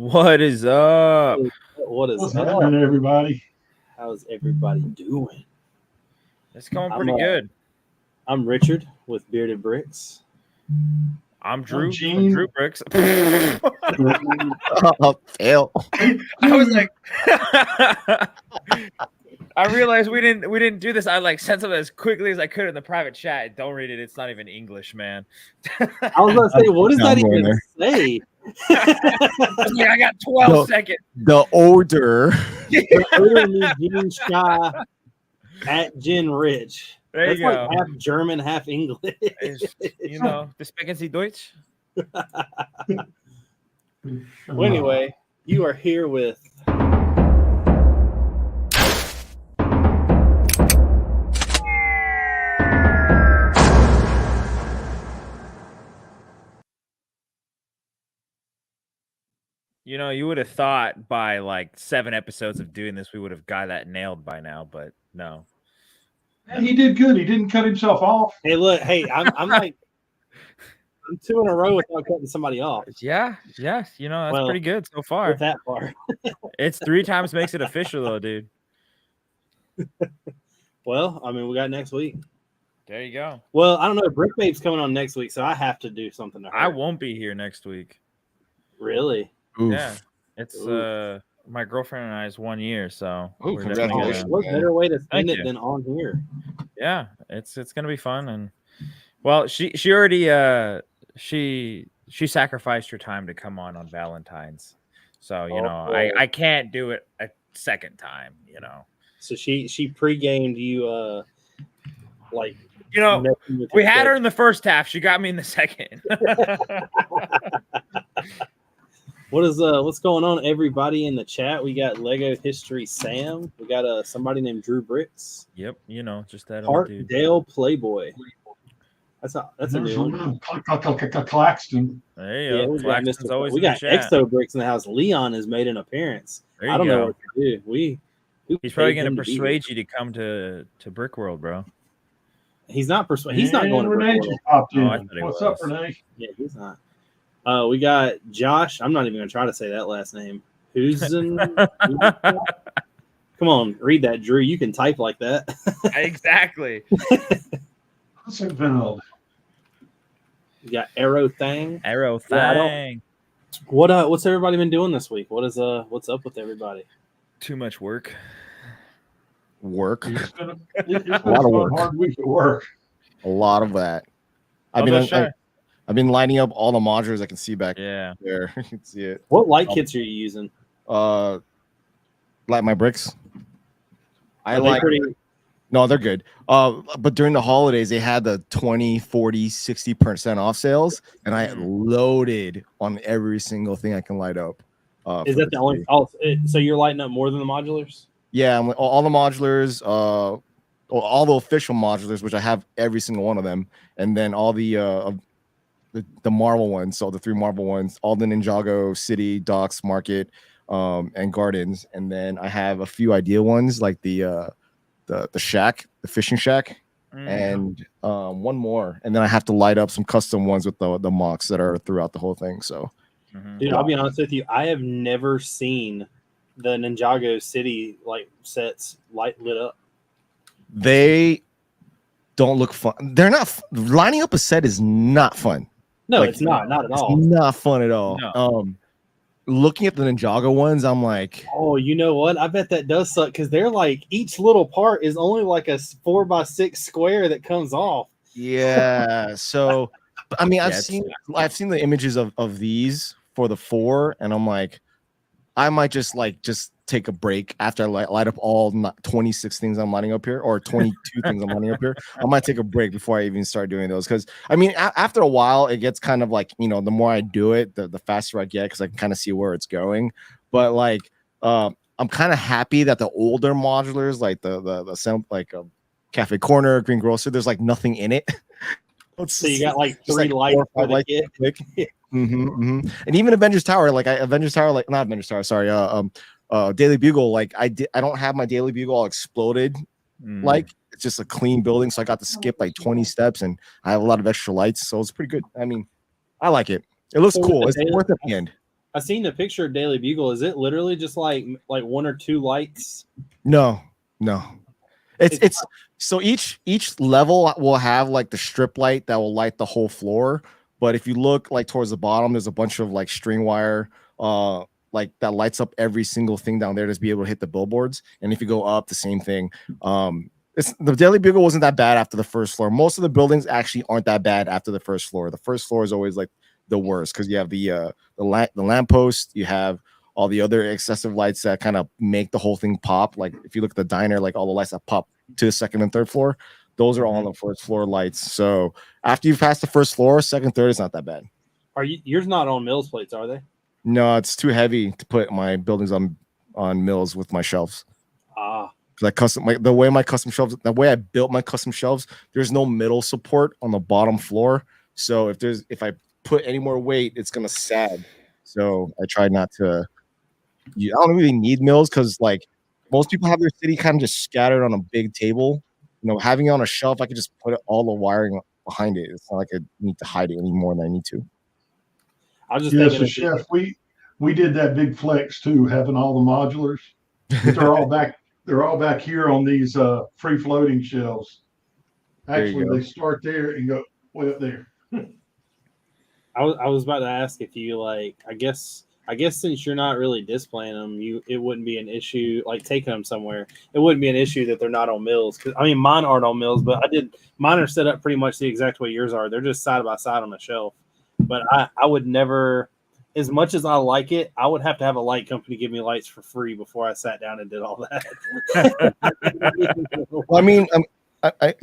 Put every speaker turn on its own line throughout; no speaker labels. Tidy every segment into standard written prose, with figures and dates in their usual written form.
What is up?
What's happening, everybody?
How's everybody doing?
It's going pretty good.
I'm Richard with Bearded Bricks.
I'm Drew
Gene.
from Drew Bricks.
Fail.
I was like, I realized we didn't do this. I like sent something as quickly as I could in the private chat. Don't read it. It's not even English, man.
I was going to say, what does that even say?
I got 12 seconds.
The order.
The order me Gene Shy at Jen Rich.
There
That's
you
like
go.
half German, half English.
You know, the sprechen Sie Deutsch?
Well, anyway, you are here with
You know, you would have thought by like 7 episodes of doing this, we would have got that nailed by now, but no.
He did good. He didn't cut himself off.
Hey, look, I'm like I'm 2 in a row without cutting somebody off.
Yeah, you know, that's
Well,
pretty good so far.
With that part.
It's 3 times makes it official though, dude.
Well, I mean, we got next week.
There you go.
Well, I don't know. Brick Babe's coming on next week, so I have to do something to her.
I won't be here next week.
Really?
Oof.
Yeah. It's my girlfriend and I's 1 year, so
Ooh,
we're definitely
congratulations.
What better way to
Thank
spend it
you.
than on here?
yeah, it's gonna be fun. And well, she already she sacrificed her time to come on Valentine's, so you know I can't do it a second time, you know.
So she pre-gamed you, like,
You know,
messing with
we
your
had her
sex.
in the first half. She got me in the second.
What's going on, everybody in the chat? We got Lego History Sam. We got somebody named Drew Bricks.
Yep, you know, just that old dude.
Parkdale Playboy. That's a
There's
new one.
Claxton.
There you
Yeah,
go.
we got
Claxton's always
we
in the
got
chat.
Exo Bricks in the house. Leon has made an appearance.
There
I
you
don't know
go.
what to do.
He's probably
paid
gonna
him to be
persuade you to come to Brick World, bro.
He's not persuaded. He's not going to
Renee
Brick World.
just popped in.
Oh, I thought he
What's
was.
up, Renee?
Yeah, he's not. We got Josh. I'm not even going to try to say that last name. Come on, read that, Drew. You can type like that.
Exactly.
What's it been?
You got Arrow Thang.
Arrow
Yeah, I don't-
thing.
What's everybody been doing this week? What's up with everybody?
Too much work.
Work.
It's been a
lot of work.
hard week at work.
A lot of that. I've been lining up all the modules I can see back
Yeah.
there. You can see it.
What light kits are you using?
Like my bricks. I
Are they
like
pretty.
No, they're good. But during the holidays, they had the 20, 40, 60% off sales, and I loaded on every single thing I can light up.
Is that the only? So you're lighting up more than the modulars?
Yeah, all the modulars, all the official modulars, which I have every single one of them, and then all the Marvel ones, so the 3 Marvel ones, all the Ninjago, City, Docks, Market, and Gardens, and then I have a few idea ones like the shack, the fishing shack, and one more, and then I have to light up some custom ones with the mocks that are throughout the whole thing. So,
Dude, I'll be honest with you. I have never seen the Ninjago City like sets lit up.
they don't look fun. They're not lining up a set is not fun.
No,
Like,
it's not at all.
It's not fun at all.
No.
Looking at the Ninjago ones, I'm like,
Oh, you know what? I bet that does suck because they're like each little part is only like a 4x6 square that comes off.
yeah. So, I mean,
Yeah,
I've seen the images of these for the 4, and I'm like, I might just take a break after I light up all 26 things I'm lighting up here, or 22 things I'm lighting up here. I might take a break before I even start doing those, because I mean, after a while, it gets kind of like, you know, the more I do it, the faster I get, because I can kind of see where it's going. But like, I'm kind of happy that the older modulars, like the Cafe Corner, Green Grocer, there's like nothing in it.
So you got like 3
like
lights
4 or 5
for the
lights
kit.
quick. And even Avengers Tower, not Avengers Tower, sorry, Daily Bugle, like I don't have my Daily Bugle all exploded. Like, it's just a clean building, so I got to skip like 20 steps, and I have a lot of extra lights, so it's pretty good. I mean, I like it. It looks cool. It's worth it at the end.
I seen the picture of Daily Bugle. Is it literally just like one or two lights?
No. It's
It's-
so each level will have like the strip light that will light the whole floor. But if you look like towards the bottom, there's a bunch of like string wire, like that lights up every single thing down there to be able to hit the billboards. And if you go up, the same thing. The Daily Bugle wasn't that bad after the first floor. Most of the buildings actually aren't that bad after the first floor. The first floor is always like the worst because you have the lamppost, you have all the other excessive lights that kind of make the whole thing pop. Like if you look at the diner, like all the lights that pop to the second and third floor, those are all on the first floor lights. So after you pass the first floor, second, third is not that bad.
Yours not on Mills plates, are they?
No, it's too heavy to put my buildings on Mills with my shelves. Like the way I built my custom shelves, there's no middle support on the bottom floor. So if I put any more weight, it's gonna sag. So I try not to. I don't really need Mills because like most people have their city kind of just scattered on a big table. Having it on a shelf, I could just put all the wiring behind it. It's not like I need to hide it any more than I need to.
I was just
Yeah,
thinking,
so Chef, we did that big flex too, having all the modulars, but they're all back. They're all back here on these free floating shelves. Actually, they start there and go way up there.
I was about to ask if you like. I guess since you're not really displaying them, it wouldn't be an issue like taking them somewhere. It wouldn't be an issue that they're not on Mills. Because I mean, mine aren't on Mills, but mine are set up pretty much the exact way yours are. They're just side by side on the shelf. But I would never, as much as I like it, I would have to have a light company give me lights for free before I sat down and did all that.
Well, I mean,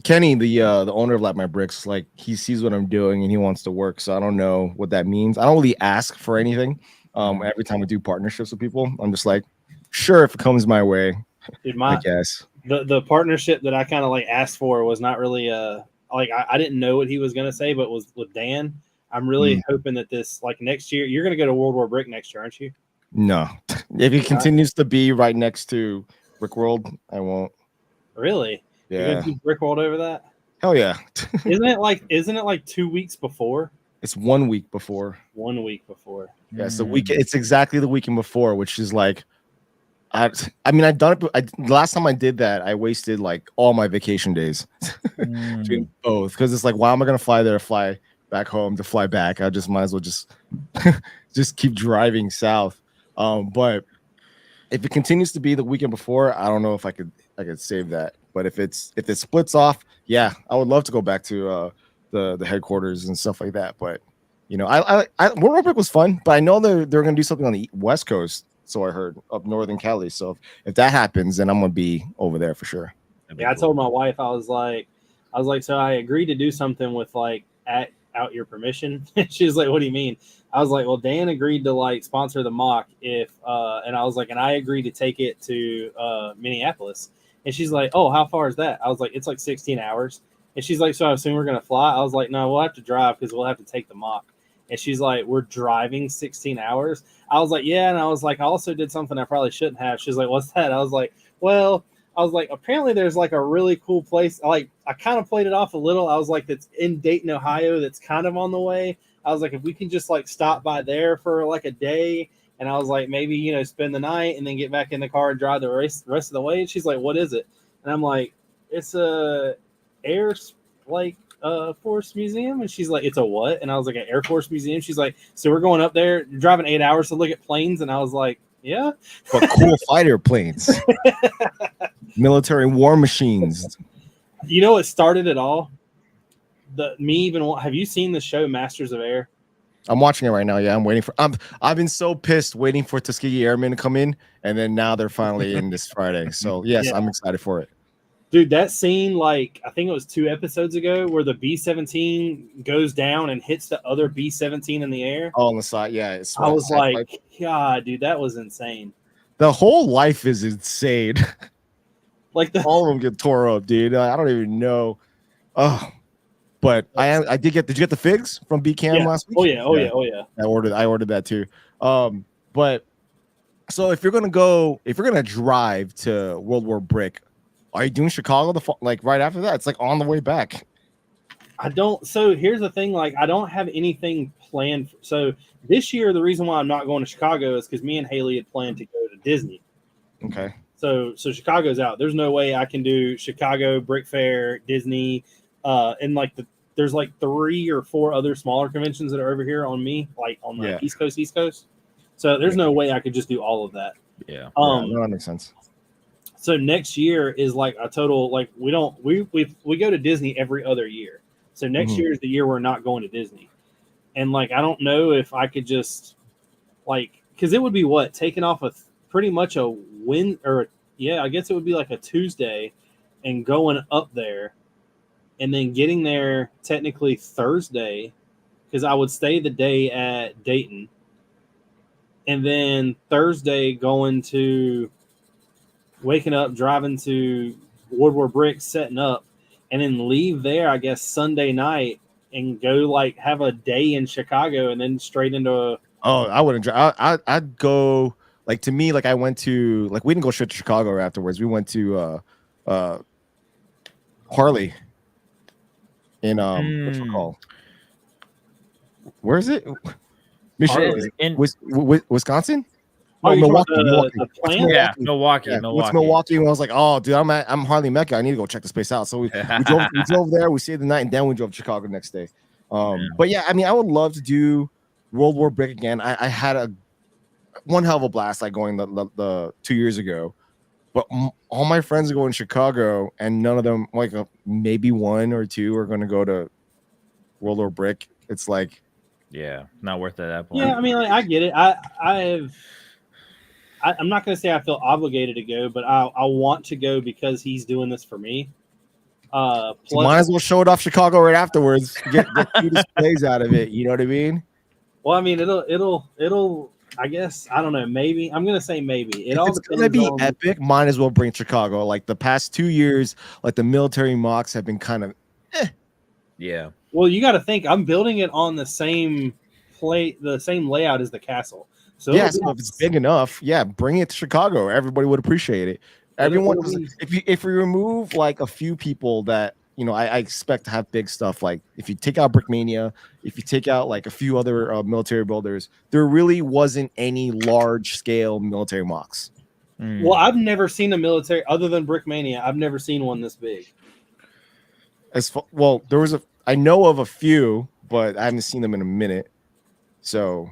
Kenny, the owner of My Bricks, like he sees what I'm doing and he wants to work. So I don't know what that means. I don't really ask for anything. Every time we do partnerships with people, I'm just like, sure, if it comes my way, I guess.
The partnership that I kind of like asked for was not really like I didn't know what he was gonna say, but was with Dan. I'm really hoping that this like next year you're gonna go to World War Brick next year, aren't you?
No, if he continues to be right next to Brick World, I won't.
Really?
Yeah.
You're gonna do Brick World over that?
Hell yeah.
Isn't it like 2 weeks before?
It's 1 week before.
1 week before.
Yeah, it's the weekend. It's exactly the weekend before, which is like, I mean, I've done it. Last time I did that, I wasted like all my vacation days doing both because it's like, why am I gonna fly there, fly back home to fly back? I just might as well just keep driving south. But if it continues to be the weekend before, I don't know if I could save that. But if it splits off, yeah, I would love to go back to the headquarters and stuff like that. But I World War Brick was fun, but I know they're gonna do something on the West Coast. So I heard up northern Cali. So if that happens, then I'm gonna be over there for sure.
Yeah, I told my wife I was like, so I agreed to do something with like out your permission. She was like, what do you mean? I was like, well, Dan agreed to like sponsor the mock if and I was like, and I agreed to take it to Minneapolis. And she's like, oh, how far is that? I was like, it's like 16 hours. And she's like, so I assume we're gonna fly? I was like, no, we'll have to drive because we'll have to take the mock. And she's like, we're driving 16 hours. I was like, yeah. And I was like, I also did something I probably shouldn't have. She's like, what's that? I was like, well, apparently there's like a really cool place. I kind of played it off a little. I was like, that's in Dayton, Ohio. That's kind of on the way. I was like, if we can just like stop by there for like a day. And I was like, maybe, spend the night and then get back in the car and drive the rest of the way. And she's like, what is it? And I'm like, it's a Force Museum. And she's like, it's a what? And I was like, an Air Force Museum. She's like, so we're going up there driving 8 hours to look at planes. And I was like, yeah,
but cool fighter planes, military war machines.
It started it all. Have you seen the show Masters of Air?
I'm watching it right now. Yeah, I'm waiting for. I've been so pissed waiting for Tuskegee Airmen to come in, and then now they're finally in this Friday. So yes, yeah. I'm excited for it.
Dude, that scene, like, I think it was 2 episodes ago where the B-17 goes down and hits the other B-17 in the air.
Oh, on the side. Yeah.
I was like, God, dude, that was insane.
The whole life is insane.
Like
all of them get tore up, dude. I don't even know. Oh, but did you get the figs from BCAM last week?
Oh yeah.
I ordered that too. But so if you're gonna drive to World War Brick, are you doing Chicago right after that? It's like on the way back.
So here's the thing, like I don't have anything planned. So this year, the reason why I'm not going to Chicago is because me and Haley had planned to go to Disney.
Okay.
So Chicago's out. There's no way I can do Chicago, Brick Fair, Disney, and like there's like 3 or 4 other smaller conventions that are over here on me, like on the East Coast. So there's no way I could just do all of that.
Yeah.
That makes sense.
So next year is like a total, like we go to Disney every other year. So next year is the year we're not going to Disney. And like, I don't know if I could just like, cause it would be taking off pretty much a win, or I guess it would be like a Tuesday and going up there and then getting there technically Thursday, cause I would stay the day at Dayton, and then Thursday waking up, driving to Woodward Bricks, setting up, and then leave there, I guess, Sunday night and go like have a day in Chicago and then straight into
I wouldn't. I'd go, like, to me, like, I went to, like, we didn't go straight to Chicago afterwards. We went to Harley in what's it called? Where is it? Michigan, Wisconsin?
Oh,
Milwaukee.
The plant?
Yeah, Milwaukee.
What's Milwaukee? And I was like, oh, dude, I'm Harley Mecca. I need to go check this place out. So we drove there. We stayed the night, and then we drove to Chicago the next day. But yeah, I mean, I would love to do World War Brick again. I had one hell of a blast, like going the 2 years ago. But all my friends are going to Chicago, and none of them, like maybe 1 or 2, are going to go to World War Brick. It's like,
not worth it at that point.
Yeah, I mean, like, I get it. I'm not going to say I feel obligated to go, but I want to go because he's doing this for me.
Plus, so might as well show it off Chicago right afterwards. Get 2 displays out of it. You know what I mean?
Well, I mean, it'll. I guess, I don't know. Maybe I'm going to say maybe.
It's going to be epic. Might as well bring Chicago. Like the past 2 years, like the military mocks have been kind of.
Yeah.
Well, you got to think. I'm building it on the same the same layout as the castle. So
so if it's big enough, bring it to Chicago. Everybody would appreciate it. Everyone, if we remove like a few people that I expect to have big stuff. Like if you take out Brickmania, if you take out like a few other military builders, there really wasn't any large scale military mocks.
Well, I've never seen a military other than Brickmania. I've never seen one this big.
There was I know of a few, but I haven't seen them in a minute. So.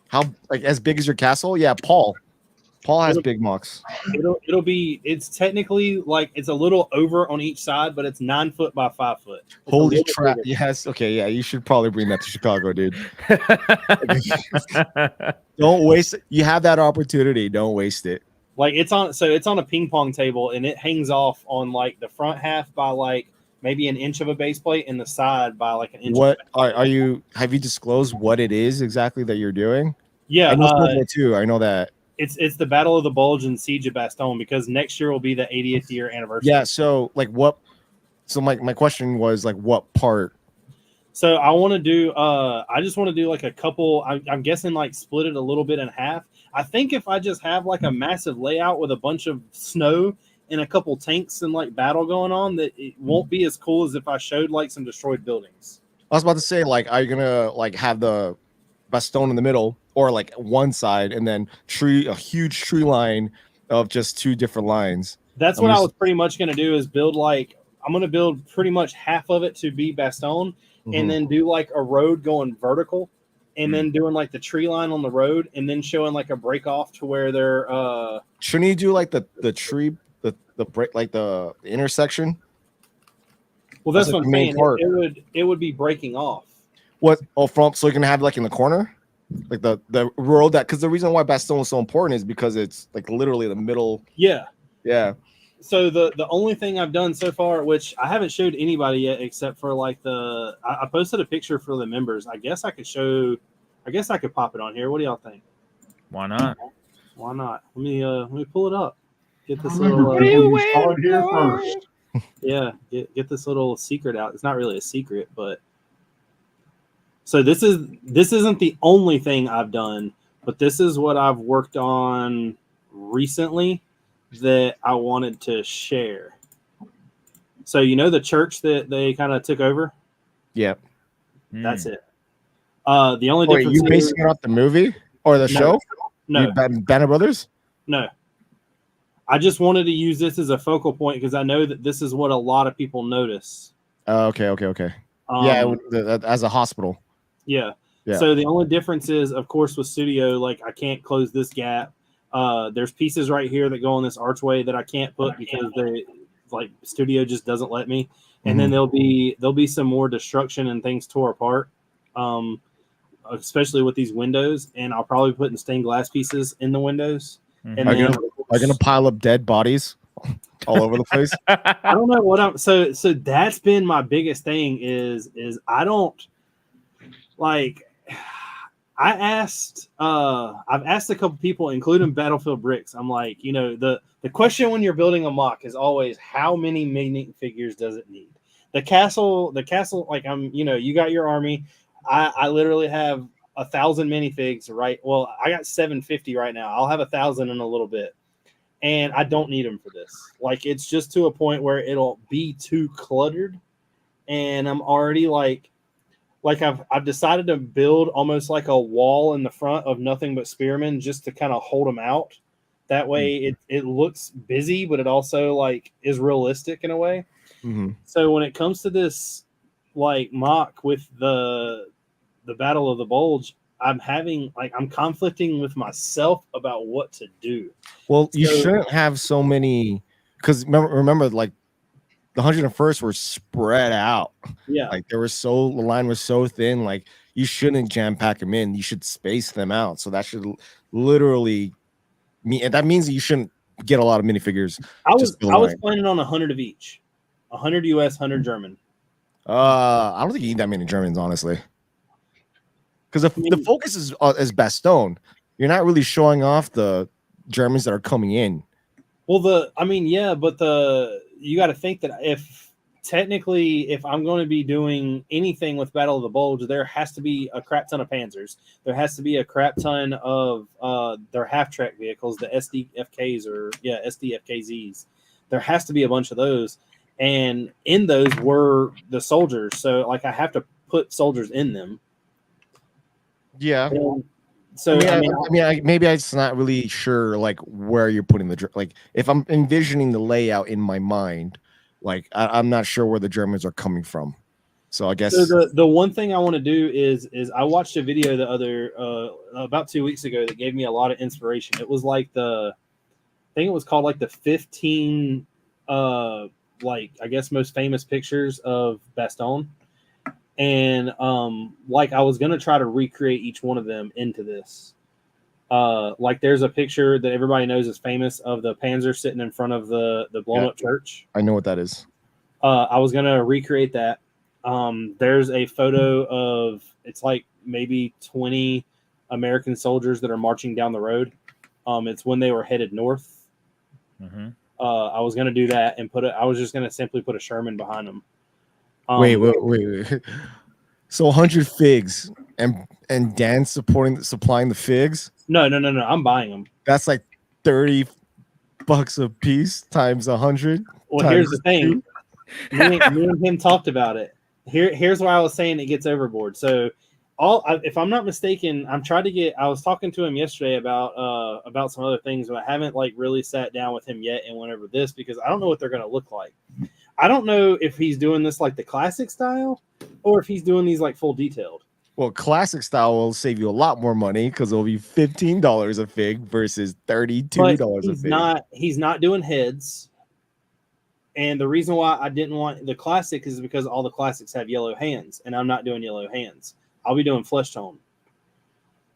How as big as your castle? Yeah, Paul has big mocks.
It's technically like it's a little over on each side, but it's 9 foot by 5 foot.
Holy crap! Yes, okay, yeah, you should probably bring that to Chicago, dude. Don't waste it. You have that opportunity. Don't waste it.
Like it's on a ping pong table, and it hangs off on like the front half by like maybe an inch of a base plate, and the side by like an inch.
What are you? Have you disclosed what it is exactly that you're doing?
Yeah,
I know too. I know that
it's the Battle of the Bulge and Siege of Bastogne, because next year will be the 80th year anniversary.
Yeah. So like what? So my question was like what part?
So I want to do. I just want to do like a couple. I'm guessing like split it a little bit in half. I think if I just have like a massive layout with a bunch of snow and a couple tanks and like battle going on, that it won't be as cool as if I showed like some destroyed buildings.
I was about to say, like, are you gonna like have the Bastogne in the middle, or like one side, and then a huge tree line of just 2 different lines?
That's what I was pretty much gonna do, is build like I'm gonna build pretty much half of it to be Bastogne, and then do like a road going vertical, and then doing like the tree line on the road, and then showing like a break off to where they're
shouldn't you do like the tree the break, like the intersection?
Well, that's what I'm saying. It would be breaking off.
What? Oh, so you're gonna have like in the corner, like the road that, because the reason why Bastogne is so important is because it's like literally the middle.
Yeah.
So
the only thing I've done so far, which I haven't showed anybody yet, except for like I posted a picture for the members. I guess I could pop it on here. What do y'all think?
Why not?
Why not? Let me pull it up. Get this
here first.
Yeah, get this little secret out. It's not really a secret, but so this isn't the only thing I've done, but this is what I've worked on recently that I wanted to share. So the church that they kind of took over?
Yep.
That's it. The only difference
you basing it off the movie or the show?
No,
Banner Brothers.
no. I just wanted to use this as a focal point because I know that this is what a lot of people notice.
Okay. As a hospital.
Yeah.
Yeah.
So the only difference is, of course, with studio, like I can't close this gap. There's pieces right here that go on this archway that I can't put because they like studio just doesn't let me. And then there'll be some more destruction and things tore apart, especially with these windows. And I'll probably put in stained glass pieces in the windows. And
are you gonna pile up dead bodies all over the place?
I don't know what I'm. So that's been my biggest thing is I don't like. I've asked a couple people, including Battlefield Bricks. I'm like, the question when you're building a mock is always how many minifigures does it need? The castle, like you got your army. I literally have 1,000 minifigs, right? Well, I got 750 right now. I'll have 1,000 in a little bit, and I don't need them for this. Like, it's just to a point where it'll be too cluttered, and I'm already like I've decided to build almost like a wall in the front of nothing but spearmen just to kind of hold them out. That way, it looks busy, but it also like is realistic in a way. So when it comes to this like mock with the Battle of the Bulge, I'm conflicting with myself about what to do.
Well, you shouldn't have so many, because remember, like the 101st were spread out.
Yeah,
like the line was so thin. Like you shouldn't jam pack them in. You should space them out. So that should literally mean that means that you shouldn't get a lot of minifigures.
I was planning on 100 of each, 100 US, 100 German.
I don't think you need that many Germans, honestly. Because the focus is Bastogne. You're not really showing off the Germans that are coming in.
Well, you got to think that if I'm going to be doing anything with Battle of the Bulge, there has to be a crap ton of Panzers. There has to be a crap ton of their half-track vehicles, the SDFKZs. There has to be a bunch of those. And in those were the soldiers. So, like, I have to put soldiers in them.
Yeah.
So
maybe I'm just not really sure like where you're putting like if I'm envisioning the layout in my mind, like I'm not sure where the Germans are coming from. So I guess
the one thing I want to do is I watched a video about 2 weeks ago that gave me a lot of inspiration. It was like I think it was called like the 15 like I guess most famous pictures of Bastogne. And like I was gonna try to recreate each one of them into this. Like there's a picture that everybody knows is famous of the Panzer sitting in front of the blown up church.
I know what that is.
I was gonna recreate that. There's a photo of it's like maybe 20 American soldiers that are marching down the road. It's when they were headed north. I was gonna do that and I was just gonna simply put a Sherman behind them.
Wait. So 100 figs and Dan supplying the figs?
No. I'm buying them.
That's like $30 a piece times 100.
Well, here's the thing. Me and him talked about it. Here's why I was saying it gets overboard. So, if I'm not mistaken, I was talking to him yesterday about some other things, but I haven't like really sat down with him yet and went over this because I don't know what they're going to look like. I don't know if he's doing this like the classic style or if he's doing these like full detailed.
Well, classic style will save you a lot more money because it'll be $15 a fig versus $32 a fig.
He's not doing heads. And the reason why I didn't want the classic is because all the classics have yellow hands, and I'm not doing yellow hands. I'll be doing flesh tone.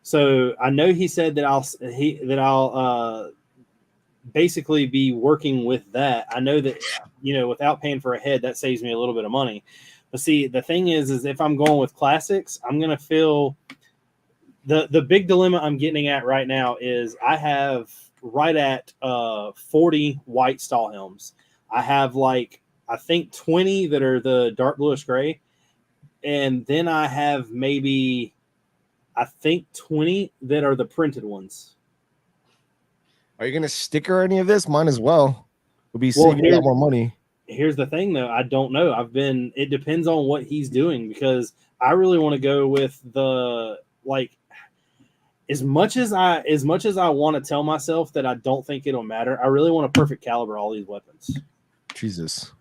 So I know he said that I'll basically be working with that. I know that, without paying for a head, that saves me a little bit of money. But see, the thing is if I'm going with classics, I'm going to feel the big dilemma I'm getting at right now is I have right at 40 white Stahlhelms. I have like, I think 20 that are the dark bluish gray. And then I have maybe, I think 20 that are the printed ones.
Are you going to sticker any of this? Might as well. It'll be saving a lot more money.
here's the thing though, I don't know. It depends on what he's doing, because I really want to go with the, like, as much as I want to tell myself that I don't think it'll matter, I really want a perfect caliber all these weapons.
Jesus.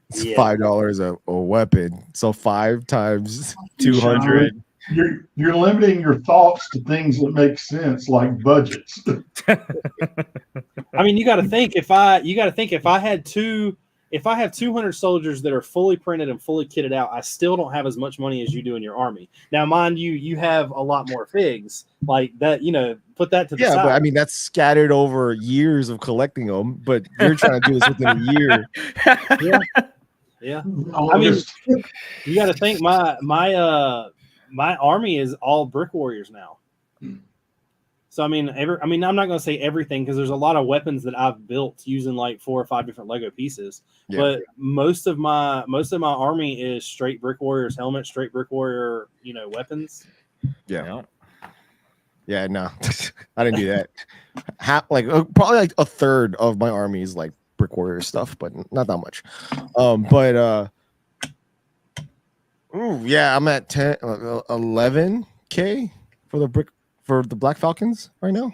It's
Yeah.
$5 a weapon. So 5 times 200.
You're limiting your thoughts to things that make sense, like budgets.
I mean, you got to think if I have 200 soldiers that are fully printed and fully kitted out, I still don't have as much money as you do in your army. Now, mind you, you have a lot more figs like that. You know, put that to the side.
Yeah, but I mean that's scattered over years of collecting them. But you're trying to do this within a year.
Yeah. I mean, you got to think my army is all brick warriors now. So I mean, I'm not going to say everything, because there's a lot of weapons that I've built using like 4 or 5 different Lego pieces. Yeah. But most of my army is straight brick warriors helmet, straight brick warrior, weapons.
Yeah. Yeah, no, I didn't do that. Probably like a third of my army is like brick warrior stuff, but not that much. I'm at 11K for the Black Falcons right now.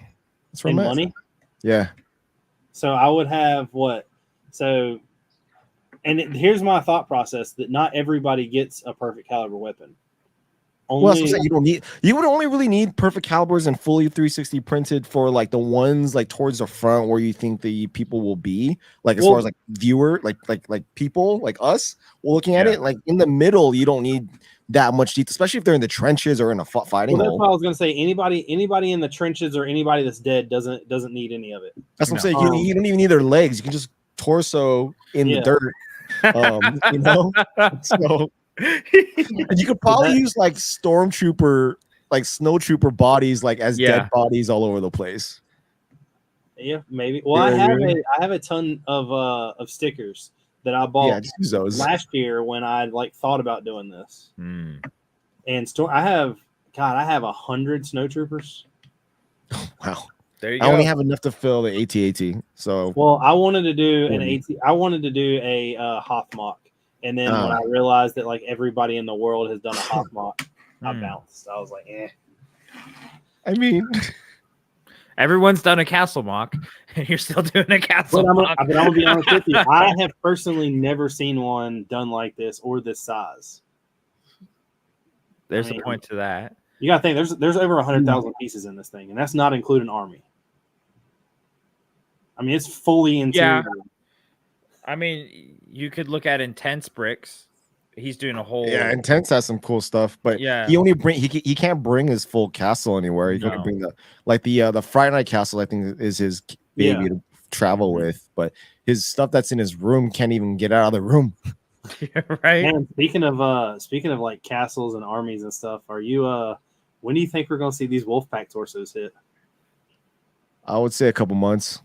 That's where I'm at.
Money?
Yeah.
So I would have what? So, and here's my thought process: that not everybody gets a perfect caliber weapon.
You would only really need perfect calibers and fully 360 printed for like the ones like towards the front where you think the people will be, like as far as like viewer, like people like us looking at it. Like in the middle, you don't need that much detail, especially if they're in the trenches or in a fighting.
Well, that's what I was gonna say. Anybody in the trenches or anybody that's dead doesn't need any of it.
That's what I'm saying. You don't even need their legs. You can just torso in the dirt. So. And you could probably use like stormtrooper, like snowtrooper bodies, like as dead bodies all over the place.
Yeah, maybe. Well, I have a ton of stickers that I bought last year when I like thought about doing this. And I have 100 snowtroopers.
Wow.
There you
go. I only have enough to fill the AT-AT. So
I wanted to do a Hoth mock. And then when I realized that like everybody in the world has done a Hoth mock, I bounced. I was like, eh.
I mean,
everyone's done a castle mock, and you're still doing a castle mock.
But I'm gonna be honest with you. I have personally never seen one done like this or this size.
There's a point to that.
You gotta think there's over 100,000 pieces in this thing, and that's not including army. I mean, it's fully interior.
Yeah. I mean, you could look at Intense Bricks. He's doing a whole.
Yeah, Intense has some cool stuff, but he can't bring his full castle anywhere. He can bring the Friday Night Castle. I think is his baby to travel with, but his stuff that's in his room can't even get out of the room.
Right.
And speaking of like castles and armies and stuff, are you when do you think we're gonna see these Wolfpack torsos hit?
I would say a couple months.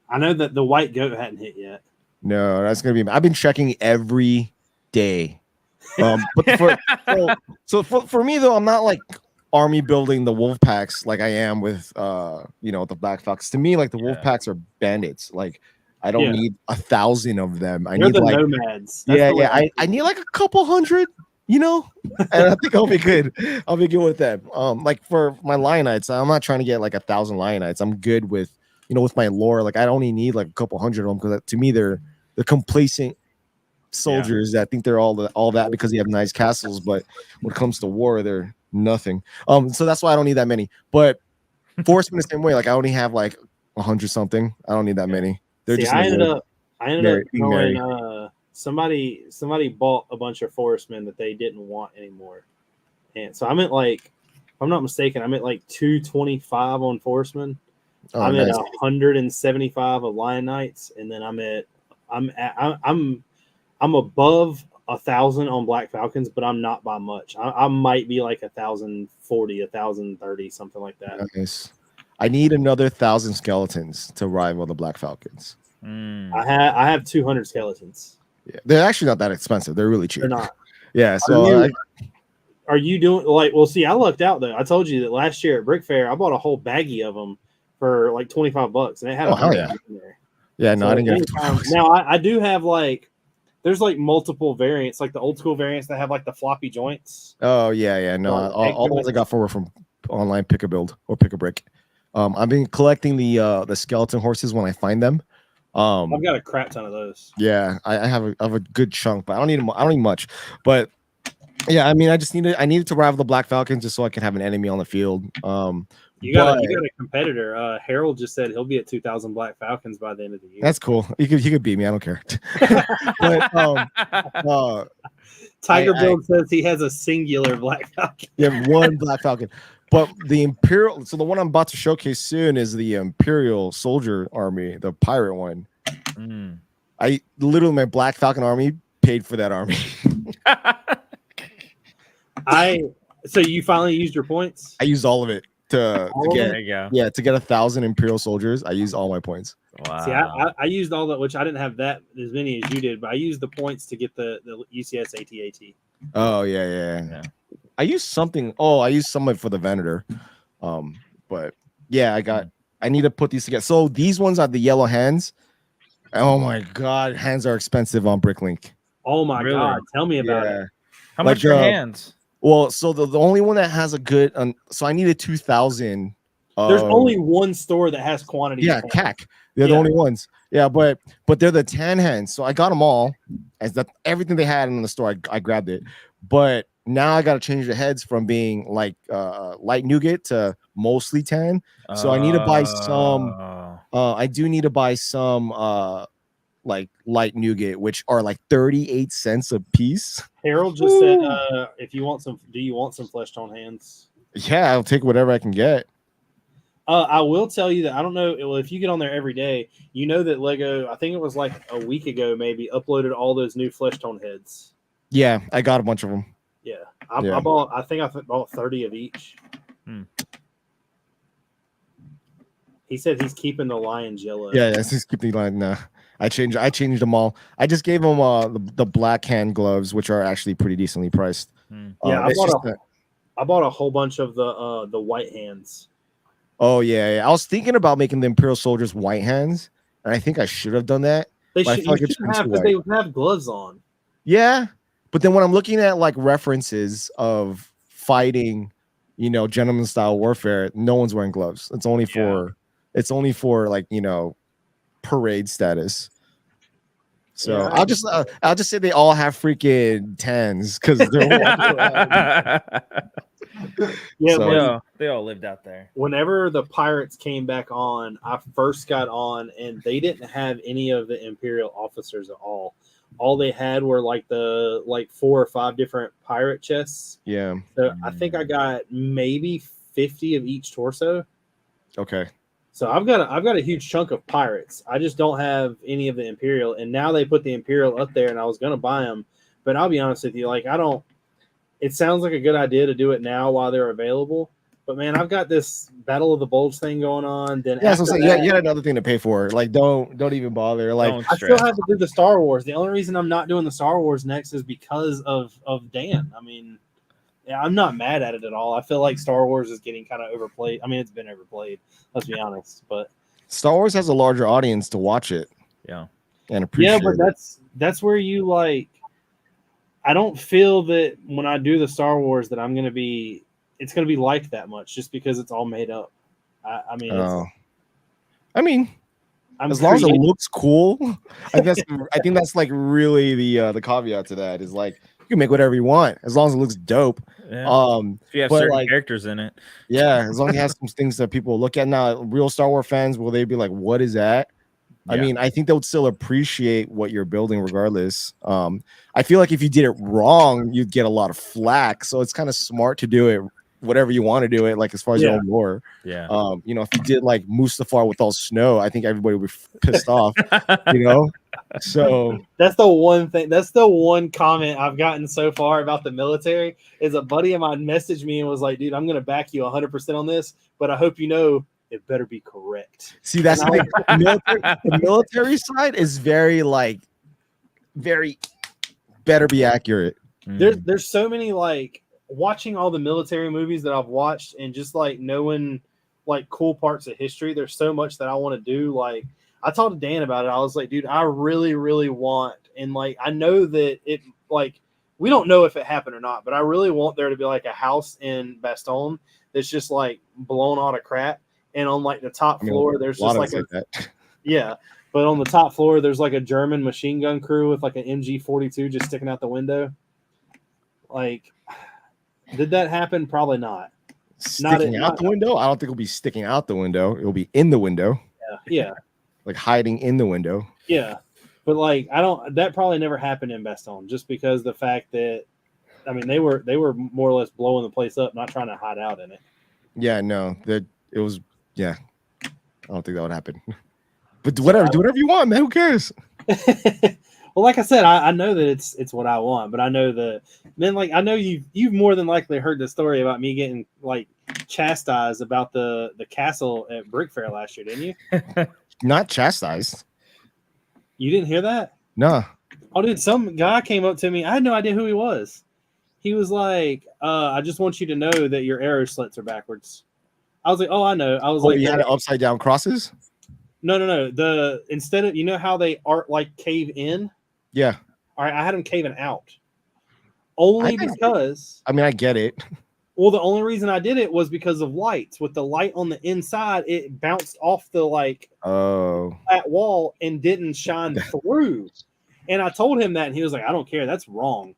I know that the white goat hadn't hit yet.
No, that's gonna be. I've been checking every day. But for me though, I'm not like army building the wolf packs like I am with the Black Fox. To me, like the wolf packs are bandits. Like I don't need 1,000 of them. I need the like
nomads.
I need like a couple hundred. And I think I'll be good. I'll be good with them. Like for my Lionites, I'm not trying to get like 1,000 Lionites. I'm good with with my lore. Like I only need like a couple hundred of them because to me they're complacent soldiers that think they're all that because they have nice castles, but when it comes to war, they're nothing. So that's why I don't need that many. But Forcemen the same way. Like I only have like 100 something. I don't need that many. They're just.
I ended up going. Somebody bought a bunch of Forcemen that they didn't want anymore, and so I'm at like, if I'm not mistaken, I'm at like 225 on Forcemen. I'm at 175 of Lion Knights, and then I'm above 1,000 on Black Falcons, but I'm not by much. I might be like 1,040, 1,030, something like that.
Nice. I need another 1,000 skeletons to rival the Black Falcons.
I have 200 skeletons.
Yeah, they're actually not that expensive. They're really cheap.
They're not.
Yeah. So
are you doing like? Well, see, I lucked out though. I told you that last year at Brick Fair, I bought a whole baggie of them for like $25, and it had a in there.
Yeah, no,
So
I didn't get it.
now I do have like there's like multiple variants, like the old school variants that have like the floppy joints.
Oh yeah. No, all the ones I got were from online Pick a Build or Pick a Brick. I've been collecting the skeleton horses when I find them.
I've got a crap ton of those.
Yeah, I have a good chunk, but I don't need much. But yeah, I mean, I needed to rival the Black Falcon just so I can have an enemy on the field.
You got a competitor. Harold just said he'll be at 2,000 Black Falcons by the end of the year.
That's cool. You could beat me. I don't care. But
Tiger Build says he has a singular Black Falcon.
You have one Black Falcon. But the Imperial, so the one I'm about to showcase soon is the Imperial Soldier Army, the pirate one. I literally, my Black Falcon army paid for that army.
So you finally used your points?
I used all of it to get.
There you go.
Yeah, to get 1,000 Imperial soldiers. I used all my points.
Wow.
See, I used all that, which I didn't have that as many as you did, but I used the points to get the UCS AT-AT.
Oh yeah. I used something. Oh, I used some for the Venator. But yeah, I need to put these together. So these ones are the yellow hands. Oh my god, hands are expensive on Bricklink.
Oh my god, tell me about it.
How much are hands?
Well, so the only one that has a good so I needed 2,000.
There's only one store that has quantity.
Yeah, CAC. They're the only ones. Yeah, but they're the tan hands. So I got them all. Everything they had in the store, I grabbed it. But now I got to change the heads from being like light nougat to mostly tan. So I need to buy some. I do need to buy some like light nougat, which are like 38 cents a piece.
Harold just said, "If you want some, do you want some flesh tone hands?"
Yeah, I'll take whatever I can get.
I will tell you that I don't know. Well, if you get on there every day, you know that Lego, I think it was like a week ago, maybe uploaded all those new flesh tone heads.
Yeah, I got a bunch of them.
Yeah, I bought 30 of each. He said he's keeping the lion's yellow.
Yeah, he's keeping the lion. No, I changed them all. I just gave him the black hand gloves, which are actually pretty decently priced.
Yeah, I bought a whole bunch of the white hands.
Oh yeah. I was thinking about making the Imperial soldiers white hands, and I think I should have done that.
They should have because they would have gloves on. Yeah,
but then when I'm looking at like references of fighting, gentleman style warfare, no one's wearing gloves. It's only for like parade status. So I'll just say they all have freaking tans because they're
they all lived out there.
Whenever the pirates came back on, I first got on and they didn't have any of the Imperial officers at all. All they had were like 4 or 5 different pirate chests.
Yeah.
So I think I got maybe 50 of each torso.
Okay.
So I've got a huge chunk of pirates. I just don't have any of the Imperial, and now they put the Imperial up there, and I was gonna buy them, but I'll be honest with you, like I don't. It sounds like a good idea to do it now while they're available, but man, I've got this Battle of the Bulge thing going on. Then
you got another thing to pay for. Like don't even bother. Like
I still have to do the Star Wars. The only reason I'm not doing the Star Wars next is because of Dan. I mean. Yeah, I'm not mad at it at all. I feel like Star Wars is getting kind of overplayed. I mean, it's been overplayed. Let's be honest, but
Star Wars has a larger audience to watch it.
Yeah,
and appreciate.
Yeah, but that's where you like. I don't feel that when I do the Star Wars that it's gonna be liked that much just because it's all made up. I mean,
as long as it looks cool, I think that's like really the caveat to that is like. You can make whatever you want as long as it looks dope.
Yeah. If you have certain characters in it.
Yeah, as long as it has some things that people look at. Now, real Star Wars fans, will they be like, what is that? Yeah. I mean, I think they would still appreciate what you're building regardless. I feel like if you did it wrong, you'd get a lot of flack. So it's kind of smart to do it whatever you want to do it, like as far as your own lore.
Yeah.
If you did like Mustafar with all snow, I think everybody would be pissed off, So
that's the one thing. That's the one comment I've gotten so far about the military is a buddy of mine messaged me and was like, dude, I'm going to back you 100% on this, but I hope it better be correct.
See, that's the military side is very better be accurate.
There's so many watching all the military movies that I've watched and just knowing cool parts of history. There's so much that I want to do. I talked to Dan about it. I was like, dude, I really, really want, and like, I know that it, like, we don't know if it happened or not, but I really want there to be like a house in Bastogne that's just like blown out of crap. And on like the top floor, there's just like
that.
Yeah. But on the top floor, there's like a German machine gun crew with like an MG-42 just sticking out the window. Like, did that happen? Probably not.
Sticking out the window? I don't think it'll be sticking out the window. It'll be in the window.
Yeah.
Like hiding in the window.
Yeah. But like, that probably never happened in Bastogne, just because the fact that, I mean, they were more or less blowing the place up, not trying to hide out in it.
Yeah, no, I don't think that would happen. But do whatever you want, man. Who cares?
Well, like I said, I know that it's what I want, but I know that, man, like, I know you've more than likely heard the story about me getting like chastised about the castle at Brick Fair last year, didn't you?
Not chastised.
You didn't hear that?
No.
Oh, dude, some guy came up to me. I had no idea who he was. He was like, I just want you to know that your arrow slits are backwards. I was like, oh, I know. I was like,
you had upside down crosses?
No. Instead of, you know how they like cave in?
Yeah.
All right, I had them caving out. Only because.
I mean, I get it.
Well, the only reason I did it was because of lights. With the light on the inside, it bounced off the flat wall and didn't shine through. And I told him that, and he was like, "I don't care. That's wrong."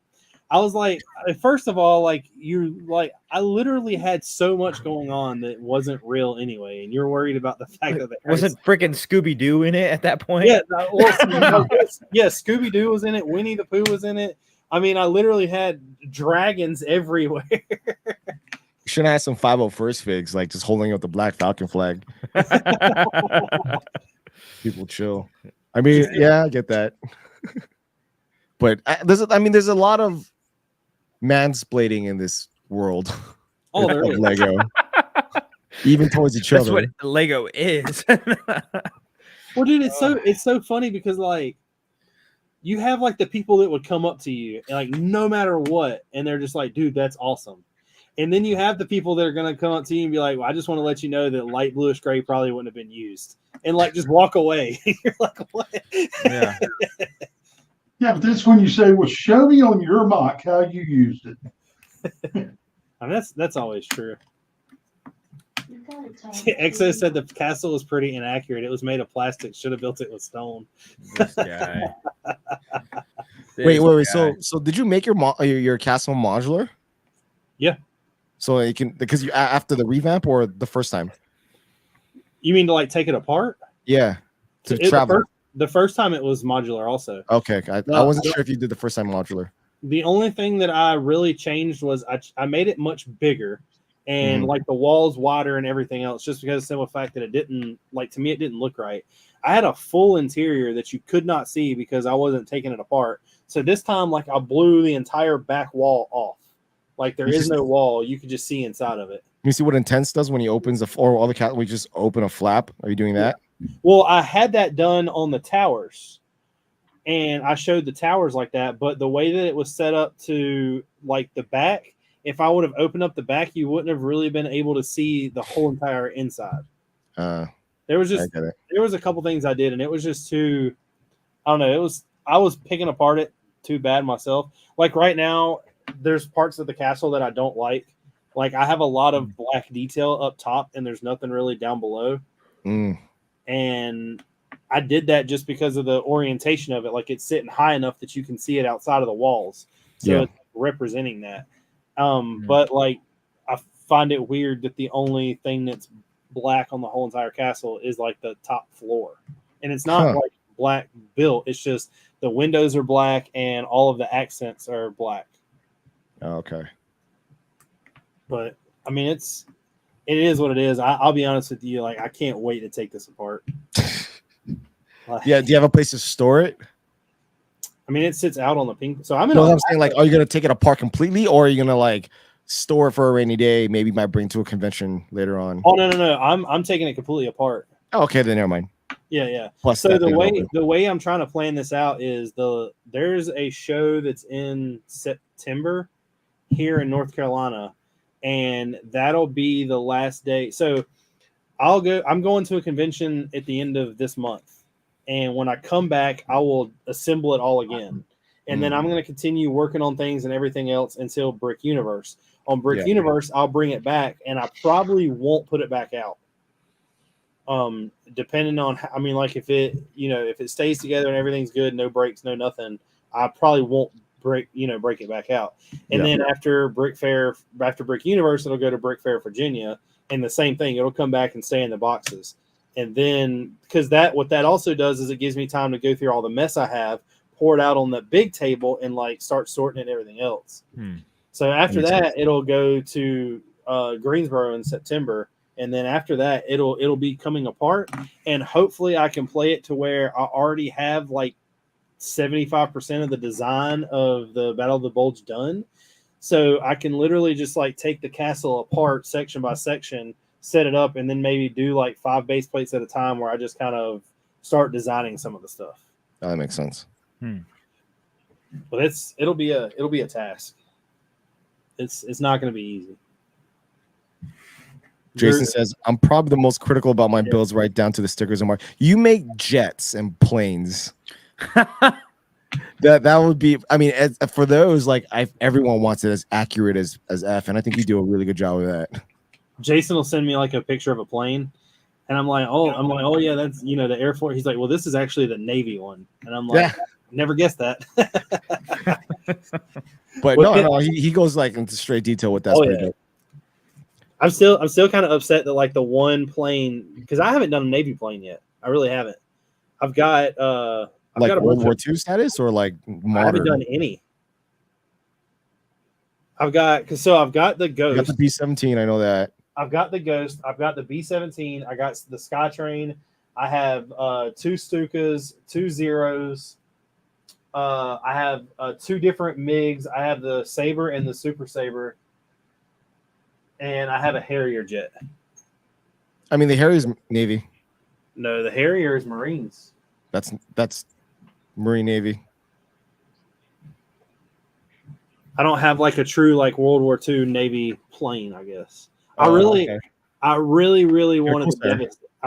I was like, first of all, I literally had so much going on that wasn't real anyway, and you're worried about the fact that
wasn't freaking Scooby Doo in it at that point?
Yeah, Scooby Doo was in it. Winnie the Pooh was in it. I mean, I literally had dragons everywhere.
Should have had some 501st figs, like just holding up the Black Falcon flag. People chill. I mean, yeah, I get that. But there's a lot of mansplaining in this world.
Oh, there is.
Lego. Even towards each other.
That's what Lego is.
Well, dude, it's so funny because like you have like the people that would come up to you and like no matter what, and they're just like, dude, that's awesome. And then you have the people that are gonna come up to you and be like, well, I just want to let you know that light bluish gray probably wouldn't have been used. And like just walk away. You're like, what?
Yeah.
Yeah, but this when you say, well, show me on your mock how you used it.
I mean, that's always true. Exo said the castle was pretty inaccurate. It was made of plastic. Should have built it with stone.
This guy.
Wait. So did you make your castle modular?
Yeah.
So you can, because you after the revamp or the first time?
You mean to like take it apart?
Yeah. To travel.
The first time it was modular also.
Okay. I wasn't sure if you did the first time modular.
The only thing that I really changed was I made it much bigger and like the walls wider and everything else, just because of the simple fact that it didn't, like, to me, it didn't look right. I had a full interior that you could not see because I wasn't taking it apart. So this time, like, I blew the entire back wall off. Like, there is no wall. You could just see inside of it.
You see what Intense does when he opens all the cat? We just open a flap. Are you doing that?
Well, I had that done on the towers, and I showed the towers like that. But the way that it was set up to like the back, if I would have opened up the back, you wouldn't have really been able to see the whole entire inside. There was a couple things I did, and it was just too. I don't know. I was picking apart it too bad myself. Like right now, there's parts of the castle that I don't like. Like I have a lot of black detail up top, and there's nothing really down below. And I did that just because of the orientation of it. Like it's sitting high enough that you can see it outside of the walls. So it's representing that. But like I find it weird that the only thing that's black on the whole entire castle is like the top floor. And it's not like black built. It's just the windows are black and all of the accents are black.
Okay.
But I mean, it is what it is. I'll be honest with you. Like, I can't wait to take this apart.
Yeah. Do you have a place to store it?
I mean, it sits out on the pink. So I'm
saying, like, are you gonna take it apart completely, or are you gonna like store it for a rainy day? Maybe might bring to a convention later on.
Oh no. I'm taking it completely apart.
Oh, okay, then never mind.
Yeah.
Plus,
so the way I'm trying to plan this out is there's a show that's in September here in North Carolina, and that'll be the last day. So I'm going to a convention at the end of this month, And when I come back, I will assemble it all again. And then I'm going to continue working on things and everything else until Brick Universe. On Brick Universe, I'll bring it back, and I probably won't put it back out. Depending on how, I mean, like if it stays together and everything's good, no breaks, no nothing, I probably won't break it back out. And then after Brick Universe, it'll go to Brick Fair, Virginia, and the same thing. It'll come back and stay in the boxes. And then, because what that also does is it gives me time to go through all the mess I have, pour it out on the big table, and like start sorting it and everything else. So after that, it'll go to Greensboro in September, and then after that, it'll be coming apart, and hopefully I can play it to where I already have like 75% of the design of the Battle of the Bulge done, so I can literally just like take the castle apart section by section, set it up, and then maybe do like 5 base plates at a time, where I just kind of start designing some of the stuff.
That makes sense.
But it'll be a task. It's not going to be easy.
Jason says, I'm probably the most critical about my builds, right down to the stickers and more. You make jets and planes. that would be, I mean, for those, like everyone wants it as accurate as F, and I think you do a really good job of that.
Jason will send me like a picture of a plane, and I'm like, oh yeah, that's the Air Force. He's like, well, this is actually the Navy one, and I'm like, never guessed that.
But no, he goes like into straight detail with that. Good.
I'm still kind of upset that like the one plane, because I haven't done a Navy plane yet. I really haven't. I've got
like got World War II status or like modern?
I haven't done any. I've got the Ghost.
You got the B-17. I know that.
I've got the Ghost. I've got the B-17. I got the Skytrain. I have 2 Stukas, 2 Zeros. I have 2 different MiGs. I have the Sabre and the Super Sabre. And I have a Harrier jet.
I mean, the Harrier's Navy.
No, the Harrier is Marines.
That's Marine Navy.
I don't have like a true like World War II Navy plane, I guess. I really wanted I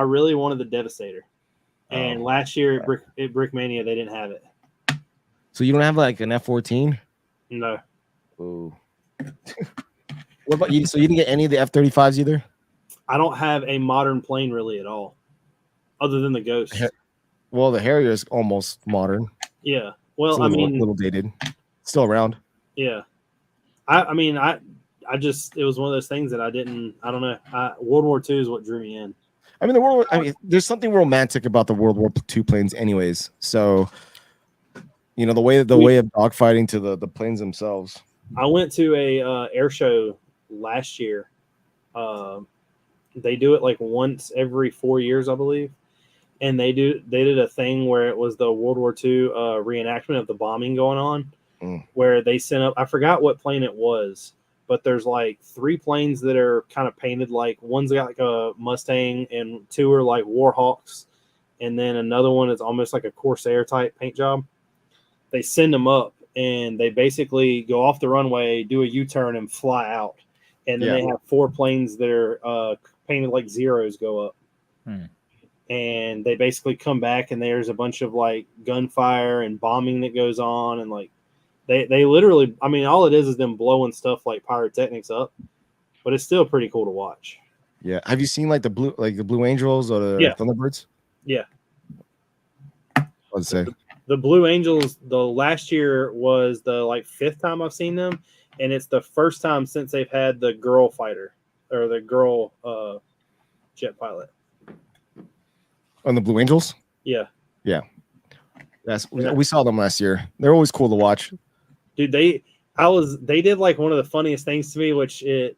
really wanted the Devastator. And last year at Brickmania they didn't have it.
So you don't have like an F-14?
No.
Ooh. What about you? So you didn't get any of the F-35s either?
I don't have a modern plane really at all, other than the Ghost.
Well, the Harrier is almost modern.
Yeah. Well,
it's a little dated. Still around.
Yeah. I just, it was one of those things that I don't know. World War II is what drew me in.
I mean, there's something romantic about the World War II planes anyways. So, the way of dogfighting to the planes themselves.
I went to a air show last year. They do it like once every 4 years, I believe. And they did a thing where it was the World War II reenactment of the bombing going on, where they sent up, I forgot what plane it was, but there's like 3 planes that are kind of painted like, one's got like a Mustang and 2 are like Warhawks, and then another one is almost like a Corsair type paint job. They send them up and they basically go off the runway, do a U-turn and fly out. And then they have 4 planes that are painted like Zeros go up. And they basically come back and there's a bunch of like gunfire and bombing that goes on. And like they literally, I mean, all it is them blowing stuff like pyrotechnics up, but it's still pretty cool to watch.
Yeah. Have you seen like the Blue Angels or the Thunderbirds?
Yeah.
Let's say
the Blue Angels, the last year was the like 5th time I've seen them. And it's the first time since they've had the girl fighter or the girl jet pilot.
On the Blue Angels?
Yeah.
Yeah. We saw them last year. They're always cool to watch.
Dude, they did like one of the funniest things to me, which I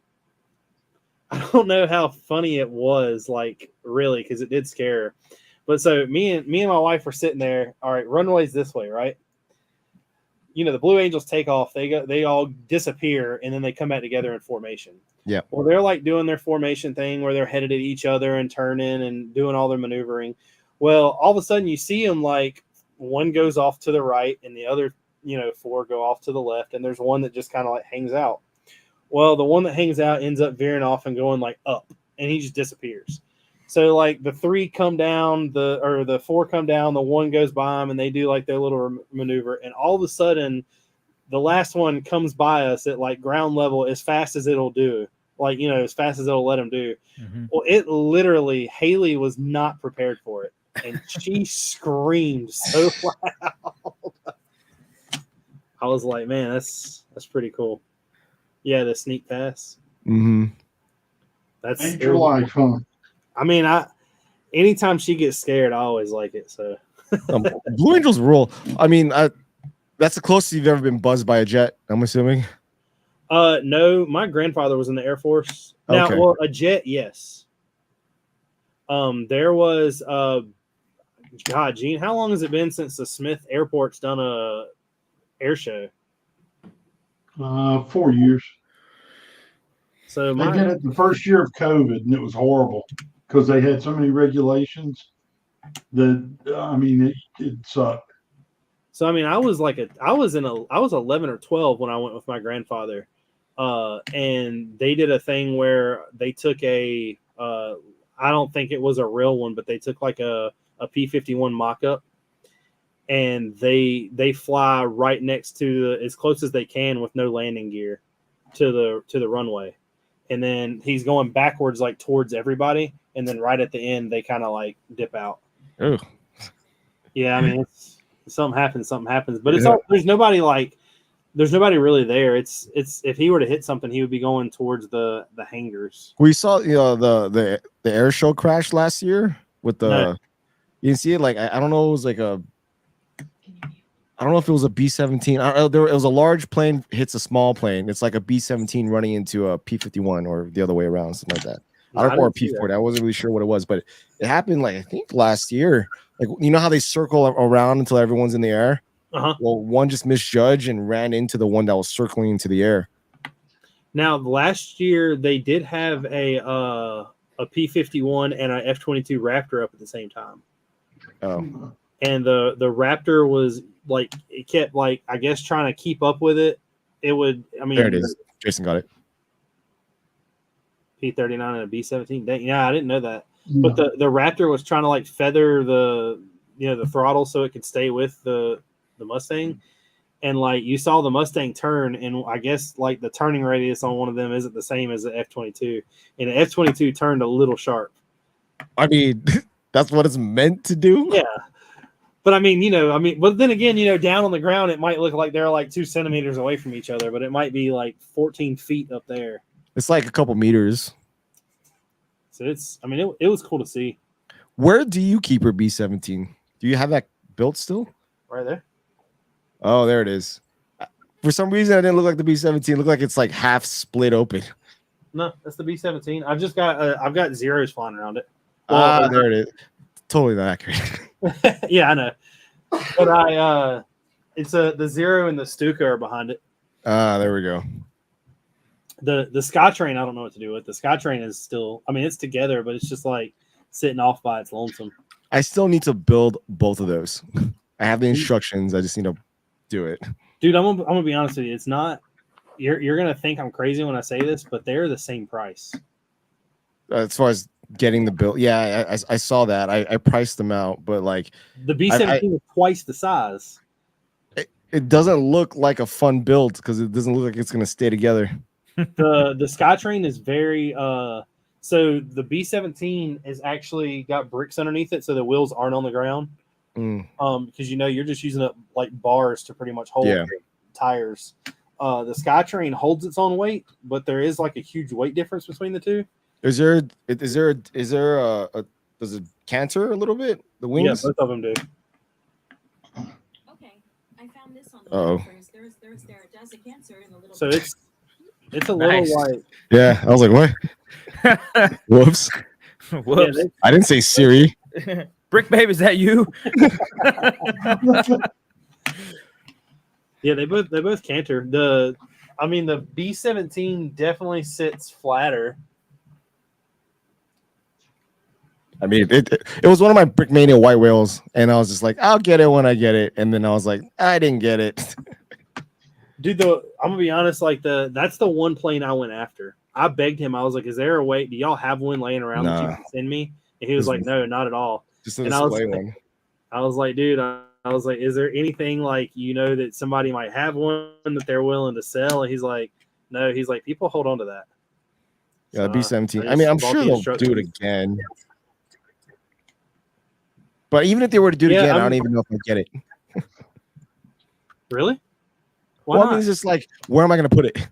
don't know how funny it was, like really, because it did scare her. But so me and my wife were sitting there. All right, runway's this way, right? The Blue Angels take off. They all disappear, and then they come back together in formation.
Yeah.
Well, they're like doing their formation thing where they're headed at each other and turning and doing all their maneuvering. Well, all of a sudden you see them like one goes off to the right and the other, 4 go off to the left, and there's one that just kind of like hangs out. Well, the one that hangs out ends up veering off and going like up, and he just disappears. So like the 3 come down, the 4 come down, the 1 goes by them, and they do like their little maneuver, and all of a sudden, the last one comes by us at like ground level as fast as it'll do, like as fast as it'll let them do.
Mm-hmm.
Well, it literally, Haley was not prepared for it, and she screamed so loud. I was like, man, that's pretty cool. Yeah, the sneak pass.
Mm-hmm.
That's
Ain't your life, huh?
I mean, anytime she gets scared, I always like it. So
Blue Angels rule. I mean, that's the closest you've ever been buzzed by a jet, I'm assuming.
No, my grandfather was in the Air Force. Now,
Okay.
well, a jet, yes. There was God, Gene, how long has it been since the Smith Airport's done a air show?
4 years.
So
They did it the first year of COVID, and it was horrible because they had so many regulations that I mean, it sucked.
So I mean, I was 11 or 12 when I went with my grandfather, and they did a thing where they took I don't think it was a real one, but they took like a P-51 mock-up, and they fly right next to as close as they can with no landing gear to the runway, and then he's going backwards like towards everybody, and then right at the end they kind of like dip out.
Oh,
yeah, I mean, it's something happens, but it's all, there's nobody really there. It's if he were to hit something, he would be going towards the hangars.
we saw the air show crash last year with the.
No.
You didn't see it? Like I don't know. It was like I don't know if it was a B-17. It was a large plane hits a small plane. It's like a B-17 running into a P-51 or the other way around, something like that. I don't know, or a P-40. I wasn't really sure what it was, but it happened like I think last year. Like how they circle around until everyone's in the air.
Uh-huh.
Well, one just misjudged and ran into the one that was circling into the air.
Now, last year they did have a P-51 and a F-22 Raptor up at the same time.
Oh.
And the Raptor was like, it kept like, I guess, trying to keep up with it. It would, I mean,
there it is. Jason got it.
P-39 and a B-17. Dang, yeah, I didn't know that.
Yeah.
But the Raptor was trying to like feather the throttle so it could stay with the Mustang. And like you saw the Mustang turn, and I guess like the turning radius on one of them isn't the same as the F-22. And the F-22 turned a little sharp.
I mean, that's what it's meant to do.
Yeah. But I mean, but then again, down on the ground, it might look like they're like 2 centimeters away from each other, but it might be like 14 feet up there.
It's like a couple meters.
So it was cool to see.
Where do you keep your B-17? Do you have that built still?
Right there.
Oh, there it is. For some reason, I didn't look like the B-17. It looked like it's like half split open.
No, that's the B-17. I've got zeros flying around it. Well,
there it is. Totally not accurate.
Yeah, I know. But it's the Zero and the Stuka are behind it.
There we go.
The Skytrain, I don't know what to do with. The Skytrain is still, I mean, it's together, but it's just like sitting off by its lonesome.
I still need to build both of those. I have the instructions. I just need to do it.
Dude, I'm gonna be honest with you. It's not. You're gonna think I'm crazy when I say this, but they're the same price.
As far as getting the build, yeah, I saw that. I priced them out, but like
the B-17 is twice the size.
It doesn't look like a fun build because it doesn't look like it's gonna stay together.
The Skytrain is very so the B-17 is actually got bricks underneath it, so the wheels aren't on the ground. Because you're just using up like bars to pretty much hold tires. The Skytrain holds its own weight, but there is like a huge weight difference between the two.
Is there a does it canter a little bit? The wings?
Yeah, both of them do.
Okay, I found this on the reference. There's a cancer in the little.
So it's a little like.
Yeah, I was like, what? Whoops.
Whoops.
Yeah,
I didn't say Siri.
Brick Babe, is that you?
Yeah, they both canter. The B-17 definitely sits flatter.
I mean, it was one of my Brickmania white whales, and I was just like, I'll get it when I get it, and then I was like, I didn't get it.
Dude, I'm gonna be honest. Like that's the one plane I went after. I begged him. I was like, "Is there a way? Do y'all have one laying around that you can send me?" And he was like, no, not at all.
Just a
And I was
display
like,
one.
I was like, dude, I was like, is there anything like, that somebody might have one that they're willing to sell? And he's like, no. He's like, people hold on to that.
Yeah,
So,
B-17.
I
I mean, I'm
just bought
sure
the
they'll do it
instructions.
again. But even if they were to do it
Yeah,
again, I
I'm-
don't even know if I get it.
Really? Why
Well,
not?
I mean, it's just like, where am I going to put it?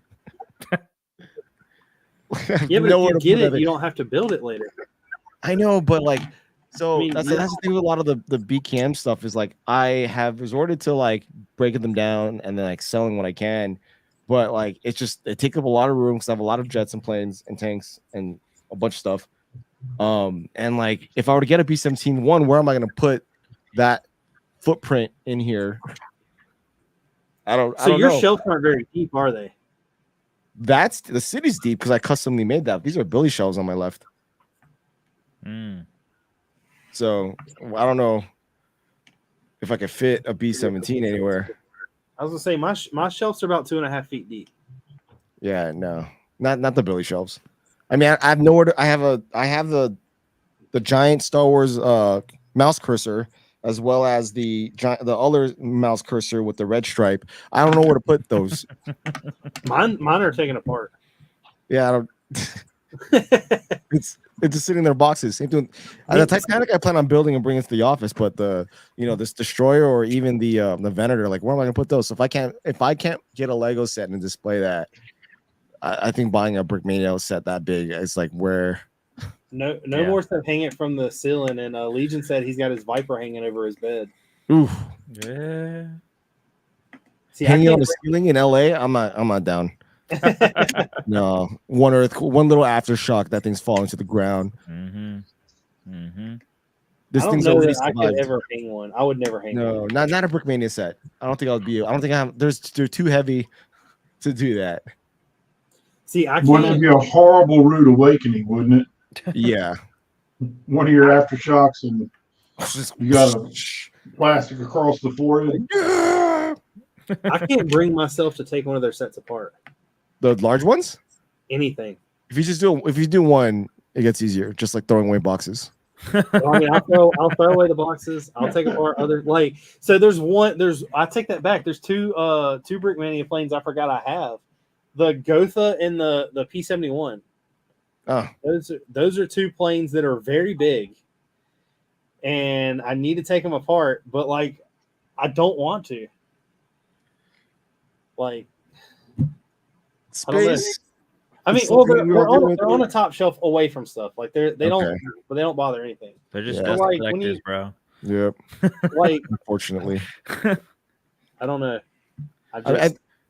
Yeah, but
Nowhere
if you
to
get
put
it,
everything.
you don't have to build it later.
I know, but like, so
I mean,
that's
yeah.
the thing with a lot of the BCam stuff is like I have resorted to like breaking them down and then like selling what I can, but like it takes up a lot of room because I have a lot of jets and planes and tanks and a bunch of stuff. And like if I were to get a B-17, where am I going to put that footprint in here? I don't
your
know.
shelves aren't very deep, are they?
That's the city's deep because I customly made that. These are Billy shelves on my left. So I don't know if I could fit a B-17 anywhere.
I was gonna say my shelves are about 2.5 feet deep.
Yeah, no, not the Billy shelves. I mean, I have nowhere to. I have the giant Star Wars mouse cursor as well as the other mouse cursor with the red stripe. I don't know where to put those.
Mine are taken apart.
Yeah, I don't. It's just sitting in their boxes. Same thing. The Titanic I plan on building and bringing to the office, but this destroyer or even the Venator, like where am I gonna put those? So if I can't get a Lego set and display that, I think buying a Brickmania set that big is like where.
No more stuff hanging from the ceiling. And Legion said he's got his Viper hanging over his bed.
Oof.
Yeah.
See,
Hanging on the ceiling in LA, I'm not down. No, one little aftershock, that thing's falling to the ground. This
I don't
thing's
know
already
that I could
survived.
ever hang one. I would never hang one.
No, not a Brickmania set. I don't think I would be. I don't think I have. They're too heavy to do that.
See, I
Wouldn't it
can't.
be a horrible rude awakening, wouldn't it?
Yeah.
One of your aftershocks and
Just-
you got a plastic across the forehead.
I can't bring myself to take one of their sets apart.
The large ones?
Anything.
If you do one, it gets easier. Just like throwing away boxes.
Well, I mean, I'll throw away the boxes. I'll take apart other so I take that back. There's two Brickmania planes I forgot I have. The Gotha and the P-71.
Oh.
Those are two planes that are very big. And I need to take them apart, but like I don't want to. Like
Space.
I mean, well, they're on a top shelf away from stuff. Like they don't bother anything.
They're just
like
collectors, bro.
Yep.
Like,
unfortunately,
I don't know.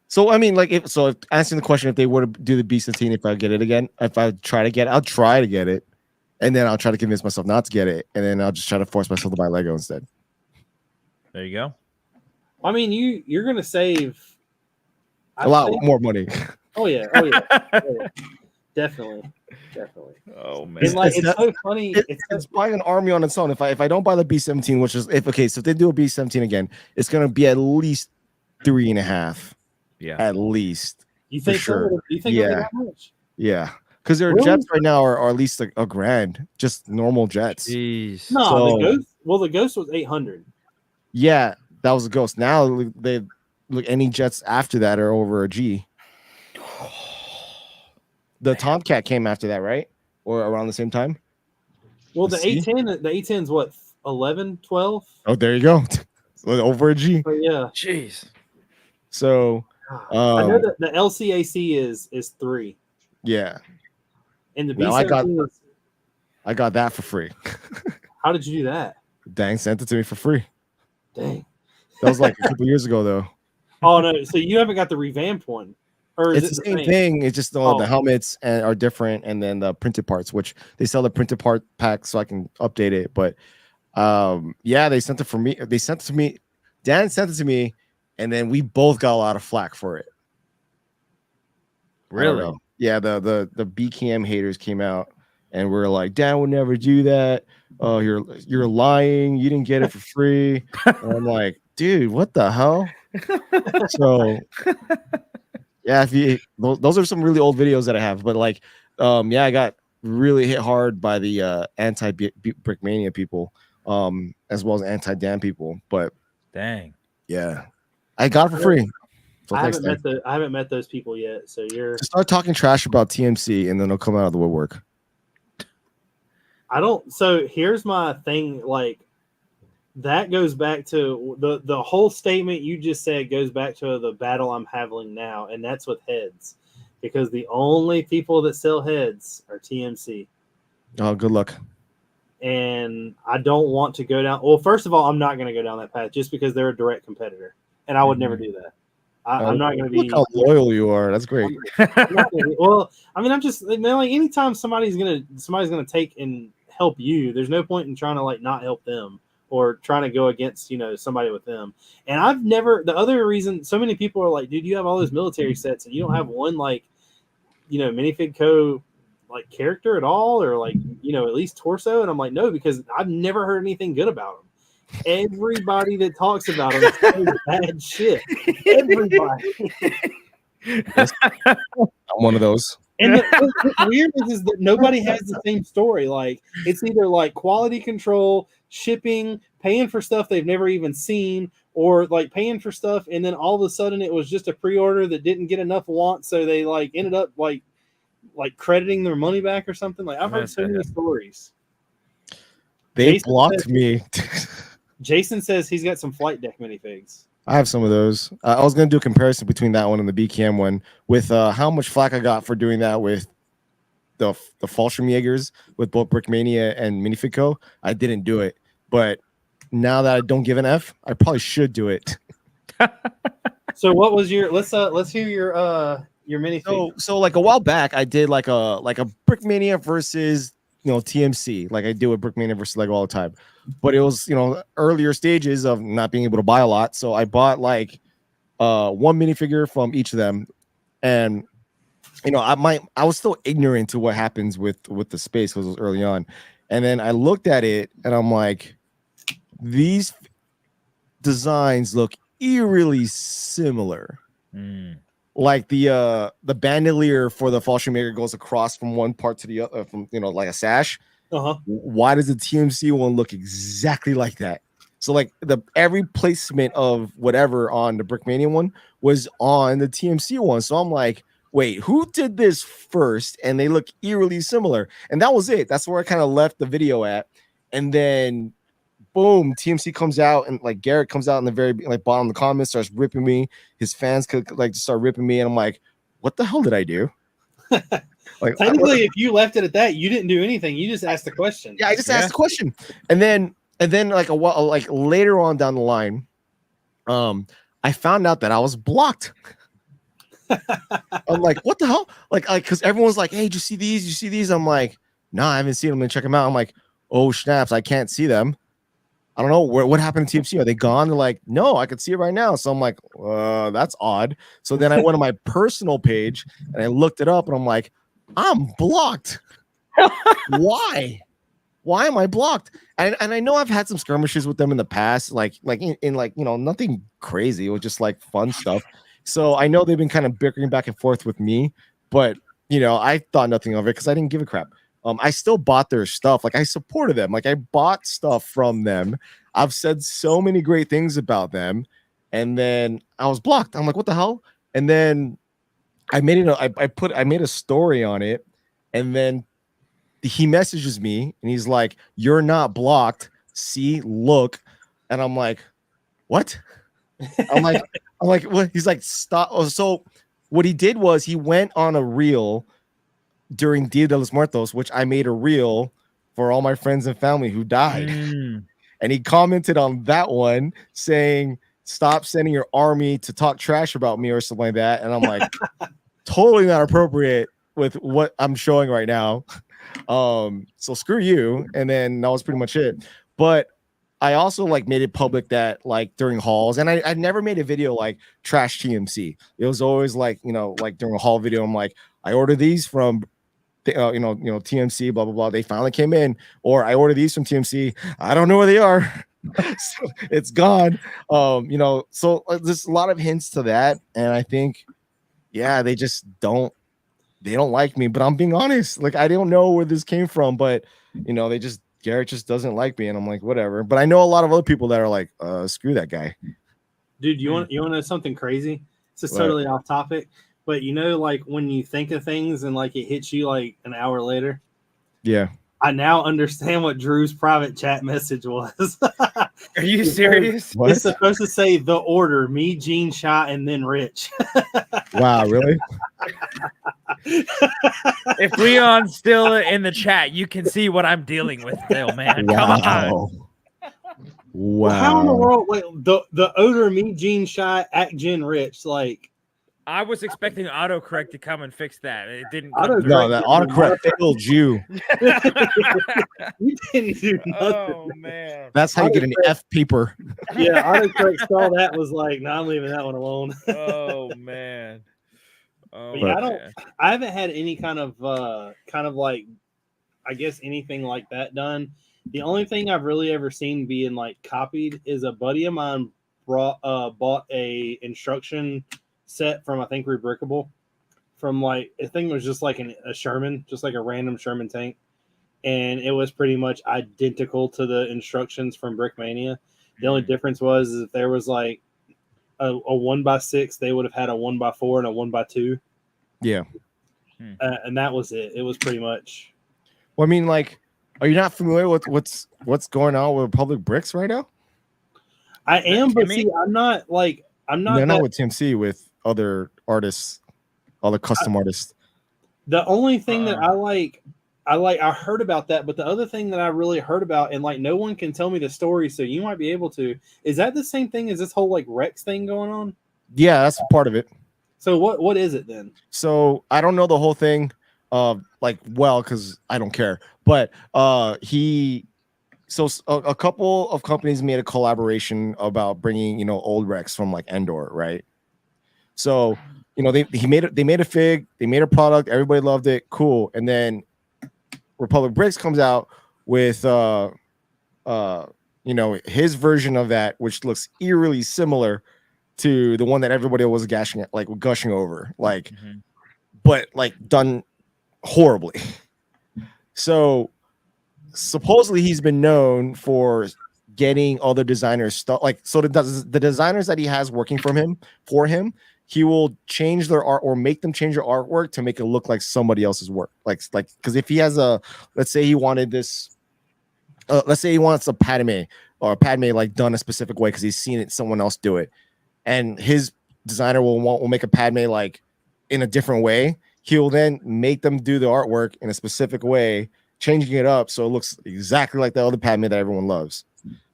So I mean, if answering the question, if they were to do the B-17, if I get it again, if I try to get it, I'll try to get it, and then I'll try to convince myself not to get it, and then I'll just try to force myself to buy Lego instead.
There you go.
I mean, you're gonna save
a lot more money.
Oh yeah. Definitely.
Oh man,
and like it's so funny.
It's buying an army on its own. If I don't buy the B-17, which is if they do a B-17 again, it's gonna be at least 3.5.
Yeah,
at least.
You think
sure?
You think
yeah,
that much?
Yeah, because their jets right now are at least a grand, just normal jets.
Jeez.
No, the Ghost was 800.
Yeah, that was a Ghost. Now any jets after that are over a G. The Tomcat came after that, right? Or around the same time?
Well, the A10's what, 11, 12?
Oh, there you go. Over a G.
Oh, yeah.
Jeez.
So
I know that the LCAC is 3.
Yeah.
And the B-17
I got that for free.
How did you do that?
Dang, sent it to me for free.
Dang.
That was like a couple years ago, though.
Oh, no. So you haven't got the revamped one? Or is
it's the same thing. It's just the helmets are different, and then the printed parts, which they sell the printed part pack, so I can update it. But yeah, they sent it for me. They sent it to me. Dan sent it to me, and then we both got a lot of flack for it.
Really?
Yeah, the BCam haters came out and we're like, Dan would never do that. Oh, you're lying. You didn't get it for free. And I'm like, dude, what the hell? So yeah, those are some really old videos that I have. But like, yeah, I got really hit hard by the anti Brickmania people, as well as anti Dan people. But
Dang.
yeah, I got it for free. So
I
next time,
haven't met those people yet. So you're.
just start talking trash about TMC, and then they'll come out of the woodwork.
I don't. So here's my thing. Like that goes back to the whole statement you just said goes back to the battle I'm having now, and that's with heads, because the only people that sell heads are TMC.
Oh, good luck.
And I don't want to go down. Well, first of all, I'm not going to go down that path just because they're a direct competitor, and I would never do that. I'm not going to be.
Look how loyal you are. That's great.
Well, I mean, I'm just like anytime somebody's gonna take and help you, there's no point in trying to like not help them or trying to go against somebody with them. And I've never. The other reason so many people are like, dude, you have all those military sets and you don't have one like minifig co like character at all, or like at least torso. And I'm like, no, because I've never heard anything good about them. Everybody that talks about them says bad shit. Everybody.
I'm one of those.
And what's weird is that nobody has the same story. Like it's either like quality control, shipping, paying for stuff they've never even seen, or like paying for stuff and then all of a sudden it was just a pre-order that didn't get enough want, so they like ended up like crediting their money back or something. Like I've heard so many stories.
They blocked me.
Jason says he's got some flight deck minifigs.
I have some of those. I was going to do a comparison between that one and the BKM one with how much flack I got for doing that with the Fallschirmjägers with both Brickmania and Minifico. I didn't do it, but now that I don't give an F, I probably should do it.
So what was your let's hear your minifig.
So like a while back, I did like a Brickmania versus TMC, like I do with Brickmania versus Lego all the time. But it was earlier stages of not being able to buy a lot, so I bought like one minifigure from each of them, and I was still ignorant to what happens with the space because it was early on, and then I looked at it and I'm like, these designs look eerily similar. Like the bandolier for the Fallschirmjäger goes across from one part to the other, from like a sash. Why does the TMC one look exactly like that? So like every placement of whatever on the Brickmania one was on the TMC one. So I'm like, wait, who did this first? And they look eerily similar. And that was it. That's where I kind of left the video at. And then boom, TMC comes out, and like Garrett comes out in the very bottom of the comments, starts ripping me. His fans could start ripping me, and I'm like, what the hell did I do? Like
technically, if you left it at that, you didn't do anything. You just asked the question.
Yeah, I just asked the question, and then like a while, like later on down the line, I found out that I was blocked. I'm like, what the hell? Like, because everyone's like, hey, did you see these? You see these? I'm like, no, I haven't seen them. And check them out. I'm like, oh snaps, I can't see them. I don't know what happened to TMC. Are they gone? They're like, no, I could see it right now. So I'm like, that's odd. So then I went on my personal page and I looked it up, and I'm like, I'm blocked. Why? Why am I blocked? And I know I've had some skirmishes with them in the past, like in nothing crazy. It was just like fun stuff. So I know they've been kind of bickering back and forth with me, but I thought nothing of it because I didn't give a crap. I still bought their stuff. Like I supported them. Like I bought stuff from them. I've said so many great things about them, and then I was blocked. I'm like, what the hell? And then I made it. I made a story on it, and then he messages me and he's like, "You're not blocked. See, look." And I'm like, "What?" I'm like, what? He's like, "Stop." Oh, so what he did was he went on a reel during Dia de los Muertos, which I made a reel for all my friends and family who died. And he commented on that one saying, "Stop sending your army to talk trash about me," or something like that. And I'm like, totally not appropriate with what I'm showing right now. So screw you. And then that was pretty much it. But I also made it public that during hauls, and I never made a video like trash TMC. It was always during a haul video, I'm like, I ordered these from TMC, blah blah blah. They finally came in, or I ordered these from TMC. I don't know where they are. So it's gone. So there's a lot of hints to that, and I think, yeah, they just don't they don't like me, but I'm being honest. Like, I don't know where this came from, but you know, Garrett just doesn't like me, and I'm like, whatever. But I know a lot of other people that are like, screw that guy.
Dude, you want to know something crazy? This is totally off topic, but you know, like when you think of things and like it hits you like an hour later.
Yeah.
I now understand what Drew's private chat message was.
Are you serious?
What?
It's supposed to say the order, me, Gene, Shy, and then Rich.
Wow, really?
If Leon's still in the chat, you can see what I'm dealing with still, man. Come on.
Wow.
Well, how in the world? Wait, the odor, me, Gene, Shy, at Jen, Rich, like.
I was expecting autocorrect to come and fix that. It didn't.
No, that autocorrect failed you.
You didn't do nothing.
Oh man,
that's how you get an F paper.
Yeah, autocorrect saw that, was like, "No, I'm leaving that one alone."
Oh man. Oh,
yeah, I haven't had any kind of like, I guess anything like that done. The only thing I've really ever seen being like copied is a buddy of mine bought a instruction set from, I think, Rebrickable, from like, I think it was just like a Sherman, just like a random Sherman tank, and it was pretty much identical to the instructions from Brickmania. The only difference was if there was like a 1x6, they would have had a 1x4 and a 1x2.
Yeah.
And that was it. It was pretty much.
Well, I mean, like, are you not familiar with what's going on with Public Bricks right now?
I am, but see, I'm not.
They're not with Tim C, with other artists, other custom artists.
The only thing that I heard about that, but the other thing that I really heard about, and like no one can tell me the story, so you might be able to. Is that the same thing as this whole like Rex thing going on?
Yeah, that's part of it.
So what is it then?
So I don't know the whole thing, because I don't care. But a couple of companies made a collaboration about bringing old Rex from like Endor, right? So they made a fig, they made a product, everybody loved it, cool. And then Republic Bricks comes out with his version of that, which looks eerily similar to the one that everybody was gushing over, but like done horribly. So supposedly he's been known for getting other designers stuff, the designers that he has working for him, he will change their art or make them change their artwork to make it look like somebody else's work. Because if he has let's say he wanted this, let's say he wants a Padme like done a specific way because he's seen someone else do it, and his designer will make a Padme like in a different way. He'll then make them do the artwork in a specific way, changing it up so it looks exactly like the other Padme that everyone loves.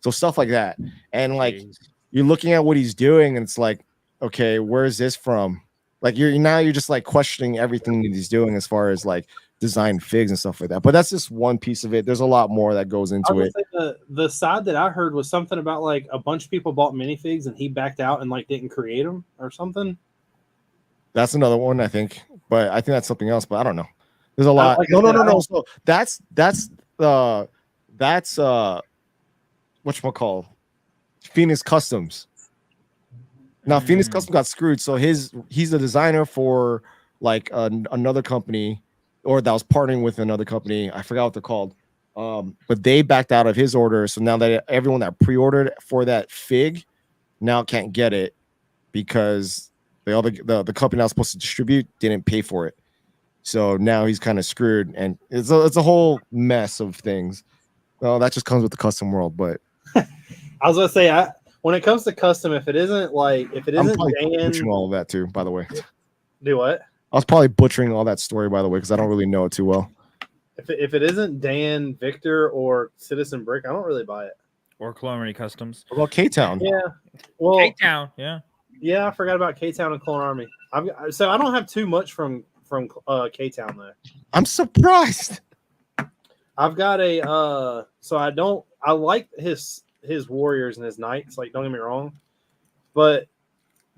So stuff like that. And like you're looking at what he's doing, and it's like, okay, where is this from? Like you're just like questioning everything that he's doing as far as like design figs and stuff like that. But that's just one piece of it. There's a lot more that goes into it.
The side that I heard was something about like a bunch of people bought minifigs and he backed out and like didn't create them or something.
That's another one, I think. But I think that's something else. But I don't know. There's a lot. No. So that's whatchamacall, Phoenix Customs. Now Phoenix Custom got screwed, so he's the designer for like another company, or that was partnering with another company. I forgot what they're called, but they backed out of his order. So now that everyone that pre-ordered for that fig now can't get it because the company that was supposed to distribute didn't pay for it. So now he's kind of screwed, and it's a whole mess of things. Well, that just comes with the custom world, but
I was gonna say, when it comes to custom, if it isn't
I'm probably butchering all of that too, by the way.
Do what?
I was probably butchering all that story, by the way, because I don't really know it too well.
If it isn't Dan, Victor, or Citizen Brick, I don't really buy it.
Or Clone Customs.
What about K-Town?
Yeah. Well,
K-Town, yeah.
Yeah, I forgot about K-Town and Clone Army. So I don't have too much from K-Town though.
I'm surprised.
I've got I like his warriors and his knights, like, don't get me wrong, but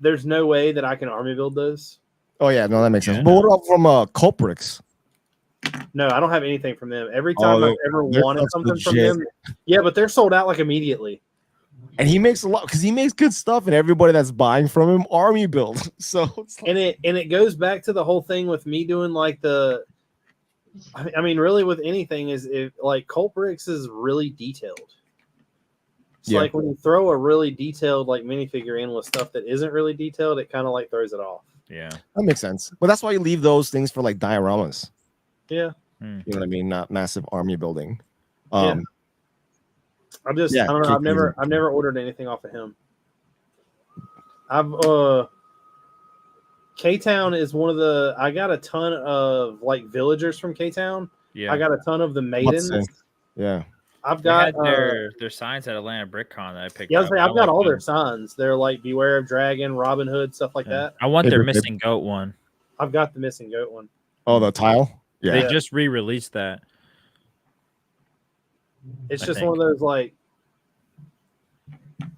there's no way that I can army build those.
Oh yeah, no, that makes sense. But what about from Culprix?
No, I don't have anything from them. Every time I've ever wanted something from them, yeah, but they're sold out like immediately.
And he makes a lot because he makes good stuff, and everybody that's buying from him army build. So it's like,
and it goes back to the whole thing with me doing like the. I mean, really, with anything is if like Colt Brix is really detailed. It's like when you throw a really detailed like minifigure in with stuff that isn't really detailed, it kind of like throws it off.
Yeah,
that makes sense. But that's why you leave those things for like dioramas.
Yeah,
you know what I mean. Not massive army building.
Yeah. I don't know. I've never ordered anything off of him. K-Town is one of the. I got a ton of like villagers from K-Town.
yeah.
I got a ton of the maidens.
Yeah.
I've got
their signs at Atlanta BrickCon that I picked
yeah,
up.
I've got all their signs. They're like Beware of Dragon, Robin Hood, stuff like that.
I want their missing goat one.
I've got the missing goat one.
Oh, the tile? Yeah.
They just re-released that.
It's just one of those like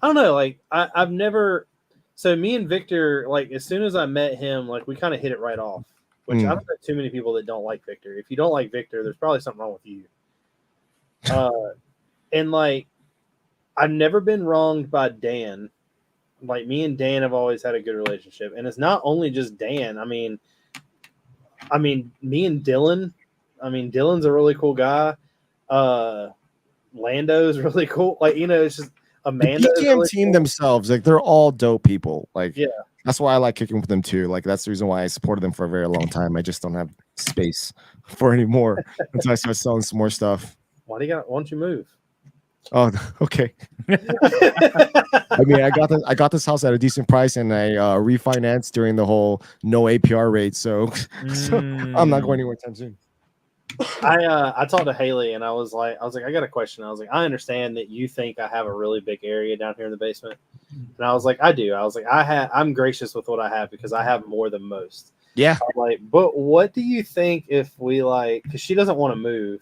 I don't know, like I've never so me and Victor, like as soon as I met him, like we kind of hit it right off. Which I don't know too many people that don't like Victor. If you don't like Victor, there's probably something wrong with you. And like I've never been wronged by Dan. Like me and Dan have always had a good relationship. And it's not only just Dan. I mean me and Dylan. I mean Dylan's a really cool guy. Lando's really cool. Like, you know, it's just Amanda.
The PTM
really
team
cool.
themselves, like they're all dope people. Like,
yeah,
that's why I like kicking with them too. Like, that's the reason why I supported them for a very long time. I just don't have space for any more until I start selling some more stuff.
Why don't you move?
Oh, okay. I mean, I got this house at a decent price, and I refinanced during the whole no APR rate. So, so I'm not going anywhere anytime soon.
I talked to Haley and I was like, I got a question. I was like, I understand that you think I have a really big area down here in the basement. And I was like, I do. I was like, I'm gracious with what I have because I have more than most.
Yeah.
I'm like, but what do you think if we like, because she doesn't want to move.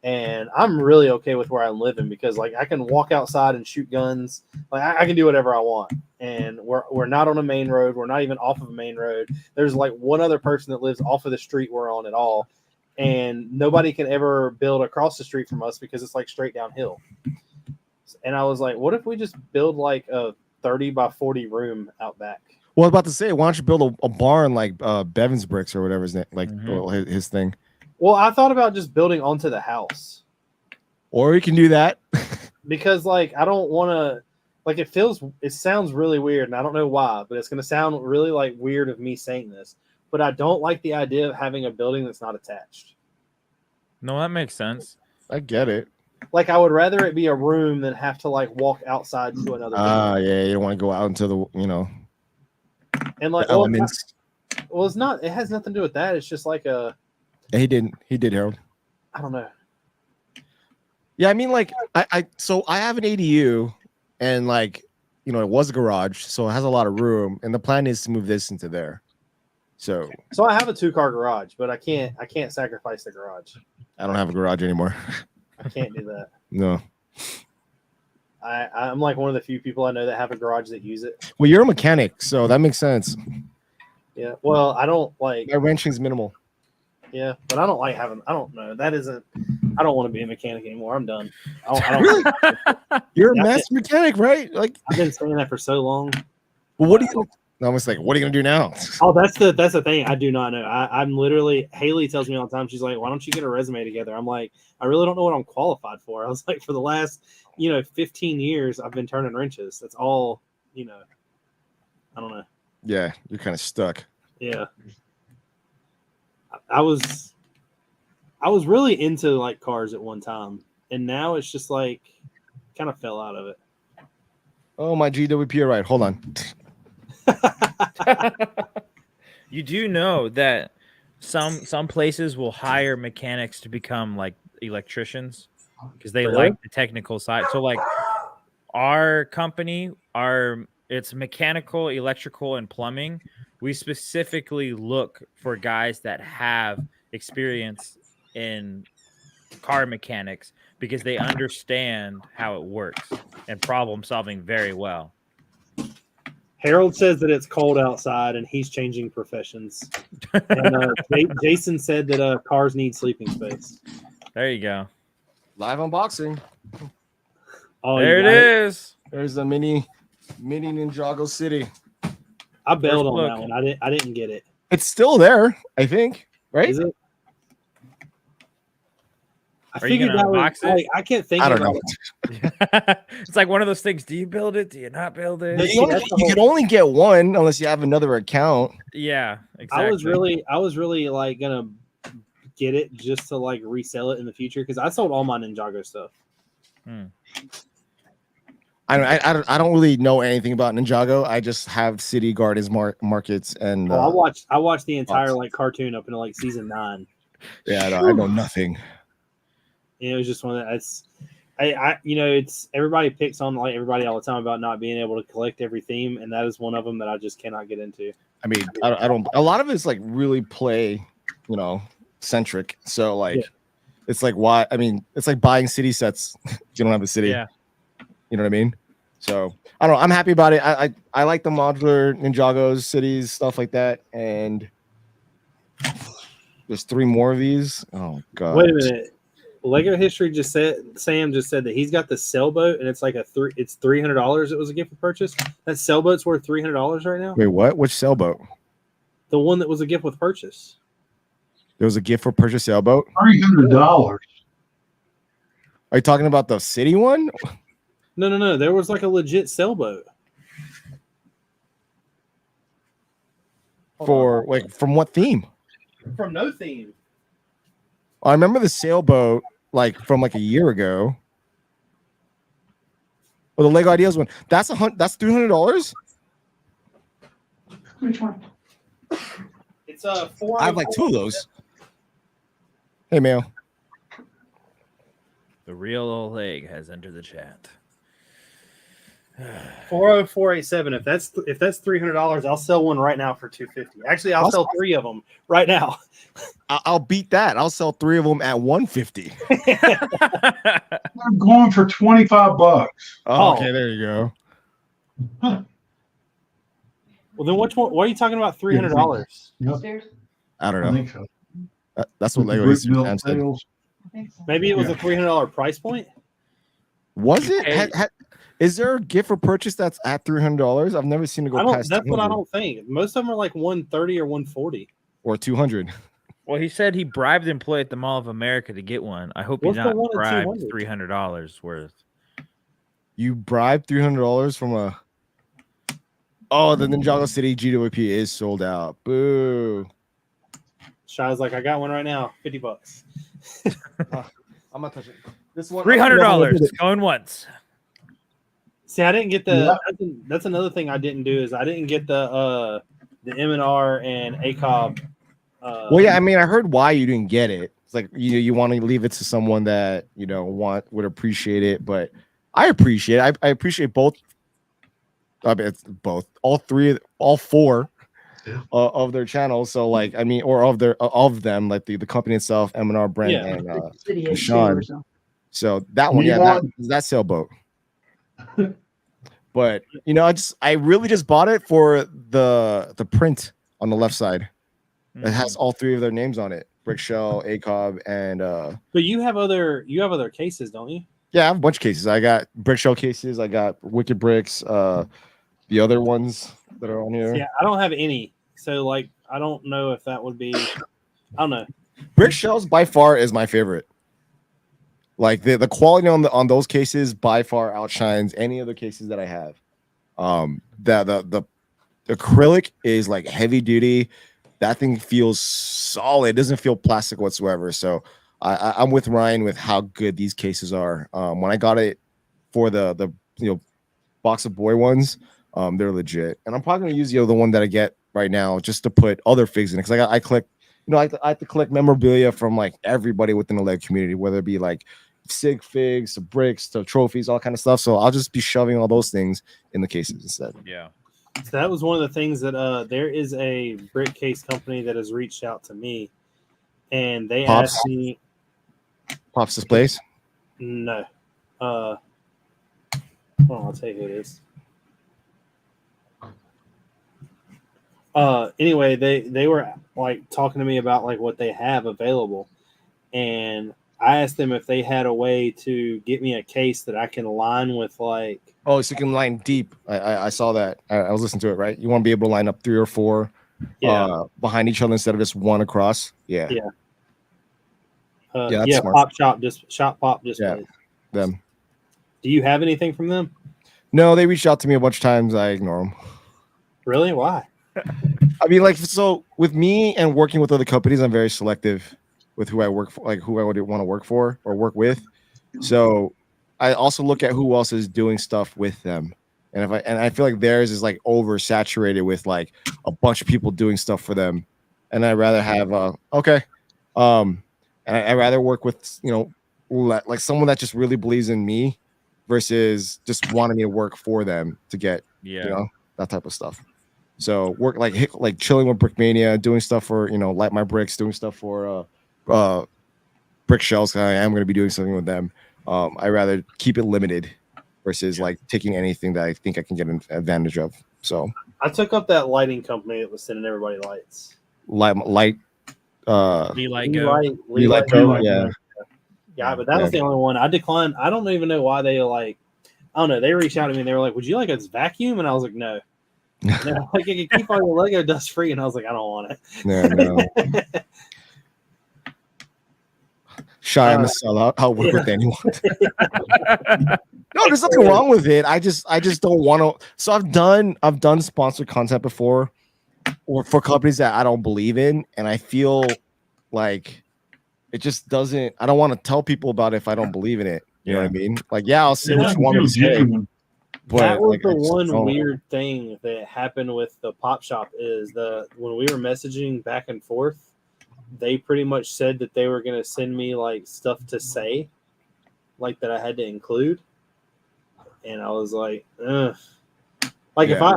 And I'm really okay with where I'm living because like I can walk outside and shoot guns. Like I can do whatever I want. And we're not on a main road. We're not even off of a main road. There's like one other person that lives off of the street we're on at all. And nobody can ever build across the street from us because it's like straight downhill. And I was like, what if we just build like a 30 by 40 room out back?
Well, I was about to say, why don't you build a barn like Bevan's Bricks or whatever his name, like his thing?
Well, I thought about just building onto the house.
Or you can do that.
Because like I don't want to like it sounds really weird and I don't know why, but it's going to sound really like weird of me saying this. But I don't like the idea of having a building that's not attached.
No, that makes sense.
I get it.
Like I would rather it be a room than have to like walk outside to another.
Yeah, you don't want to go out into the
and like
elements.
It's not. It has nothing to do with that. It's just like a.
Yeah, he did, Harold.
I don't know.
Yeah, I mean, like I have an ADU, and like it was a garage, so it has a lot of room, and the plan is to move this into there. So
I have a 2-car garage, but I can't sacrifice the garage.
I don't have a garage anymore.
I can't do that.
No.
I'm like one of the few people I know that have a garage that use it.
Well, you're a mechanic, so that makes sense.
Yeah. Well, I don't like
my wrenching's minimal.
Yeah, but I don't like having. I don't know. That isn't. I don't want to be a mechanic anymore. I'm done. I don't
You're a master mechanic, right? Like
I've been saying that for so long.
Well, what do you? I was like, what are you gonna do now?
Oh, that's the thing. I do not know. I'm literally. Haley tells me all the time. She's like, "Why don't you get a resume together?" I'm like, I really don't know what I'm qualified for. I was like, for the last 15 years, I've been turning wrenches. That's all. I don't know.
Yeah, you're kind of stuck.
Yeah. I was really into like cars at one time, and now it's just like kind of fell out of it.
Oh, my GWP, right? Hold on.
You do know that some places will hire mechanics to become like electricians because they like the technical side. So like our company, it's mechanical, electrical, and plumbing. We specifically look for guys that have experience in car mechanics because they understand how it works and problem solving very well.
Harold says that it's cold outside and he's changing professions. And Jason said that cars need sleeping space.
There you go.
Live unboxing.
Oh,
there it is.
There's a mini Ninjago City.
I bailed on
look.
that one. I didn't get it.
It's still there, I think. Right?
Is it? I
Are you
figured
gonna
that was
unbox it?
like I can't think.
I don't
about
know.
it.
It's like one of those things. Do you build it? Do you not build it?
This-
You
that's the
can only get one unless you have another account.
Yeah, exactly.
I was really like gonna get it just to like resell it in the future because I sold all my Ninjago stuff.
I don't really know anything about Ninjago. I just have city gardens markets and
I watched the entire like cartoon up into like season 9.
yeah, I know nothing.
And it was just one of that's I it's everybody picks on like everybody all the time about not being able to collect every theme, and that is one of them that I just cannot get into.
I mean, I don't. A lot of it's like really play, centric. So like, it's like why? I mean, it's like buying city sets if you don't have the city.
Yeah.
You know what I mean? So I don't know. I'm happy about it. I like the modular Ninjagos, cities, stuff like that, and there's 3 more of these. Oh god!
Wait a minute. Lego History Sam just said that he's got the sailboat, and it's like it's $300. It was a gift for purchase. That sailboat's worth $300 right now.
Wait, what? Which sailboat?
The one that was a gift with purchase.
There was a gift for purchase sailboat.
$300.
Are you talking about the city one?
No. There was like a legit sailboat.
For like from what theme?
From no theme.
I remember the sailboat like from like a year ago. Well, the Lego Ideas one. That's $300.
Which one?
It's a 4.
I have like 2 of those. Hey, Mayo.
The real old egg has entered the chat.
40487. If that's $300, I'll sell one right now for $250. Actually, I'll sell 3 of them right now.
I'll beat that. I'll sell 3 of them at $150.
I'm going for $25.
Oh, okay, there you go.
Huh.
Well, then which one? What are you talking about? $300?
Yep,
I don't
I
know.
think so.
That's what Lego
Brick
History
built
Sam said.
sales.
Maybe it was
Yeah.
a $300 price point.
Was it?
Okay.
Is there a gift for purchase that's at $300? I've never seen it go past
That's what I
200
don't think. Most of them are like 130 or 140.
or 200.
Well, he said he bribed an employee at the Mall of America to get one. I hope
What's
he's
the
not
one at
bribed
$200?
$300 worth.
You bribed $300 from a. Oh, the Ninjago City GWP is sold out. Boo!
Shy's like, I got one right now, $50.
I'm not touching this one.
$300 going once.
See, I didn't get the.
Yeah.
That's another thing I didn't do is I didn't get the M&R and ACOB.
Well, yeah, I mean, I heard why you didn't get it. It's like you want to leave it to someone that would appreciate it, but I appreciate it. I appreciate both. I mean, it's both, all 4 of their channels. So, like, I mean, or of them, like the company itself, M&R brand, and Sean. So that one, that sailboat. But I really just bought it for the print on the left side. It has all 3 of their names on it: Brick Shell, ACOB, and
But you have other cases, don't you?
yeah, I have a bunch of cases. I got Brick Shell cases. I got Wicked Bricks. The other ones that are on here.
Yeah, I don't have any. So like, I don't know if that would be. I don't know.
Brick Shells by far is my favorite. Like the quality on those cases by far outshines any other cases that I have. The acrylic is like heavy duty. That thing feels solid. It doesn't feel plastic whatsoever. So I'm with Ryan with how good these cases are. When I got it for the box of boy ones, they're legit. And I'm probably gonna use the one that I get right now just to put other figs in it, because I collect, I have to collect memorabilia from like everybody within the Lego community, whether it be like sig figs to bricks to trophies, all kind of stuff. So I'll just be shoving all those things in the cases instead.
Yeah.
So that was one of the things that there is a brick case company that has reached out to me, and they asked me.
Pops Displays.
No. Hold on, I'll tell you who it is. Anyway, they were like talking to me about like what they have available, and I asked them if they had a way to get me a case that I can line with like.
Oh, so you can line deep. I saw that. I was listening to it. Right, you want to be able to line up 3 or 4, behind each other instead of just one across. Yeah.
Yeah.
That's smart.
Shop pop displays.
Yeah, them.
Do you have anything from them?
No, they reached out to me a bunch of times. I ignore them.
Really? Why?
I mean, like, so with me and working with other companies, I'm very selective with who I work for, like who I would want to work for or work with. So I also look at who else is doing stuff with them. And I feel like theirs is like oversaturated with like a bunch of people doing stuff for them. And I'd rather have and I'd rather work with, like someone that just really believes in me versus just wanting me to work for them to get, that type of stuff. So work like chilling with Brickmania, doing stuff for, Light My Bricks, doing stuff for Brick Shells. I am going to be doing something with them. I rather keep it limited versus like taking anything that I think I can get an advantage of. So
I took up that lighting company that was sending everybody lights.
Light
Light Go.
Yeah, but that was the only one I declined. I don't even know why they I don't know. They reached out to me and they were like, "Would you like a vacuum?" And I was like, "No." No, like you can keep all your Lego dust free, and I was like, "I don't want it."
No. Shy, I'm a sellout. I'll work with anyone. No, there's nothing wrong with it. I just don't want to. So I've done sponsored content before, or for companies that I don't believe in, and I feel like it just doesn't. I don't want to tell people about it if I don't believe in it. You know what I mean? Like, I'll say what you want me to say. But
that was the one weird thing that happened with the pop shop is when we were messaging back and forth, they pretty much said that they were going to send me like stuff to say, like that I had to include. And I was like, ugh. Like if I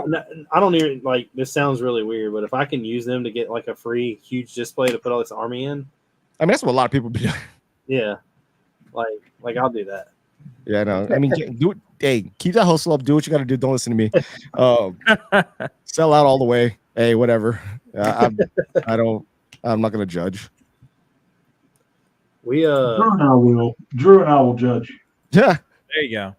don't even like, this sounds really weird, but if I can use them to get like a free huge display to put all this army in.
I mean, that's what a lot of people do.
Yeah. Like I'll do that.
Yeah, no. I mean, do it. Hey, keep that hustle up. Do what you got to do. Don't listen to me. Sell out all the way. Hey, whatever. I'm not gonna judge.
We
Drew and I will judge you.
Yeah.
There you go.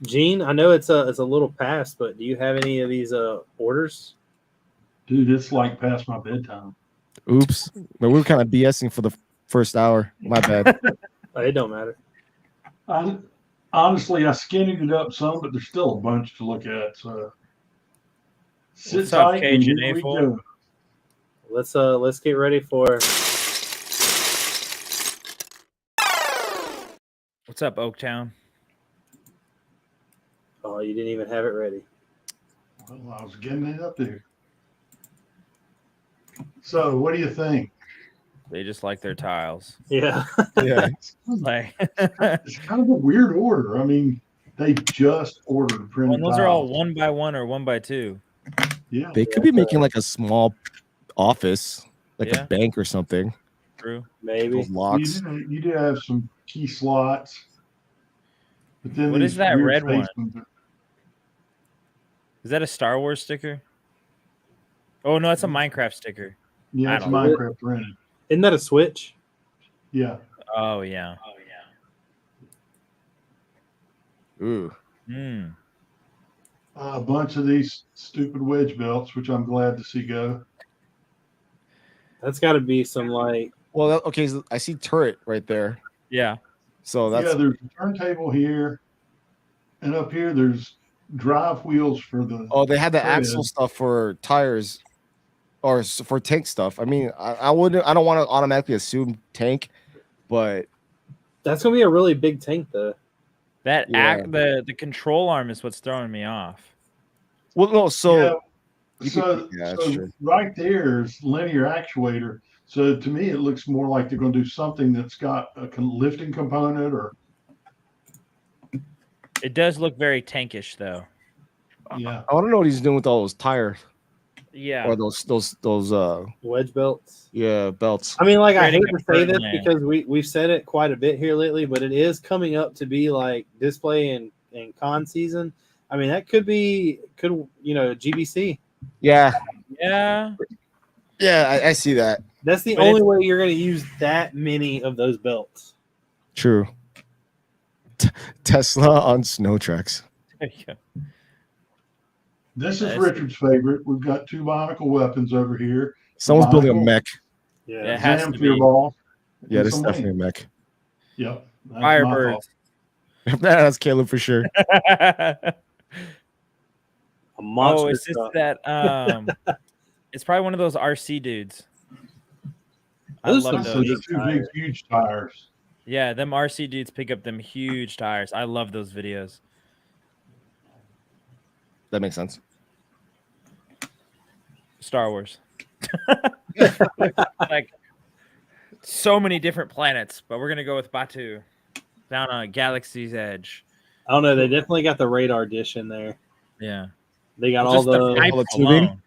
Gene, I know it's a little past, but do you have any of these orders?
Dude, it's like past my bedtime.
Oops. But we were kind of BSing for the first hour. My bad.
It don't matter.
Honestly, I skinnied it up some, but there's still a bunch to look at. So sit
What's up,
tight and
Cajun
here we
A4?
go.
Let's get ready for.
What's up, Oaktown?
Oh, you didn't even have it ready.
Well, I was getting it up there. So, what do you think?
They just like their tiles.
Yeah.
Yeah.
Like,
It's kind of a weird order. I mean, they just ordered printed
those are all
tiles.
1 by 1 or 1 by 2.
Yeah.
They could be making like a small office, like
Yeah.
a bank or something.
True.
Maybe.
Those locks.
You do have some key slots. But then
What is
these
that
weird
red one?
face ones are-
Is that a Star Wars sticker? Oh no, it's a Minecraft sticker.
Yeah,
I
it's
don't know.
Minecraft printed.
Isn't that a Switch?
Yeah.
Oh yeah.
Ooh.
Hmm.
A bunch of these stupid wedge belts, which I'm glad to see go.
That's got to be some like.
Well, okay. So I see turret right there.
Yeah.
So that's
There's a turntable here, and up here there's drive wheels for the.
Oh, they had the
tread.
axle stuff for tires, or for tank stuff. I mean, I don't want to automatically assume tank, but
That's gonna be a really big tank, though.
That
Yeah.
the control arm is what's throwing me off.
well, no. So
Yeah,
so that's
so
true.
right there is linear actuator. So to me, it looks more like they're going to do something that's got a lifting component, or
It does look very tankish though.
yeah.
I want to know what he's doing with all those tires
Yeah.
or those
Wedge belts.
belts.
I mean, like, I
Creating
hate
a
to say this
Birdland.
because we've said it quite a bit here lately, but it is coming up to be like display and con season. I mean, that could GBC.
Yeah,
Yeah.
I see that.
That's the
But
only way you're going to use that many of those belts.
True. Tesla on snow tracks.
There you go.
This is Richard's favorite. We've got two bionicle weapons over here.
Someone's building a
Bionicle
mech.
Yeah.
It has to
Zamfir
be.
ball.
Yeah,
and
this is
some
definitely a
wings.
mech.
Yep. That's my fault.
Firebirds.
That's Caleb for sure.
A monster
it's just
truck.
that it's probably one of those RC dudes. I
Those
love
are
So
those.
the two big, huge tires.
Yeah, them RC dudes pick up them huge tires. I love those videos.
That makes sense.
Star Wars. like so many different planets, but we're gonna go with Batu down on Galaxy's Edge.
I don't know. They definitely got the radar dish in there.
Yeah,
They got
just
all the
pipes
tubing?
alone.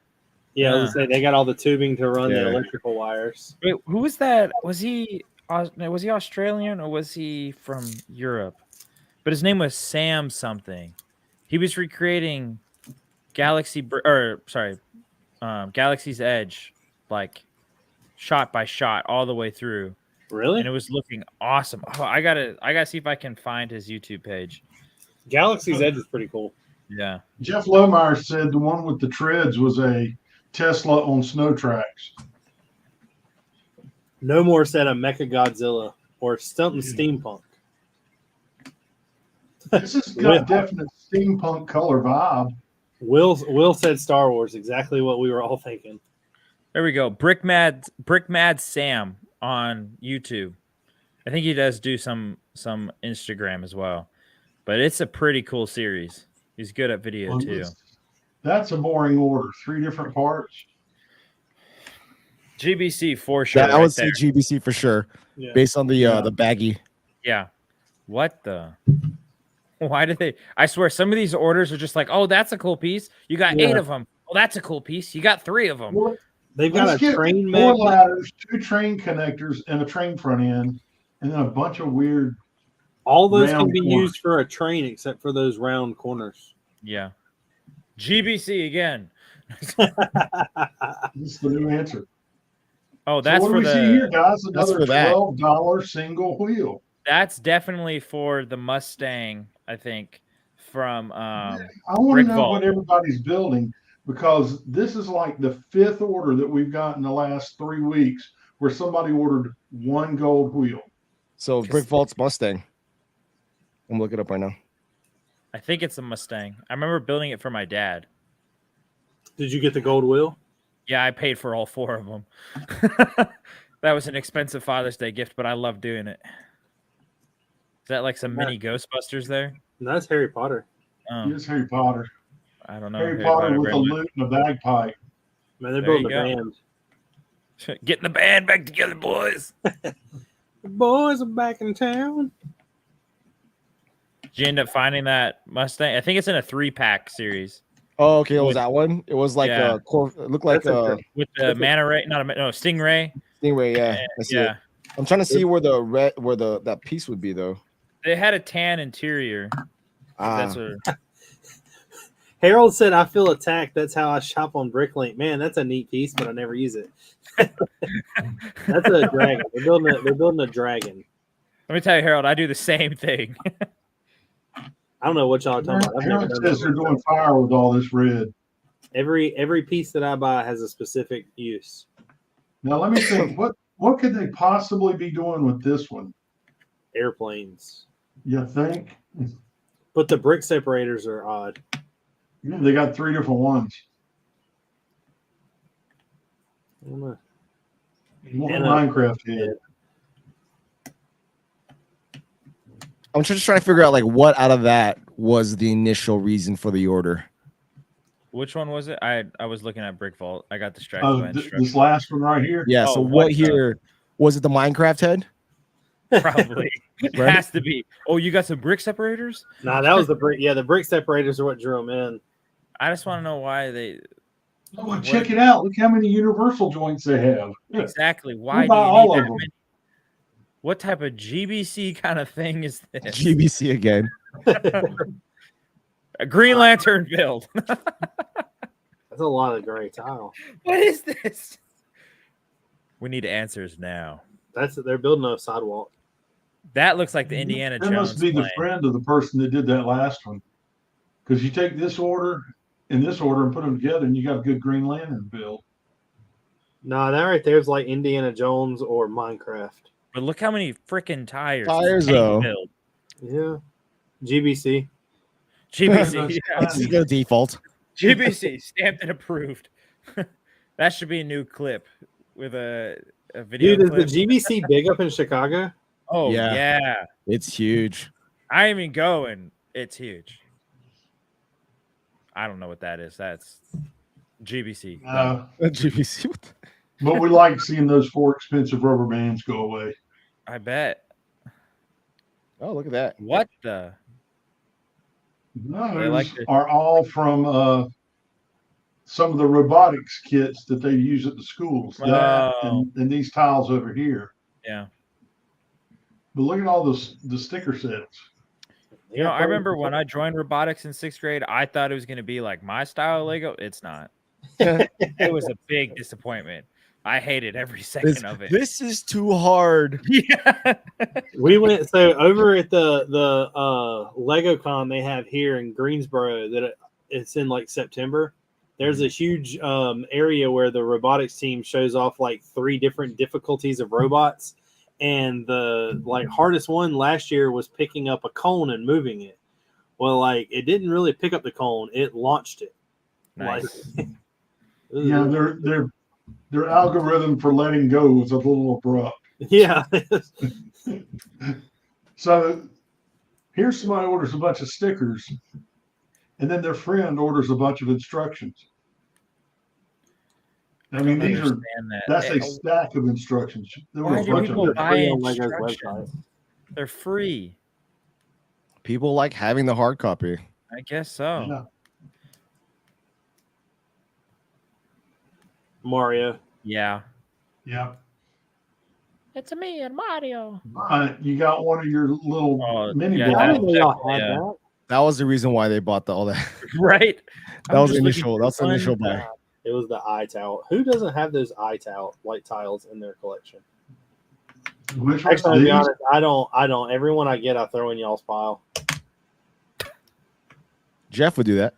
yeah. I was
Yeah.
gonna say they got all the tubing to run
Yeah.
the electrical wires.
Wait, who was that? Was he Australian or was he from Europe? But his name was Sam something. He was recreating Galaxy's Edge, like shot by shot all the way through,
Really?
and it was looking awesome. Oh, I gotta see if I can find his YouTube page.
Galaxy's Edge is pretty cool.
Yeah,
Jeff Lohmeyer said the one with the treads was a Tesla on snow tracks.
No more said a Mecha Godzilla or something steampunk.
This has got definite steampunk color vibe.
Will said Star Wars, exactly what we were all thinking.
there we go. Brick Mad Sam on YouTube. I think he does do some Instagram as well, but it's a pretty cool series. He's good at video
Well,
too.
That's a boring order. 3 different parts.
GBC for sure.
Yeah, I
right
would say
there.
GBC for sure,
Yeah.
based on the baggy.
Yeah. What the? Why did they? I swear, some of these orders are just like, oh, that's a cool piece. You got 8 of them. Oh, that's a cool piece. You got 3 of them.
Well,
They've got
let's
a
get
train
4
magnet.
ladders, 2 train connectors, and a train front end, and then a bunch of weird.
All those can
round
be
corners.
used for a train except for those round corners.
Yeah. GBC again.
That's the new answer.
Oh, that's
so what
for
do we see here,
the.
guys? Another
for that.
$12 single wheel.
That's definitely for the Mustang. I think from
I want
Brick
to know
Vault.
what everybody's building because this is like the 5th order that we've got in the last 3 weeks where somebody ordered 1 gold wheel.
So Brick Vault's Mustang. I'm looking it up right now.
I think it's a Mustang. I remember building it for my dad.
Did you get the gold wheel?
Yeah, I paid for all 4 of them. That was an expensive Father's Day gift, but I love doing it. Is that like some mini Ghostbusters there?
No, that's Harry Potter.
Here's Harry Potter.
I don't know.
Harry Potter with a lute and a bagpipe.
Man, they're
There
building
you
a
go.
band.
Getting the band back together, boys.
The boys are back in town.
Did you end up finding that Mustang? I think it's in a 3-pack series
Oh, okay. It was that one. It was like
Yeah.
it looked like
That's
a
with the Manta Ray, Stingray.
Stingray. Yeah, I see
Yeah,
it. I'm trying to see where that piece would be though.
they had a tan interior. That's what.
Harold said, I feel attacked. That's how I shop on Bricklink. Man, that's a neat piece, but I never use it. That's a dragon. They're building a dragon.
Let me tell you, Harold, I do the same thing.
I don't know what y'all are talking about. I've never
Aaron
done
says they're
that.
doing fire with all this red.
Every piece that I buy has a specific use.
Now let me think. What could they possibly be doing with this one?
Airplanes.
You think?
But the brick separators are odd.
Yeah, they got 3 different ones.
I don't know.
One
And
Minecraft head.
I'm just trying to figure out like what out of that was the initial reason for the order.
Which one was it? I was looking at Brick Vault. I got distracted by
This
instructions.
last one right here.
Yeah.
Oh,
So
what
what
the-
here was it? The Minecraft head?
Probably. It
Right?
has to be. Oh, you got some brick separators?
Nah, that was the brick. Yeah, the brick separators are what drew them in.
I just want to know why they
Oh, well, check it out. Look how many universal joints they have.
exactly. Why do
buy
you
all
need
of
that
them.
many? What type of GBC kind of thing is this?
GBC again.
A Green Lantern build.
That's a lot of gray tile.
What is this? We need answers now.
They're building a sidewalk.
That looks like the Indiana
That
Jones.
must be the
plane.
friend of the person that did that last one. Because you take this order and this order and put them together, and you got a good Green Lantern build.
No, that right there is like Indiana Jones or Minecraft.
But look how many freaking tires.
Tires,
this tank
though.
build.
Yeah. GBC.
GBC. Yeah.
It's just the default.
GBC stamped and approved. That should be a new clip with a video.
Dude,
clip.
is the GBC big up in Chicago?
Oh
Yeah.
yeah.
It's huge.
I ain't even going. It's huge. I don't know what that is. That's GBC. No.
GBC. What the-
But we like seeing those 4 expensive rubber bands go away.
I bet.
Oh, look at that.
What the?
Those
like it.
are all from some of the robotics kits that they use at the schools. That and these tiles over here.
Yeah.
But look at all the sticker sets.
You know, I remember when I joined robotics in 6th grade, I thought it was going to be like my style of Lego. It's not. It was a big disappointment. I hated every second of it.
This is too hard.
Yeah.
We went over at the LegoCon they have here in Greensboro that it's in like September. There's a huge area where the robotics team shows off like 3 different difficulties of robots, and the like hardest one last year was picking up a cone and moving it. Well, like it didn't really pick up the cone; it launched it.
Nice.
Like,
Yeah, their algorithm for letting go was a little abrupt.
yeah.
So here's somebody orders a bunch of stickers, and then their friend orders a bunch of instructions. I mean, that's a stack of instructions. There were
Why
a
do
bunch
people
of them.
buy
on Lego's
instructions? They're free.
People like having the hard copy.
I guess so.
Yeah.
Mario.
Yeah.
Yeah.
It's me and Mario.
You got one of your little mini
yeah,
I
blocks.
didn't know y'all had
Yeah.
that.
That was the reason why they bought all that.
Right?
That was initial. That's the initial
buy.
buy.
It was the eye towel. Who doesn't have those eye towel light tiles in their collection?
Which ones?
Actually, to be
These?
honest, I don't. Everyone I get, I throw in y'all's pile.
Jeff would do that.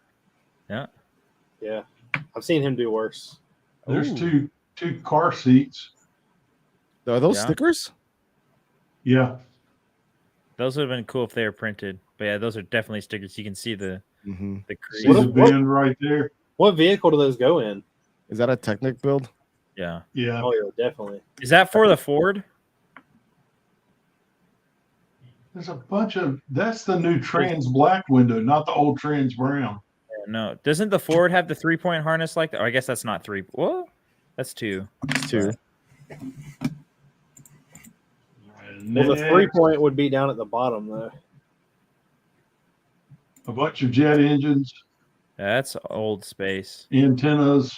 Yeah, I've seen him do worse.
There's
Ooh.
two car seats.
Are those
Yeah.
stickers?
Yeah.
Those would have been cool if they were printed. But yeah, those are definitely stickers. You can see the crease.
See the bin right there?
What vehicle do those go in?
Is that a Technic build?
Yeah.
Yeah.
Oh yeah, definitely.
Is that for the Ford?
There's a bunch of that's the new trans black window, not the old trans brown.
No. Doesn't the Ford have the 3-point harness like that? Oh, I guess that's not 3. Well, that's 2.
It's 2.
Well, the 3-point would be down at the bottom though.
A bunch of jet engines,
That's old space.
antennas.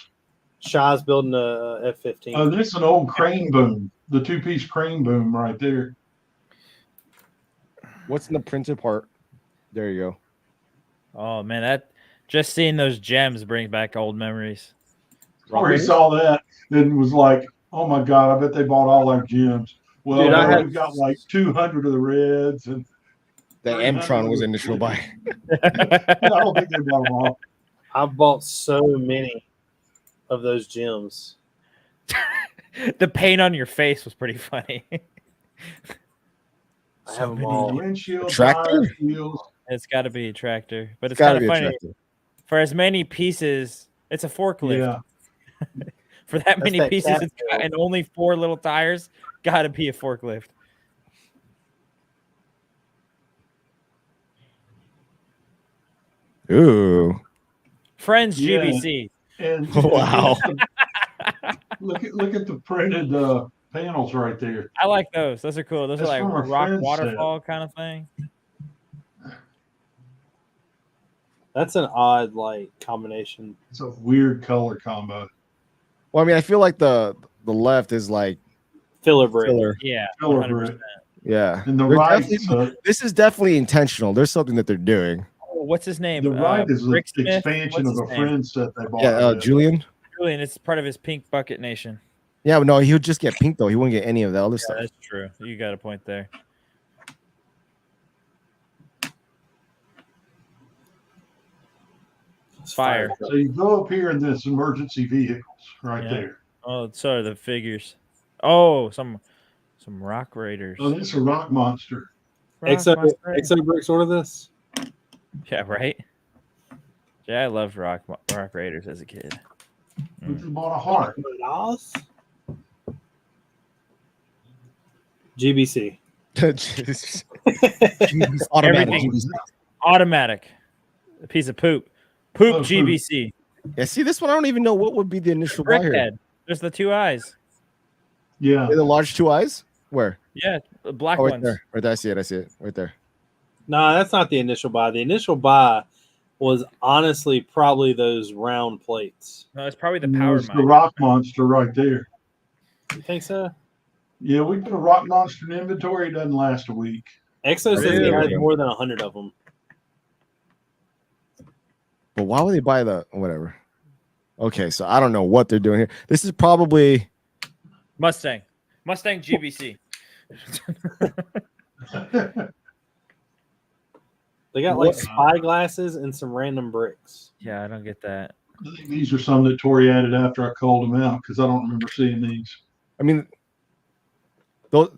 Shaw's building a F-15.
Oh, this is an old crane boom, the 2-piece crane boom right there.
What's in the printed part? There you go.
Oh man, that just seeing those gems brings back old memories.
Corey saw that and was like, "Oh my god, I bet they bought all our gems." Well,
Dude,
we've got like 200 of the reds, and
The M-Tron was initial buy.
I don't think they bought them all.
I bought so many of those gems.
The paint on your face was pretty funny.
I have them all.
Windshield,
Tractor?
tires, wheels.
It's got to be a tractor, but it's
Gotta
kind
be
of
a
funny.
tractor.
For as many pieces, it's a forklift.
Yeah.
For that many
that
pieces
cat
and only 4 little tires, got to be a forklift.
Ooh.
Friends
Yeah.
GBC.
And
Wow.
look at the printed panels right there.
I like those. Those are cool. Those
That's
are
from our
like rock
friends
waterfall kind of thing.
That's an odd like combination.
It's a weird color combo.
Well, I mean, I feel like the left is like
Filler brick.
filler.
Yeah,
Filler
100%.
brick.
Yeah.
And the
There's
right,
definitely- this is definitely intentional. There's something that they're doing.
Oh, what's his name?
the right is an
Brix Smith?
expansion
What's
of a
his name?
friend set they bought.
Yeah,
it.
Julian.
Julian, it's part of his Pink Bucket Nation.
Yeah, but no, he would just get pink though. He wouldn't get any of the other
Yeah,
stuff.
that's true. You got a point there. Fire.
So you go up here in this emergency vehicles right
Yeah.
there.
Oh, so are the figures. Oh, some rock raiders.
Oh, this is a rock monster.
Exo Bricks order this.
Yeah, right. Yeah, I loved rock raiders as a kid.
We just bought a heart.
GBC.
Everything. Automatic. A piece of poop. Poop GBC.
Yeah, see this one. I don't even know what would be the initial buy here.
Brickhead. There's the 2 eyes.
Yeah.
The large 2 eyes. Where?
Yeah, the black
right
ones.
there. Right there. I see it. Right there.
No, that's not the initial buy. The initial buy was honestly probably those round plates.
No, it's probably the power
the rock monster right there.
You think so?
Yeah, we put a rock monster in inventory. It doesn't last a week.
Exo says he has more than 100 of them.
But why would they buy the whatever? Okay, so I don't know what they're doing here. This is probably
Mustang GBC.
They got like spy glasses and some random bricks.
Yeah, I don't get that.
I think these are some that Tori added after I called them out because I don't remember seeing these.
I mean, those.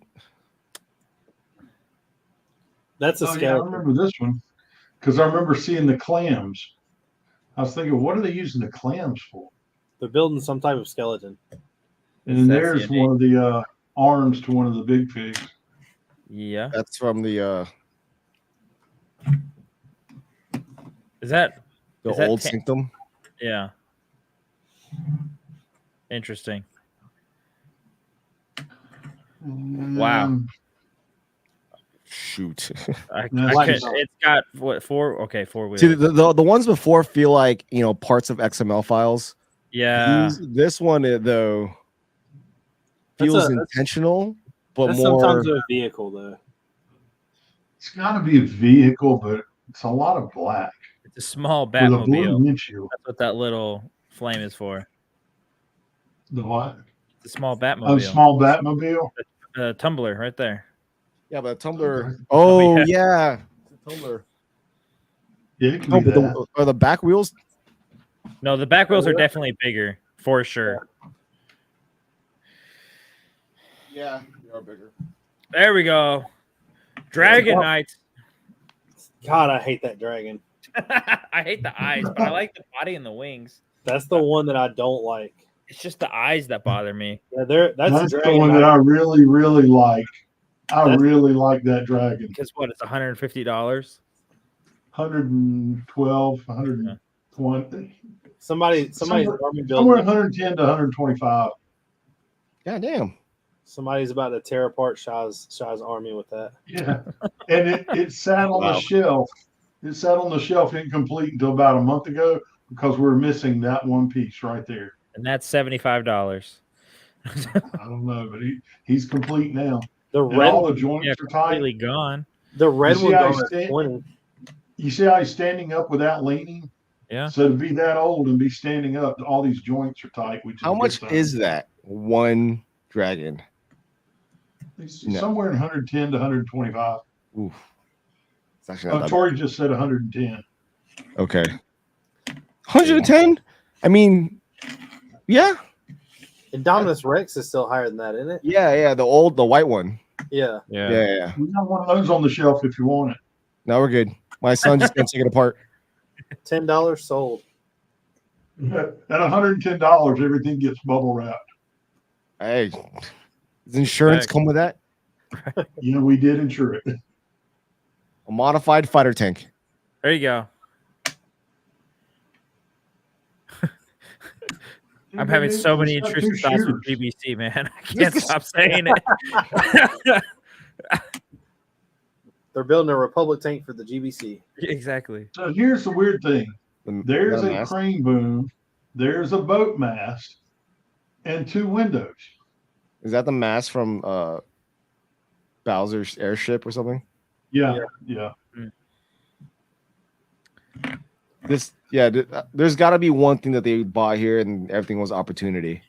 That's a
Yeah, I
skeleton.
remember this one because I remember seeing the clams. I was thinking, what are they using the clams for?
They're building some type of skeleton.
And then there's one of the arms to one of the big pigs.
Yeah,
that's from the.
Is that
old Sanctum?
Yeah. Interesting. Wow.
Shoot.
It's got what 4? Okay, 4 wheels.
See, the ones before feel like parts of XML files.
Yeah.
This one though feels intentional, but
that's
more.
Sometimes a vehicle though.
It's got to be a vehicle, but it's a lot of black.
It's a small
With a blue
Batmobile.
windshield.
That's what that little flame is for.
The what?
The small Batmobile.
A small Batmobile?
The tumbler right there.
Yeah, but a tumbler. Oh, yeah. It's a tumbler.
Yeah, it can be that.
Are the back wheels?
No, the back wheels are definitely bigger, for sure.
Yeah, they are bigger.
There we go. Dragon Knights.
God, I hate that dragon.
I hate the eyes, but I like the body and the wings.
That's the one that I don't like.
It's just the eyes that bother me.
Yeah,
that's the one that I really, really like. I really like that dragon.
Because what? It's $150.
112, 120.
Somebody's army building.
Somewhere 110 to 125.
God damn.
Somebody's about to tear apart Shaw's army with that.
Yeah, and it sat on the shelf. It sat on the shelf incomplete until about a month ago because we're missing that one piece right there.
And that's $75.
I don't know, but he's complete now.
All
the joints are
completely gone.
The red one is 20.
You see how he's standing up without leaning?
Yeah.
So to be that old and be standing up, all these joints are tight.
How much is that one dragon?
Somewhere in 110 to 125.
Oof. It's actually not
Tori just said 110.
Okay. 110? I mean, yeah.
Indominus Rex is still higher than that, isn't it?
Yeah, the white one.
Yeah.
We got one of those on the shelf if you want it.
No, we're good. My son just gonna take it apart.
$10 sold.
At $110, everything gets bubble wrapped.
Hey, does insurance come with that?
Yeah, we did insure it.
A modified fighter tank.
There you go. I'm having so many intrusive thoughts with BBC, man. I can't stop saying it.
They're building a Republic tank for the GBC.
Exactly.
So here's the weird thing. There's a crane boom. There's a boat mast and 2 windows.
Is that the mast from Bowser's airship or something?
Yeah.
There's got to be one thing that they buy here, and everything was opportunity.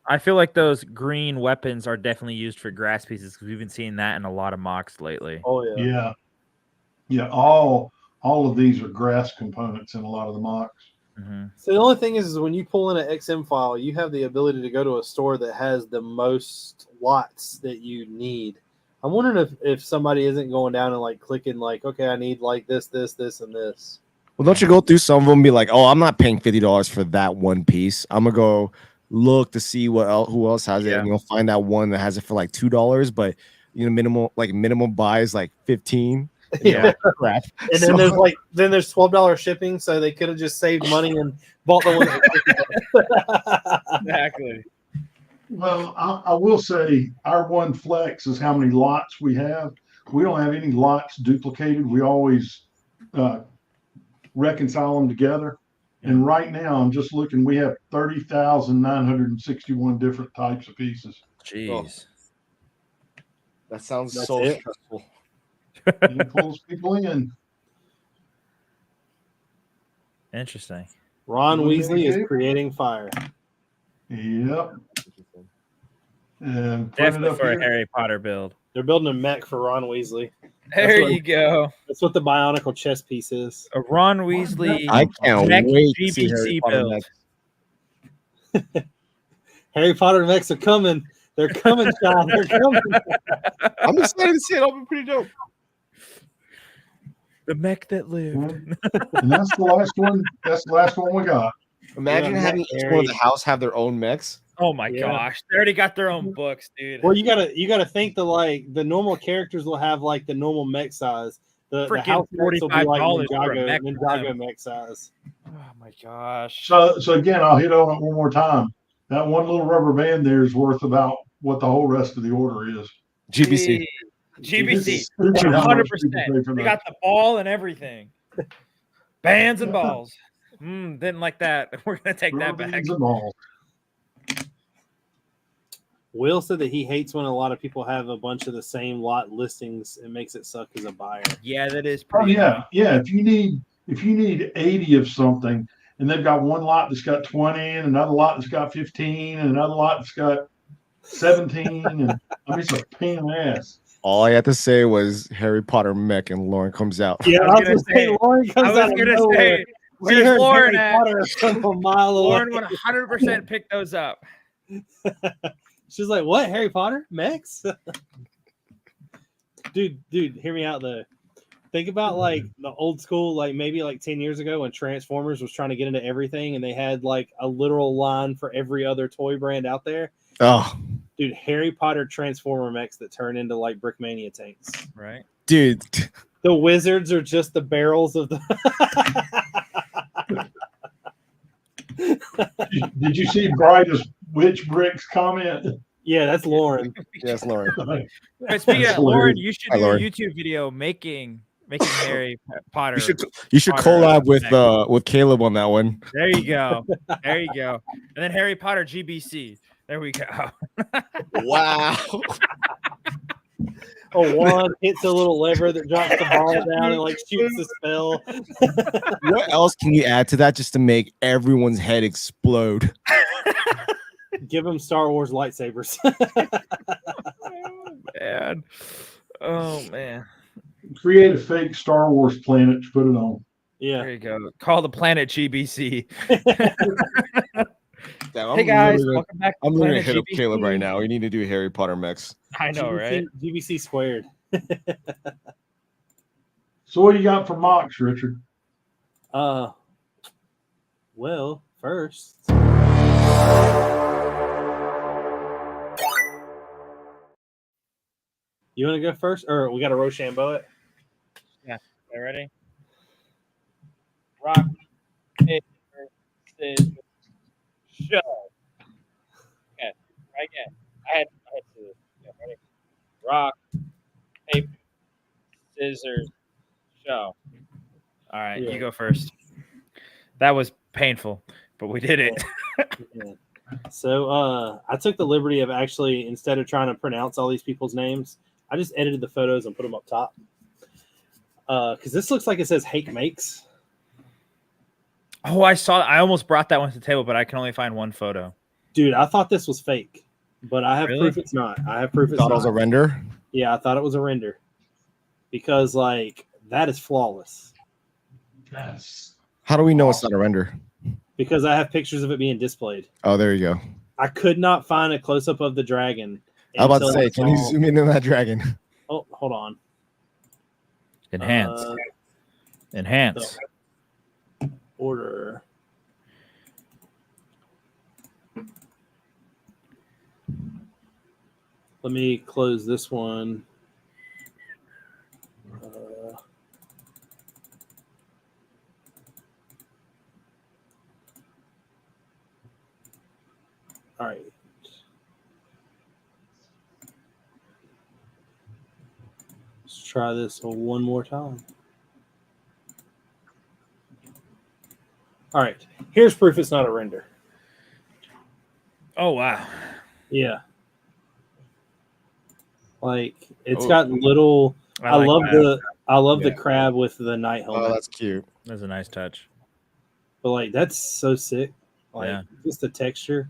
I feel like those green weapons are definitely used for grass pieces because we've been seeing that in a lot of mocks lately.
Oh yeah.
Yeah. All of these are grass components in a lot of the mocks.
So the only thing is when you pull in an XM file, you have the ability to go to a store that has the most lots that you need. I'm wondering if somebody isn't going down and like clicking like, okay, I need like this, and this.
Well, don't you go through some of them and be like, oh, I'm not paying $50 for that one piece. I'm gonna go look to see who else has it, and you'll find that one that has it for like $2, but minimum buy is like 15.
Yeah,
crap.
And then there's $12 shipping, so they could have just saved money and bought the one.
Exactly.
Well, I will say our one flex is how many lots we have. We don't have any lots duplicated. We always reconcile them together. And right now, I'm just looking. We have 30,961 different types of pieces.
Jeez,
that sounds
That's
so
it?
stressful.
It pulls people in.
interesting.
Ron Weasley is creating fire.
Yep. And
Definitely for a Harry Potter build.
They're building a mech for Ron Weasley.
There you go.
That's what the Bionicle chess piece is.
A Ron Weasley.
I can't
mech
wait to see
GBC
Harry Potter
build.
next.
Harry Potter mechs are coming. They're coming, Sean. They're coming.
I'm excited to see it. It'll be pretty dope.
The mech that lived.
And that's the last one. That's the last one we got.
Imagine having each one of the house have their own mechs.
Oh my gosh, they already got their own books, dude.
Well, you gotta think the normal characters will have like the normal mech size. The house mechs will be like Ninjago mech size.
Oh my gosh.
So again, I'll hit on it one more time. That one little rubber band there is worth about what the whole rest of the order is.
GBC.
GBC. 100%. They got the ball and everything. Bands and balls. Didn't like that. We're gonna take that back.
Will said that he hates when a lot of people have a bunch of the same lot listings. It makes it suck as a buyer.
Yeah, that is
pretty yeah. If you need 80 of something and they've got one lot that's got 20 and another lot that's got 15 and another lot that's got 17 and I mean it's a pain in the ass.
All I had to say was Harry Potter mech and Lauren comes out.
Yeah, I was gonna say Lauren comes out.
Where's Lauren
at? From a mile away.
Lauren would 100% pick those up.
She's like, what? Harry Potter? Mechs? dude, hear me out though. Think about like the old school, like maybe like 10 years ago when Transformers was trying to get into everything and they had like a literal line for every other toy brand out there.
Oh.
Dude, Harry Potter Transformer mechs that turn into like Brickmania tanks.
Right.
Dude.
The wizards are just the barrels of the
Did you see Brightest Witch Bricks comment?
Yeah, that's Lauren.
Yes, Lauren.
But speaking of Lauren, you should do a YouTube video making Harry Potter.
You should collab with Caleb on that one.
There you go. And then Harry Potter GBC. There we go.
Wow.
Juan hits a little lever that drops the ball down and like shoots the spell.
What else can you add to that just to make everyone's head explode?
Give them Star Wars lightsabers.
Oh man. Create
a fake Star Wars planet to put it on.
Yeah.
There you go. Call the planet GBC.
Damn,
hey guys, welcome back.
I'm going to hit up Caleb right now. We need to do Harry Potter mechs.
I know, right?
GBC squared.
So what do you got for mocks, Richard?
Well, first. You want to go first, or we got to Rochambeau it?
Yeah. You ready? Rock, paper, scissors, show. Okay. Right again. I had to. Yeah, ready? Rock, paper, scissors, show. All right, You go first. That was painful, but we did it.
Yeah. So I took the liberty of actually, instead of trying to pronounce all these people's names, I just edited the photos and put them up top. Because this looks like it says Hake Makes.
Oh, I saw. I almost brought that one to the table, but I can only find one photo.
Dude, I thought this was fake, but I have proof it's not. I have proof it's not.
Thought it was a render?
Yeah, I thought it was a render. Because, like, that is flawless.
Yes.
How do we know it's not a render?
because I have pictures of it being displayed.
Oh, there you go.
I could not find a close up of the dragon.
I was about to
until I
say, can you
saw-
zoom in on that dragon?
Oh, hold on.
Enhance. Enhance.
Order. Let me close this one. All right. Let's try this one more time. All right. Here's proof it's not a render.
Oh wow.
Yeah. Like it's
Oh.
got little. I
like
love
that.
the crab with the night helmet.
Oh, that's cute.
That's a nice touch.
But like that's so sick. Like
Yeah.
just the texture.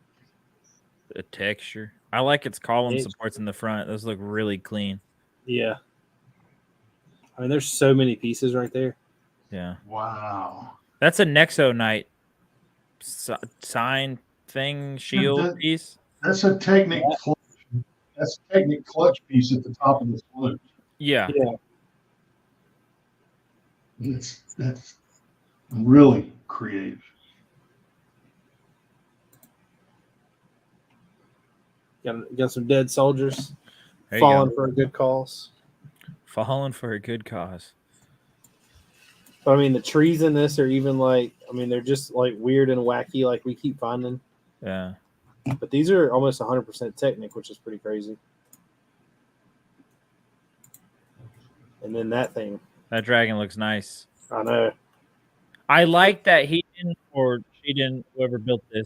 The texture. I like its column
It's-
supports in the front. Those look really clean.
Yeah. I mean, there's so many pieces right there.
Yeah.
Wow.
That's a Nexo Knight sign thing shield piece.
That's a Technic clutch. That's a Technic clutch piece at the top of this flute.
Yeah.
Yeah.
That's really creative.
Got some dead soldiers
There you
falling
go.
for a good cause.
Falling for a good cause.
But I mean, the trees in this are even like, I mean, they're just like weird and wacky, like we keep finding.
Yeah.
But these are almost 100% Technic, which is pretty crazy. And then that thing.
That dragon looks nice.
I know.
I like that he didn't, or she didn't, whoever built this,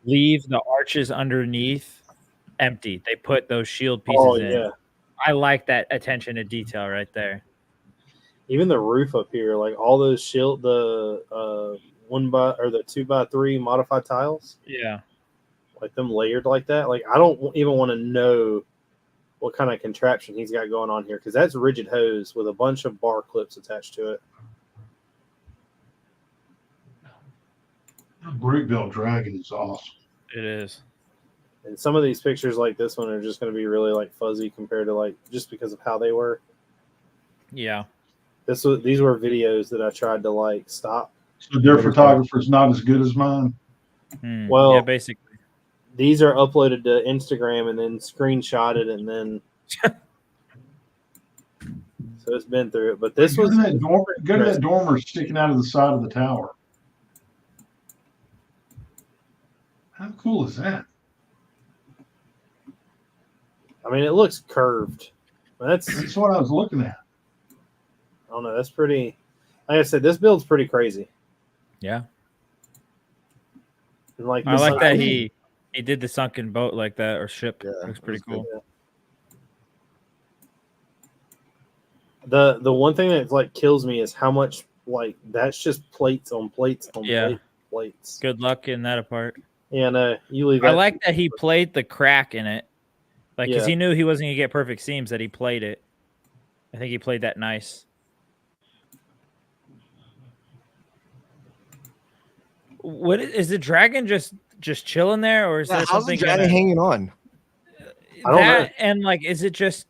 leave the arches underneath empty. They put those shield pieces in.
Yeah.
I like that attention to detail right there.
Even the roof up here, like all those shield, the 2x3 modified tiles,
Yeah.
like them layered like that. Like I don't even want to know what kind of contraption he's got going on here because that's rigid hose with a bunch of bar clips attached to it.
The brick built dragon is awesome.
It is.
And some of these pictures like this one are just going to be really like fuzzy compared to like just because of how they were.
Yeah.
These were videos that I tried to like stop.
So their photographer's not as good as mine.
Well,
yeah, basically.
These are uploaded to Instagram and then screenshotted and then so it's been through it. But this was
go to that dormer sticking out of the side of the tower. How cool is that?
I mean, it looks curved.
That's what I was looking at.
I don't know. That's pretty. Like I said, this build's pretty crazy.
Yeah.
And like
I like that he did the sunken boat like that or ship.
Yeah,
looks pretty cool.
The one thing that like kills me is how much like that's just plates on plates on plates.
Good luck in that apart.
Yeah, no, you leave.
I like that he played the crack in it, like because
Yeah.
he knew he wasn't gonna get perfect seams. That he played it. I think he played that nice. What is the dragon just chilling there, or is there
How's
something
the dragon hanging on?
I don't know.
And like, is it just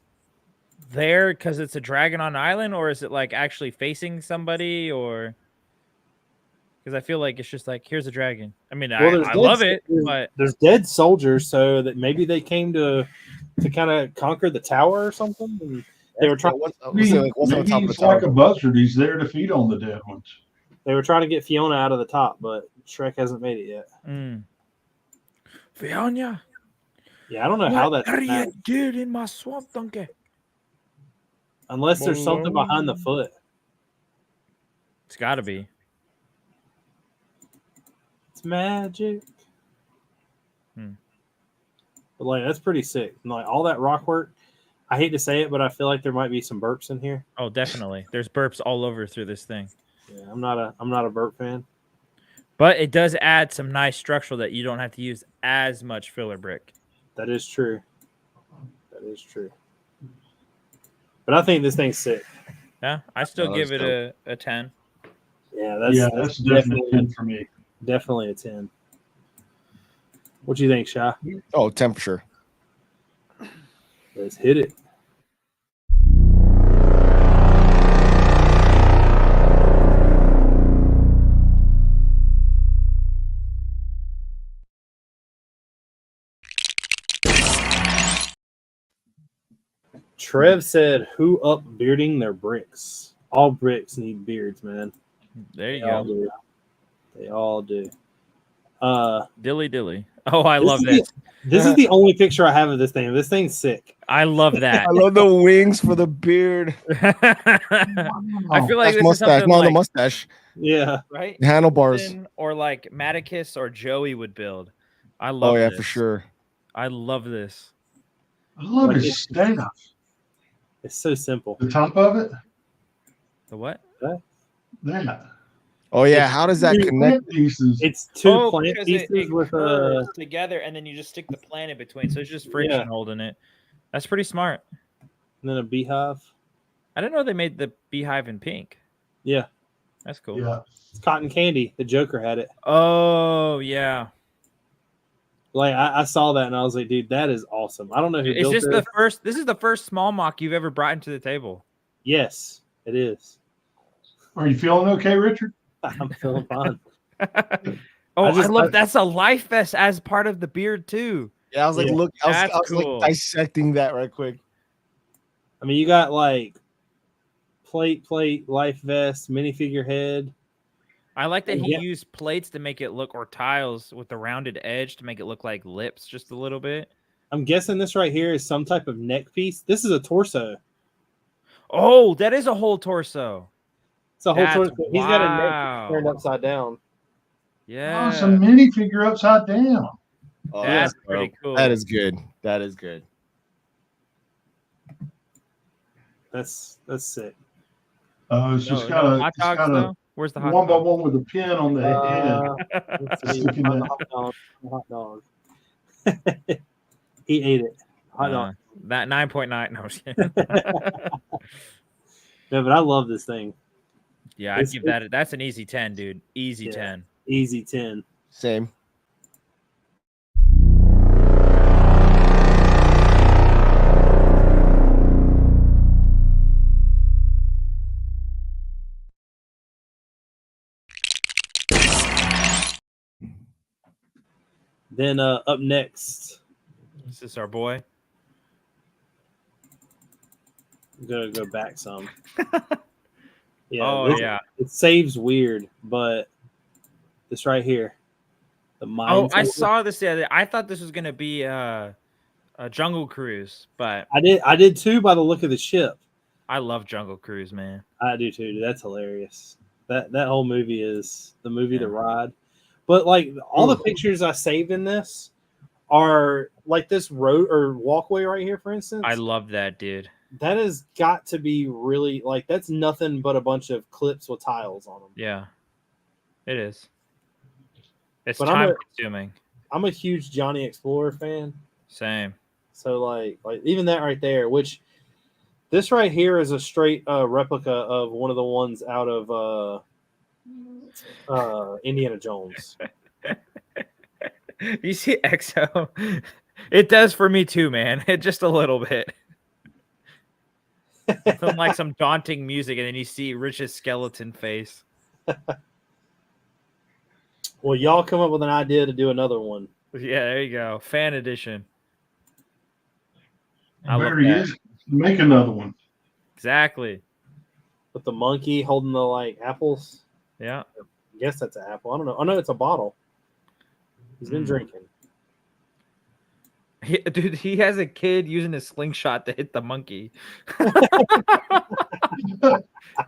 there because it's a dragon on an island, or is it like actually facing somebody, or? Because I feel like it's just like, here's a dragon. I mean,
Well,
I love it, but
there's dead soldiers, so that maybe they came to kind of conquer the tower or something. And they were trying.
What's on
Maybe
the top of the
he's
tower?
like a buzzard. He's there to feed on the dead ones.
They were trying to get Fiona out of the top, but Shrek hasn't made it yet.
Fiona,
Yeah, I don't know how that.
What are you doing in my swamp, donkey?
Unless there's something behind the foot.
It's got to be.
It's magic. But like that's pretty sick. And, like all that rock work. I hate to say it, but I feel like there might be some burps in here.
Oh, definitely. There's burps all over through this thing.
Yeah, I'm not a burp fan.
But it does add some nice structural that you don't have to use as much filler brick.
That is true. That is true. But I think this thing's sick.
Yeah, I still give it a 10.
Yeah, that's
Definitely 10 for me.
Definitely a 10. What do you think, Shy?
Oh, 10 for sure.
Let's hit it. Trev said, "Who up bearding their bricks? All bricks need beards, man.
There you
They all
go.
do. They all do."
Dilly. Oh, I love
is
this.
This is the only picture I have of this thing. This thing's sick.
I love that.
I love the wings for the beard.
I feel like
That's
this is
mustache.
something
No, the
like,
mustache.
Yeah.
right?
The handlebars.
Something or like Maticus or Joey would build. I love
Oh yeah,
this.
for sure.
I love this.
I love
Like,
his staff.
It's so simple.
The top of it,
The what?
that.
Oh yeah,
It's
how does that
Two
connect?
plant pieces.
It's two
Oh,
plant
because
pieces
it
with
curves together, and then you just stick the plant in between. So it's just friction
Yeah.
holding it. That's pretty smart.
and then a beehive.
I didn't know they made the beehive in pink.
Yeah.
That's cool.
Yeah.
It's cotton candy. The Joker had it.
Oh yeah.
Like I saw that and I was like, dude, that is awesome. I don't know who
Is
built
this
it.
the first? This is the first small mock you've ever brought into the table.
Yes, it is.
Are you feeling okay, Richard?
I'm feeling fine.
Oh, I
just-
love that's a life vest as part of the beard too.
Yeah, I was like,
Yeah.
look, I was
That's cool.
like dissecting that right quick.
I mean, you got like plate, life vest, minifigure head.
I like that he
Yeah.
used plates to make it look, or tiles with the rounded edge to make it look like lips just a little bit.
I'm guessing this right here is some type of neck piece. This is a torso.
Oh, that is a whole torso.
It's a whole
That's
torso. He's got a neck
wow.
turned upside down.
Yeah,
Oh, it's a minifigure upside down.
Oh,
that's
dope.
pretty cool.
That is good. That is good.
That's sick.
It's just got a,
hot
it's
dogs
got a
though. Where's the hot
one by
dog?
one with a pin on the head.
Let's see.
Sticking
On
that.
the hot dog. He ate it. Hot dog.
That 9.9. No, I'm just kidding.
No, but I love this thing.
Yeah, I'd
It's-
give that. That's an easy 10, dude. Easy
Yeah.
10.
Easy 10.
Same.
Then up next,
This is our boy.
I'm gonna go back some. Yeah,
Oh
this-
yeah.
it saves weird, but this right here, the
Oh,
mine.
I saw this the other. I thought this was gonna be a Jungle Cruise, but
I did too by the look of the ship.
I love Jungle Cruise, man.
I do too. Dude. That's hilarious. That whole movie is the movie to
Yeah.
ride. But like all the pictures I saved in this are like this road or walkway right here, for instance.
I love that, dude.
That has got to be really like that's nothing but a bunch of clips with tiles on them.
Yeah, it is. It's
But
time consuming.
I'm a huge Johnny Explorer fan.
Same.
So like even that right there, which this right here is a straight replica of one of the ones out of Indiana Jones.
You see EXO? It does for me too, man. Just a little bit. Some like some daunting music, and then you see Rich's skeleton face.
Well, y'all come up with an idea to do another one.
Yeah, there you go. Fan edition. I love
There he
that.
is. Make another one.
Exactly.
With the monkey holding the like apples.
Yeah.
I guess that's an apple. I don't know. Oh no, it's a bottle. He's been drinking.
Dude, he has a kid using a slingshot to hit the monkey.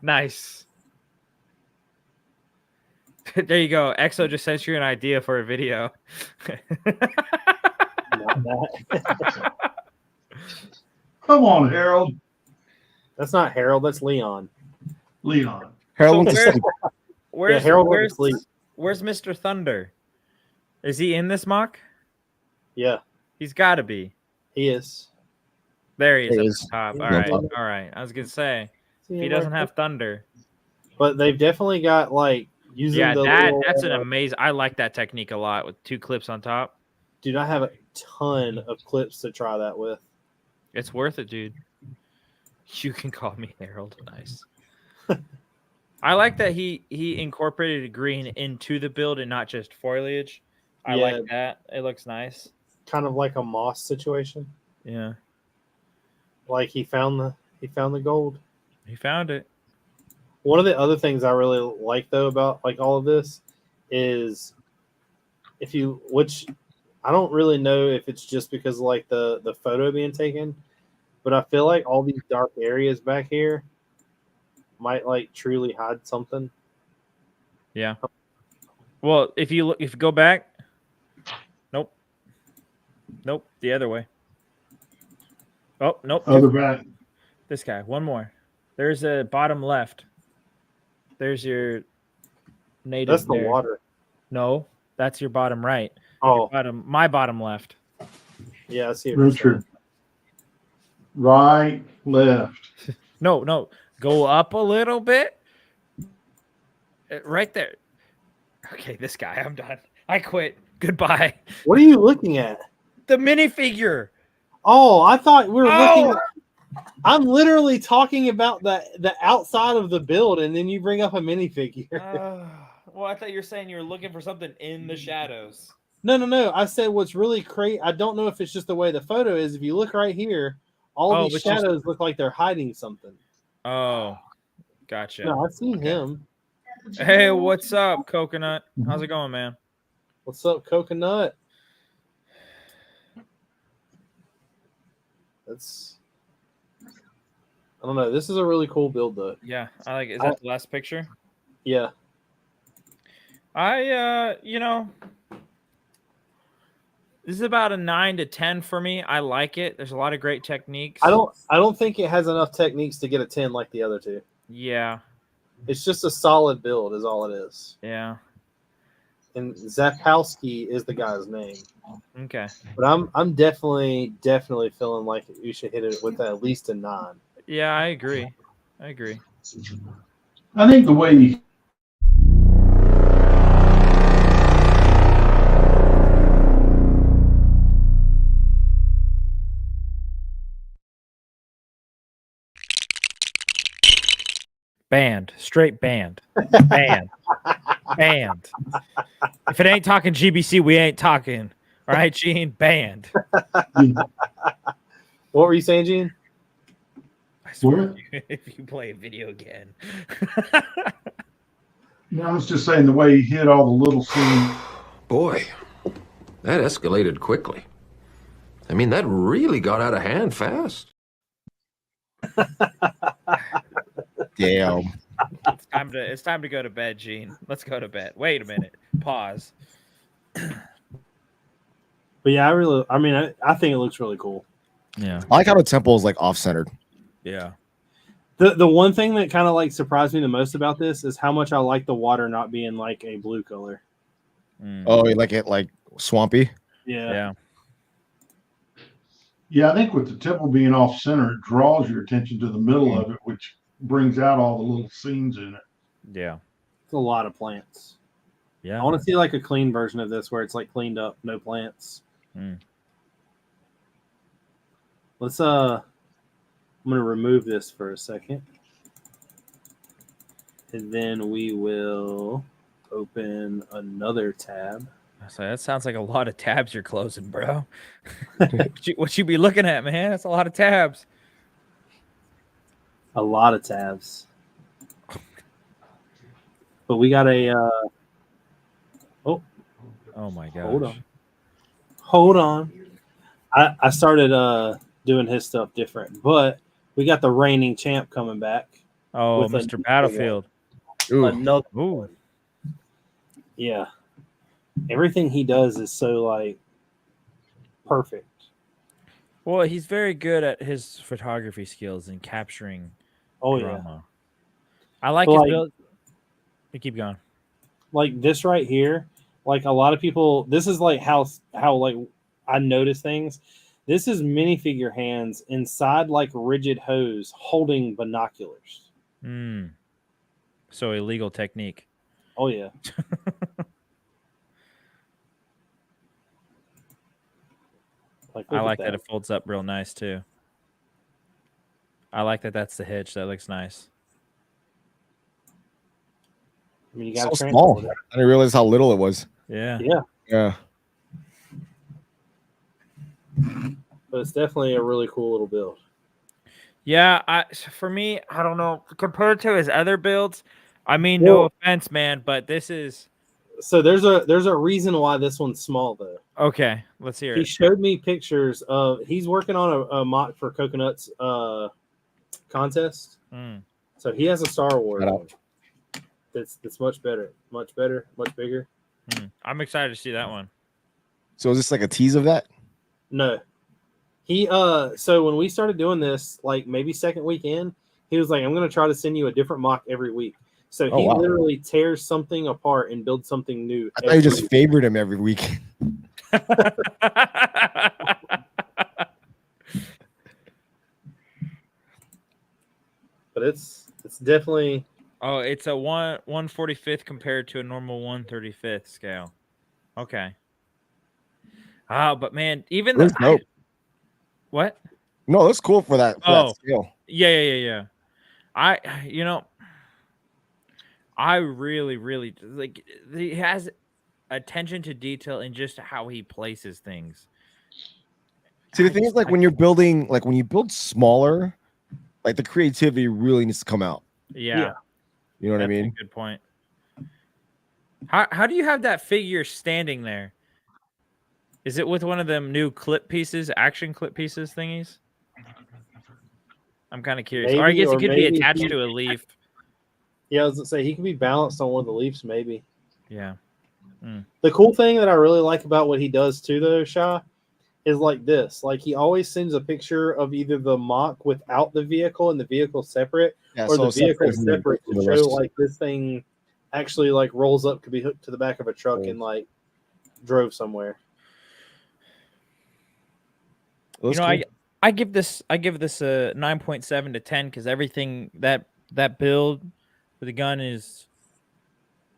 Nice. There you go. EXO just sent you an idea for a video.
Not that.
Come on, Harold.
That's not Harold. That's Leon.
Leon.
Harold
So
went to sleep.
Where's,
Harold went to sleep.
where's Mr. Thunder? Is he in this mock?
Yeah,
He's got to be.
he is.
There he is.
There
Up
he
at
is.
the top.
He's
All
on
right.
top.
All right. I was going to say,
See
if he
him
doesn't
right
have Thunder.
But they've definitely got like Using
Yeah,
the
that's an
little,
amazing. I like that technique a lot with 2 clips on top.
dude, I have a ton of clips to try that with.
It's worth it, dude. You can call me Harold. Nice. I like that he incorporated green into the build and not just foliage. I like
Yeah.
that. It looks nice.
Kind of like a moss situation.
Yeah,
Like he found the gold.
he found it.
One of the other things I really like though about like all of this is which I don't really know if it's just because like the photo being taken, but I feel like all these dark areas back here might like truly hide something.
Yeah. Well, if you go back, nope, the other way. Oh, nope.
Other back.
This guy. One more. There's a bottom left. There's your native.
That's the
there.
water.
No, that's your bottom right.
Oh,
My bottom left.
yeah, I see what you're saying.
Richard. Right, left.
No. Go up a little bit. Right there. Okay, this guy. I'm done. I quit. Goodbye.
What are you looking at?
The minifigure.
Oh, I thought we were looking at, I'm literally talking about the outside of the build, and then you bring up a minifigure.
Well, I thought you were saying you were looking for something in the shadows.
No. I said what's really crazy. I don't know if it's just the way the photo is. If you look right here, all these shadows look like they're hiding something.
Oh, gotcha.
No, I've seen him.
Hey, what's up, Coconut? How's it going, man?
What's up, Coconut? I don't know. This is a really cool build, though.
Yeah, I like it. Is that the last picture?
Yeah.
This is about a 9 to 10 for me. I like it. There's a lot of great techniques.
I don't think it has enough techniques to get a 10 like the other two.
Yeah.
It's just a solid build, is all it is.
Yeah.
And Zapowski is the guy's name.
Okay.
But I'm definitely feeling like you should hit it with at least a 9.
Yeah, I agree.
I think the way
straight banned. Banned. If it ain't talking GBC, we ain't talking. All right, Gene? Banned.
What were you saying, Gene?
I swear if you play a video again.
No, I was just saying the way he hit all the little scenes.
Boy, that escalated quickly. I mean, that really got out of hand fast.
Damn.
It's time to go to bed, Gene. Let's go to bed. Wait a minute. Pause.
But yeah, I think it looks really cool.
Yeah.
I like how the temple is like off-centered.
Yeah.
The one thing that kind of like surprised me the most about this is how much I like the water not being like a blue color.
Oh, you like it like swampy?
Yeah.
Yeah, I think with the temple being off center, it draws your attention to the middle of it, which brings out all the little scenes in it.
Yeah.
It's a lot of plants.
Yeah.
I want to see like a clean version of this where it's like cleaned up, no plants. Let's I'm going to remove this for a second. And then we will open another tab.
So that sounds like a lot of tabs you're closing, bro. What you be looking at, man? That's a lot of tabs.
A lot of tabs. But we got a
oh my gosh.
Hold on. I started doing his stuff different, but we got the reigning champ coming back.
Oh, Mr. Battlefield.
Another
Ooh.
Yeah. Everything he does is so like perfect.
Well, he's very good at his photography skills and capturing drama. I like his build. We keep going.
Like this right here, like a lot of people, this is like how like I notice things. This is minifigure hands inside like rigid hose holding binoculars.
So illegal technique.
Oh yeah.
I like that it folds up real nice too. I like that that's the hitch. That looks nice.
I mean, you
So
got
small. I didn't realize how little it was.
Yeah.
Yeah.
Yeah.
But it's definitely a really cool little build.
Yeah, for me, I don't know. Compared to his other builds, I mean, no offense, man, but this is.
So there's a reason why this one's small though.
Okay, let's hear it.
He showed me pictures of he's working on a mock for Coconuts contest. So he has a Star Wars one. That's much better, much bigger.
I'm excited to see that one.
So is this like a tease of that?
No. He so when we started doing this, like maybe second weekend, he was like, I'm gonna try to send you a different mock every week. So he literally tears something apart and builds something new.
I thought you just favored him every week.
But it's definitely
it's a 1/45th compared to a normal 1/35th scale. Okay. But man, even the what?
No, that's cool for that scale.
Yeah. I really like. He has attention to detail in just how he places things.
See, the thing is, like when you're building, like when you build smaller, like the creativity really needs to come out.
Yeah.
You know what I mean?
Good point. How do you have that figure standing there? Is it with one of them new clip pieces, action clip pieces thingies? I'm kind of curious. Or I guess it could be attached to a leaf.
Yeah, I was gonna say he could be balanced on one of the leaves, maybe.
Yeah.
The cool thing that I really like about what he does too, though, Shy, is like this. Like he always sends a picture of either the mock without the vehicle and the vehicle separate, or the vehicle separate to show like this thing actually like rolls up, could be hooked to the back of a truck and like drove somewhere.
I give this a 9.7 to 10 because everything that build for the gun is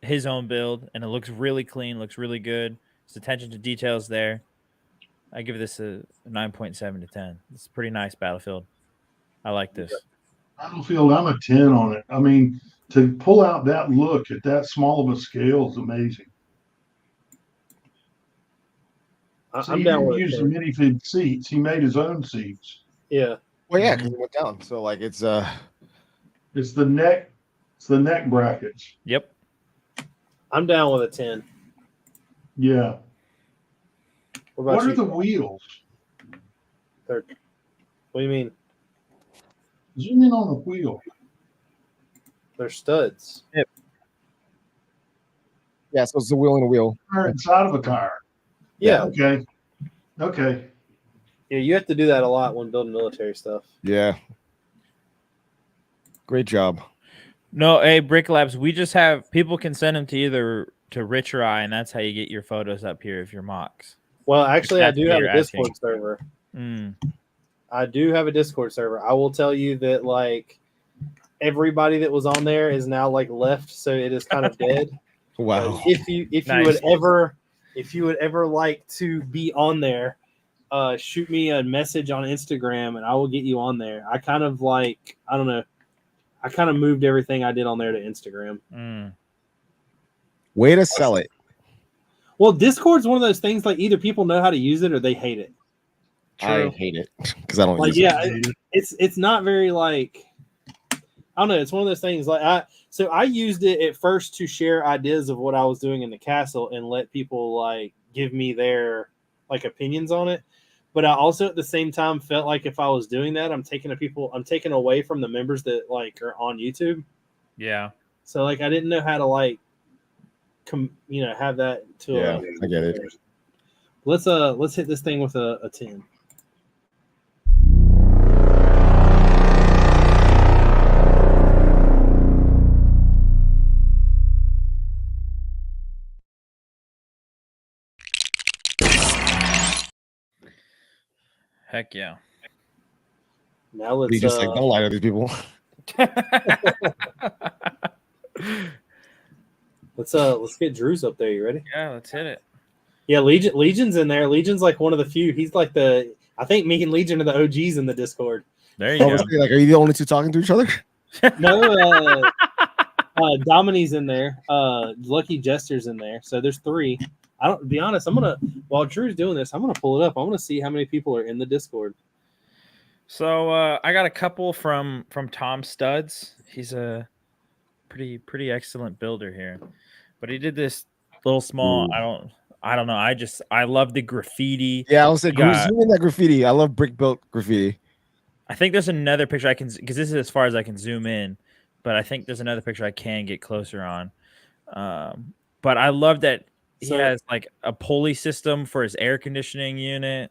his own build and it looks really clean, looks really good. His attention to details there. I give this a 9.7 to 10. It's a pretty nice Battlefield. I like this.
Battlefield, I'm a 10 on it. I mean, to pull out that look at that small of a scale is amazing.
I'm down with
use the minifig seats. He made his own seats.
Yeah.
Well, yeah, because it went down. So like it's the
neck brackets.
Yep.
I'm
down with a 10.
Yeah. What are the wheels?
What do you mean?
Zoom in on the wheel.
They're studs.
Yep. Yeah, so it's a wheel and a wheel.
Inside of a tire.
Yeah.
Okay.
Yeah, you have to do that a lot when building military stuff.
Yeah. Great job.
No, hey, Brick Labs, we just have people can send them to either to Rich or I, and that's how you get your photos up here of your mocks.
Well, actually, I do have a Discord server.
Mm.
I do have a Discord server. I will tell you that like everybody that was on there is now like left, so it is kind of dead.
Wow.
If you would ever like to be on there, shoot me a message on Instagram and I will get you on there. I kind of like, I don't know, I kind of moved everything I did on there to Instagram.
Way to sell it.
Well, Discord's one of those things like either people know how to use it or they hate it.
True. I hate it because I don't
like,
use it.
It's not very like, I don't know. It's one of those things like I used it at first to share ideas of what I was doing in the castle and let people like give me their like opinions on it. But I also at the same time felt like if I was doing that, I'm taking away from the members that like are on YouTube.
Yeah.
So like I didn't know how to like have that to
I get it.
Let's hit this thing with a 10.
Heck yeah.
Now let's
be just like, don't lie to these people.
Let's get Drew's up there. You ready?
Yeah, let's hit it.
Yeah, Legion's in there. Legion's like one of the few. He's like I think me and Legion are the OGs in the Discord.
There you go.
Like, are you the only two talking to each other?
No, Dominy's in there. Lucky Jester's in there. So there's 3. I don't be honest. While Drew's doing this, I'm gonna pull it up. I want to see how many people are in the Discord.
So I got a couple from Tom Studs. He's a pretty excellent builder here, but he did this little small. I don't know. I love the graffiti.
Yeah, I was saying, zoom in that graffiti. I love brick built graffiti.
I think there's another picture I can, because this is as far as I can zoom in, but I think there's another picture I can get closer on. But I love that he has like a pulley system for his air conditioning unit,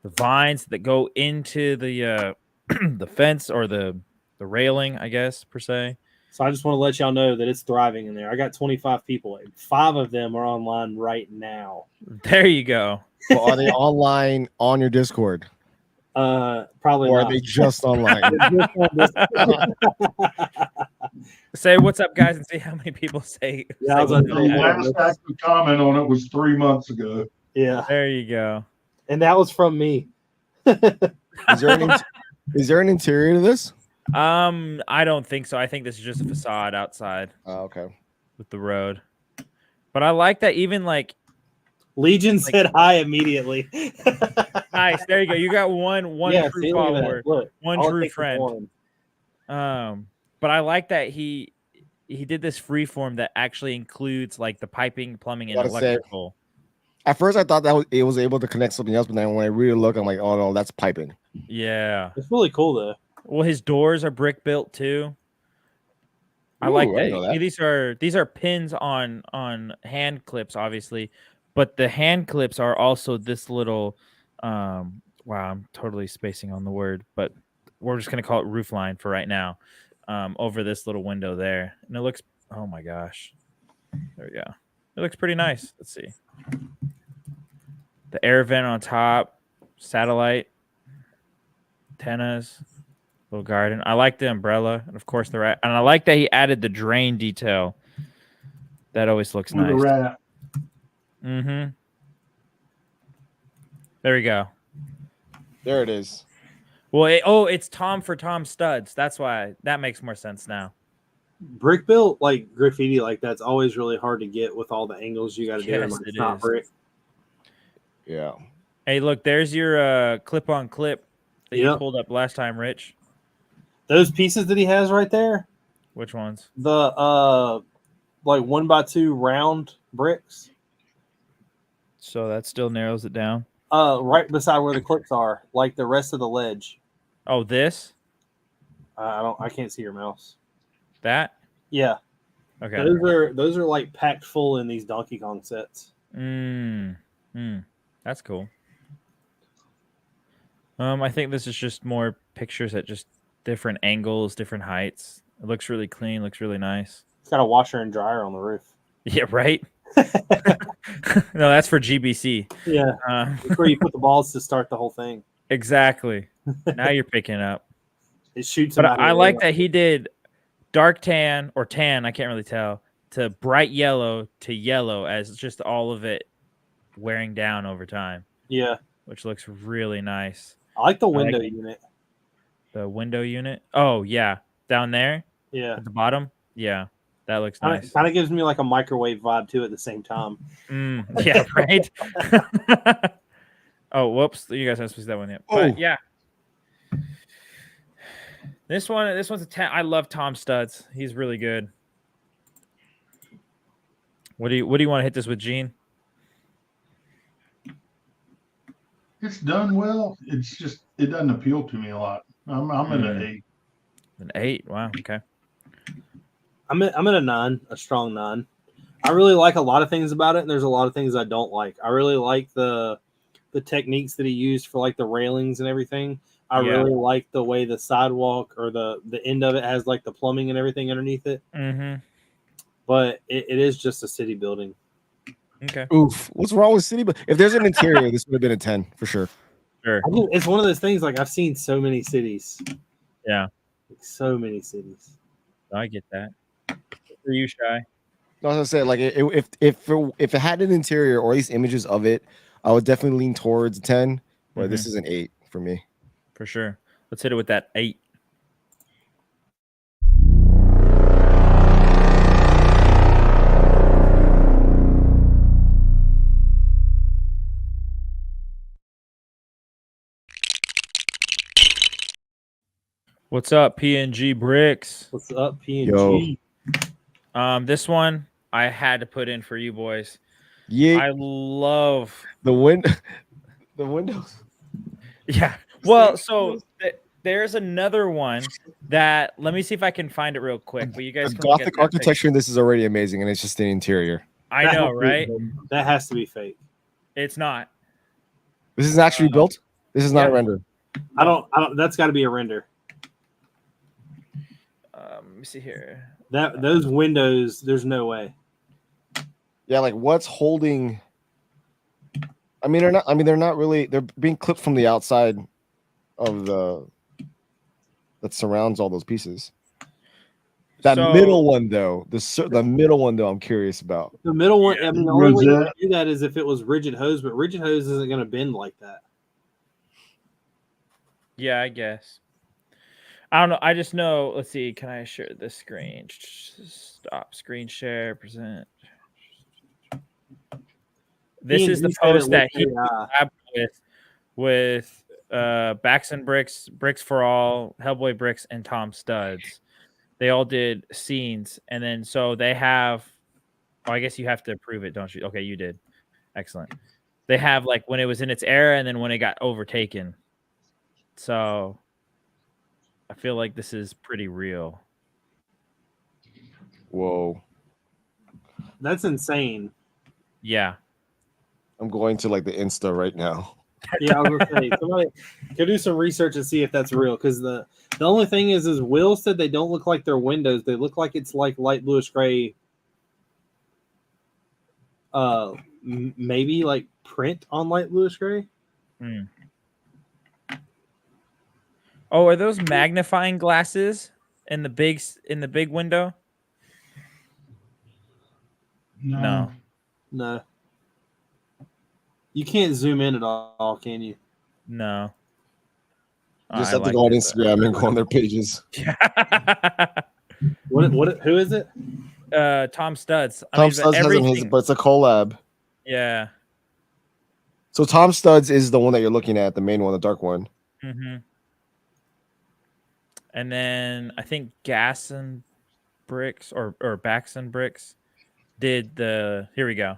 the vines that go into the the fence or the railing, I guess, per se.
So I just want to let y'all know that it's thriving in there. I got 25 people. 5 of them are online right now.
There you go.
Well, are they online on your Discord?
Probably
or
not.
are they just online?
Say what's up, guys, and see how many people say.
Yeah,
the last active comment on it was 3 months ago.
Yeah,
there you go.
And that was from me.
Is there an interior to this?
I don't think so. I think this is just a facade outside.
Oh, okay.
With the road, but I like that. Even like
Legion said hi immediately.
Nice. There you go. You got one true follower, one true friend. But I like that he did this freeform that actually includes like the piping, plumbing, and electrical.
At first, I thought that it was able to connect something else, but then when I really look, I'm like, oh no, that's piping.
Yeah,
it's really cool though.
Well, his doors are brick built too. I like that. These are pins on hand clips, obviously, but the hand clips are also this little. Wow, I'm totally spacing on the word, but we're just gonna call it roof line for right now. Over this little window there, and it looks. Oh my gosh, there we go. It looks pretty nice. Let's see. The air vent on top, satellite antennas. Little garden. I like the umbrella, and of course the rat. And I like that he added the drain detail. That always looks nice.
The rat.
Mm-hmm. There we go.
There it is.
Well, it's Tom for Tom Studs. That's why that makes more sense now.
Brick built like graffiti like that's always really hard to get with all the angles you got to do. Like, it's not brick.
Yeah.
Hey, look, there's your clip-on clip that you pulled up last time, Rich.
Those pieces that he has right there.
Which ones?
The like 1x2 round bricks.
So that still narrows it down.
Right beside where the clips are, like the rest of the ledge.
Oh, this?
I can't see your mouse.
That?
Yeah.
Okay.
Those are like packed full in these Donkey Kong sets.
That's cool. I think this is just more pictures at just different angles, different heights. It looks really clean, looks really nice.
It's got a washer and dryer on the roof.
Yeah, right? No, that's for GBC.
Yeah. That's where you put the balls to start the whole thing.
Exactly. Now you're picking up.
It shoots.
But I like that he did dark tan or tan, I can't really tell, to bright yellow to yellow as just all of it wearing down over time.
Yeah.
Which looks really nice.
I like the window unit.
The window unit? Oh, yeah. Down there?
Yeah.
At the bottom? Yeah. That looks nice.
Kind of gives me like a microwave vibe too at the same time.
Yeah, right? Oh, whoops. You guys haven't supposed to that one yet. But yeah. This one's a 10. I love Tom Studs. He's really good. What do you want to hit this with, Gene?
It's done well. It's just it doesn't appeal to me a lot. I'm at an 8.
An 8? Wow. Okay.
I'm at a 9, a strong 9. I really like a lot of things about it, and there's a lot of things I don't like. I really like the techniques that he used for like the railings and everything. I really like the way the sidewalk or the end of it has like the plumbing and everything underneath it.
Mm-hmm.
But it is just a city building.
Okay.
Oof. What's wrong with city? But if there's an interior, this would have been a 10 for sure.
Sure.
It's one of those things like I've seen so many cities.
Yeah.
Like, so many cities.
I get that. For you, Shy.
I was gonna say, like, if it had an interior or at least images of it, I would definitely lean towards 10. But this is an 8 for me.
For sure. Let's hit it with that 8. What's up, PNG Bricks?
What's up, PNG?
This one I had to put in for you boys.
Yeah,
I love
the windows.
Yeah. Well, so there's another one that let me see if I can find it real quick. But you guys
The
can look at
Gothic
that
architecture in this is already amazing, and it's just the interior.
I know, right?
That has to be fake.
It's not.
This is actually built. This is not a render.
I don't. That's got to be a render.
Let me see here.
Those windows. There's no way.
Yeah, like what's holding? I mean, they're not. I mean, they're not really. They're being clipped from the outside of the that surrounds all those pieces. That middle one, though, the middle one, though, I'm curious about.
The middle one. I mean, the only way you can do that is if it was rigid hose, but rigid hose isn't going to bend like that.
Yeah, I guess. I don't know. I just know. Let's see. Can I share this screen? Stop screen share. Present. This is the post that he collabed with Backs and Bricks, Bricks for All, Hellboy Bricks, and Tom Studs. They all did scenes, and then so they have. Oh, I guess you have to approve it, don't you? Okay, you did. Excellent. They have like when it was in its era, and then when it got overtaken. So I feel like this is pretty real.
Whoa,
that's insane.
Yeah,
I'm going to like the Insta right now.
Yeah, I was gonna say somebody go do some research and see if that's real. Because the only thing is Will said they don't look like they're windows. They look like it's like light bluish gray. Maybe like print on light bluish gray.
Mm. Oh, are those magnifying glasses in the big window? No.
You can't zoom in at all, can you?
No.
You just have to go on Instagram and go on their pages.
What? Who is it?
Tom Studs.
Tom Studs has his, but it's a collab.
Yeah.
So Tom Studs is the one that you're looking at, the main one, the dark one.
Mm-hmm. And then I think Gas and Bricks or Backs and Bricks did the. Here we go.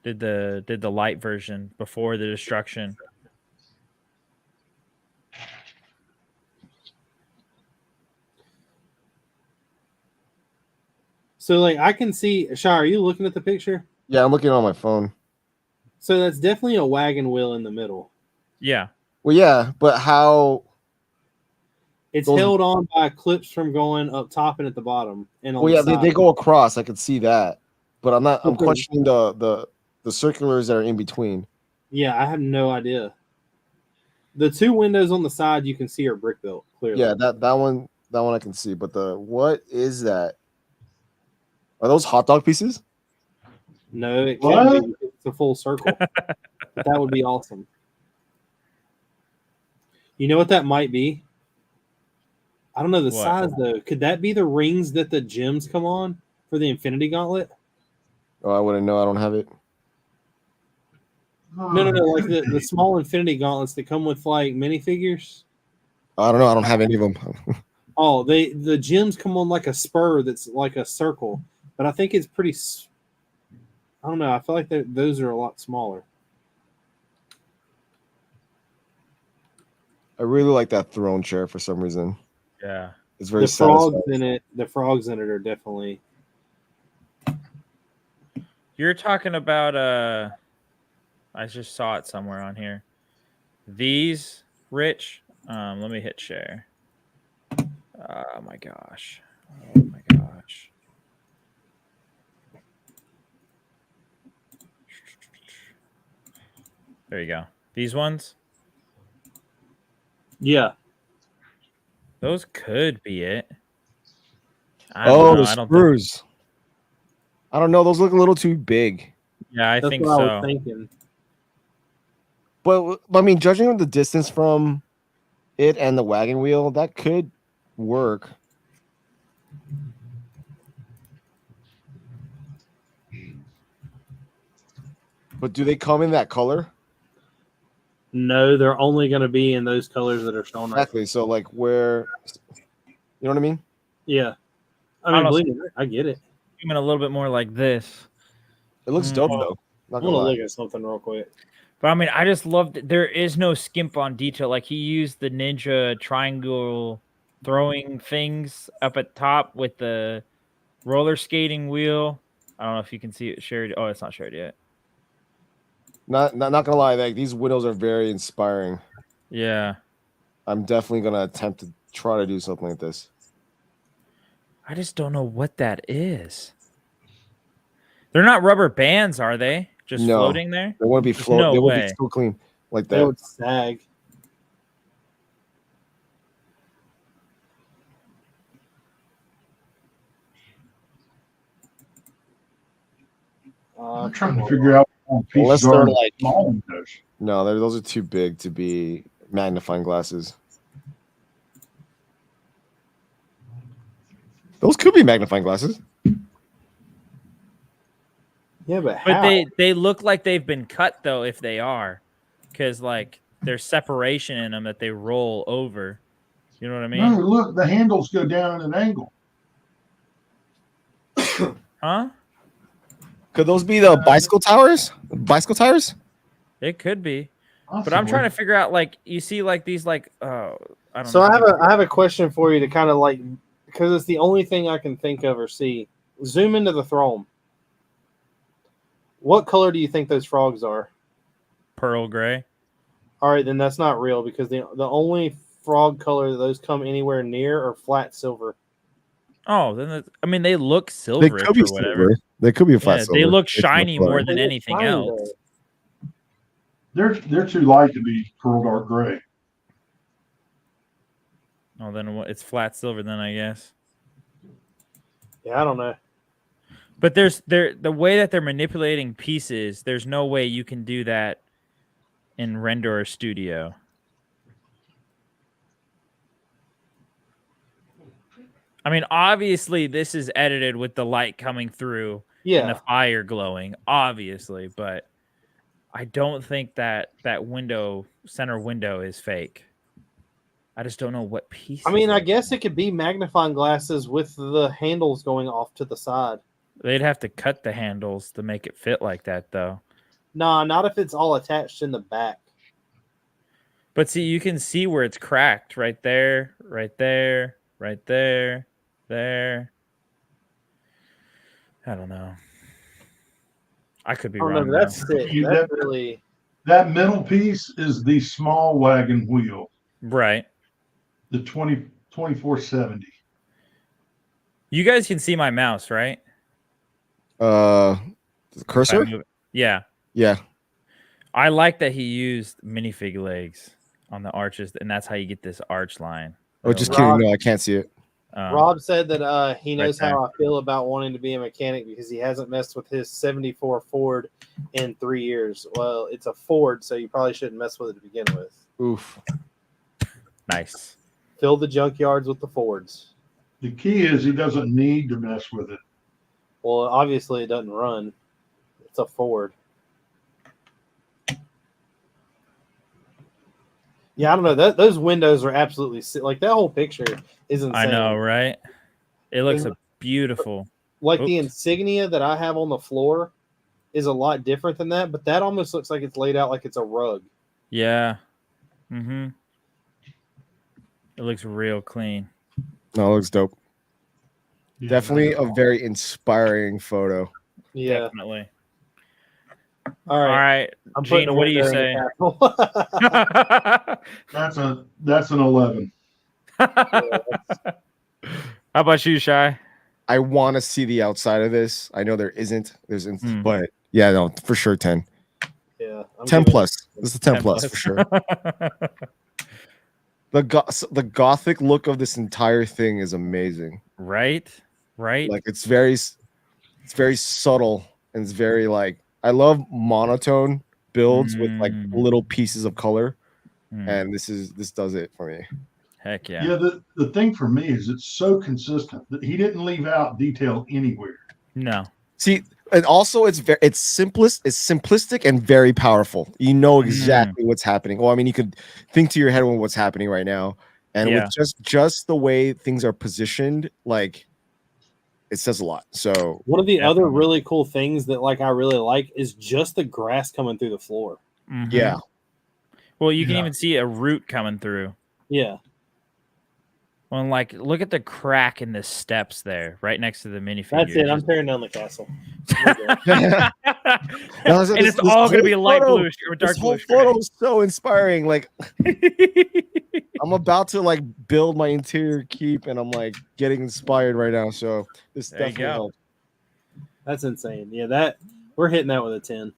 Did the light version before the destruction.
So like I can see. Shah, are you looking at the picture?
Yeah, I'm looking on my phone.
So that's definitely a wagon wheel in the middle.
Yeah.
Well, yeah, but how?
It's held on by clips from going up top and at the bottom. And on
they go across. I could see that, but I'm not. I'm questioning the circulars that are in between.
Yeah, I have no idea. The two windows on the side you can see are brick built clearly.
Yeah, that one I can see. But what is that? Are those hot dog pieces?
No, it can't be. It's a full circle. But that would be awesome. You know what that might be? I don't know the size though. Could that be the rings that the gems come on for the Infinity Gauntlet?
Oh, I wouldn't know. I don't have it.
No. Like the small Infinity Gauntlets that come with like minifigures.
I don't know. I don't have any of them.
Oh, the gems come on like a spur that's like a circle, but I think it's pretty. I don't know. I feel like those are a lot smaller.
I really like that throne chair for some reason.
Yeah,
it's very
satisfying. The frogs in it are definitely.
You're talking about I just saw it somewhere on here. These, Rich. Let me hit share. Oh my gosh. There you go. These ones.
Yeah.
Those could be it. I don't know.
The
I don't think.
screws. I don't know. Those look a little too big.
Yeah, I
That's
think
what I
so.
was thinking.
But I mean, judging on the distance from it and the wagon wheel, that could work. But do they come in that color?
No, they're only going to be in those colors that are shown right.
Exactly. So like where, you know what I mean?
Yeah. I
don't
mean,
know.
believe me, I get it.
Even a little bit more like this.
It looks dope though. Not
I'm
gonna
going to
lie.
look at something real quick.
But I mean, I just love that there is no skimp on detail. Like he used the ninja triangle throwing things up at top with the roller skating wheel. I don't know if you can see it shared. Oh, it's not shared yet.
Not gonna lie, like these windows are very inspiring.
Yeah.
I'm definitely gonna attempt to try to do something like this.
I just don't know what that is. They're not rubber bands, are they? Just
No.
floating there?
They wouldn't be
There's
float.
no
They would
way.
be still clean like
They
that.
would sag.
I'm trying to figure out what
Unless
pieces
they're
are
like-
small windows.
No, those are too big to be magnifying glasses. Those could be magnifying glasses.
Yeah, but
But
how?
they look like they've been cut though if they are. Because like there's separation in them that they roll over. You know what I mean?
No, look, the handles go down at an angle.
Huh?
Could those be the bicycle towers? Bicycle tires?
It could be. But I'm
Possibly.
trying to figure out like you see like these like I don't
So
know.
I have a question for you to kind of like, because it's the only thing I can think of or see. Zoom into the throne. What color do you think those frogs are?
Pearl gray.
All right, then that's not real because the only frog color that those come anywhere near are flat silver.
Oh, then I mean they look
They
silverish
could be
or whatever.
silver. They could be a
Yeah,
flat silver.
they look
It's not
shiny
color.
more than
They look
anything
shiny,
else.
though.
They're too light to be pearl dark gray.
Oh, then it's flat silver then I guess.
Yeah, I don't know.
But the way that they're manipulating pieces, there's no way you can do that in Render or Studio. I mean, obviously this is edited with the light coming through and the
Yeah,
fire glowing, obviously, but I don't think that center window is fake. I just don't know what piece.
I mean, I guess it could be magnifying glasses with the handles going off to the side.
They'd have to cut the handles to make it fit like that, though.
Nah, not if it's all attached in the back.
But see, you can see where it's cracked right there, right there, right there, there. I don't know. I could be
I don't
wrong.
know. That's
though.
sick.
You-
That's really.
That middle piece is the small wagon wheel,
Right.
the 2470.
You guys can see my mouse, right?
The
If I
cursor?
move it. Yeah.
Yeah.
I like that he used minifig legs on the arches, and that's how you get this arch line.
Oh, just
Rob-
kidding. No, I can't see it.
Rob said that he knows
Right there.
how I feel about wanting to be a mechanic because he hasn't messed with his 74 Ford in 3 years. Well, it's a Ford, so you probably shouldn't mess with it to begin with.
Oof.
Nice.
Fill the junkyards with the Fords.
The key is he doesn't need to mess with it.
Well, obviously it doesn't run. It's a Ford. Yeah, I don't know. Those windows are absolutely like that whole picture is insane.
I know, right? It looks
Isn't-
beautiful.
Like the
Oops.
insignia that I have on the floor is a lot different than that, but that almost looks like it's laid out like it's a rug.
Yeah. Mm-hmm. It looks real clean.
No, it looks dope.
Yeah,
Definitely
that's
a very inspiring photo.
Yeah.
Definitely.
All
All
right.
right.
I'm putting
Gene,
a
what do you
window
say?
in the castle.
that's an 11.
How about you, Shy?
I want to see the outside of this. I know there isn't.
Hmm.
But yeah, no, for sure 10.
Yeah.
10
giving-
plus. This is a 10 plus for sure. The gothic look of this entire thing is amazing.
Right? Right?
Like it's very subtle and it's very like I love monotone builds with like little pieces of color, and this does it for me.
Heck yeah.
Yeah, the thing for me is it's so consistent that he didn't leave out detail anywhere.
No.
See, and also it's simplistic and very powerful. You know exactly what's happening. Well, I mean, you could think to your head on what's happening right now, and with just the way things are positioned, like it says a lot. So
one of the other really cool things that like I really like is just the grass coming through the floor.
Yeah.
Well, you can even see a root coming through.
Yeah.
Well, like, look at the crack in the steps there, right next to the minifigure.
That's it. I'm tearing down the castle.
And it's all going to be light blue or dark blue.
This whole photo is so inspiring. Like, I'm about to like build my interior keep, and I'm like getting inspired right now. So this definitely helped.
That's insane. Yeah, that we're hitting that with a 10.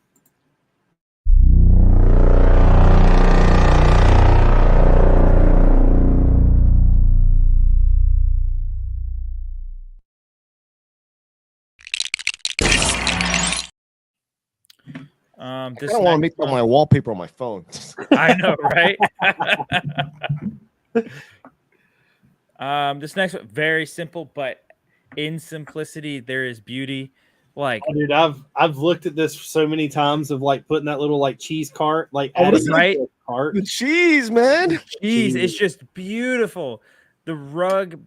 I don't want to make my wallpaper on my phone.
I know, right? This next one, very simple, but in simplicity there is beauty. Like,
dude, I've looked at this so many times of like putting that little like cheese cart, like
right?
Cart.
The cheese, man.
The cheese is just beautiful. The rug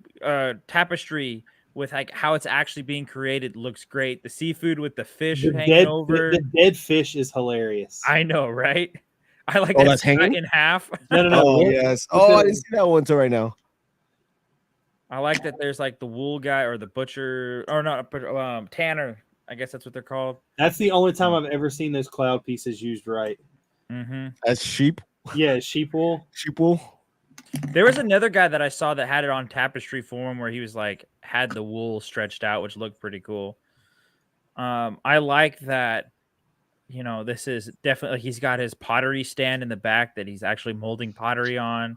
tapestry with like how it's actually being created looks great. The seafood with the fish hanging over.
The dead fish is hilarious.
I know, right? I like that hanging in half.
No.
Oh, yes. Oh, I didn't see that one until right now.
I like that there's like the wool guy or the butcher or not tanner. I guess that's what they're called.
That's the only time I've ever seen those cloud pieces used right.
As sheep?
Yeah, sheep wool.
Sheep wool.
There was another guy that I saw that had it on tapestry form where he was like had the wool stretched out, which looked pretty cool. I like that. You know, this is definitely he's got his pottery stand in the back that he's actually molding pottery on.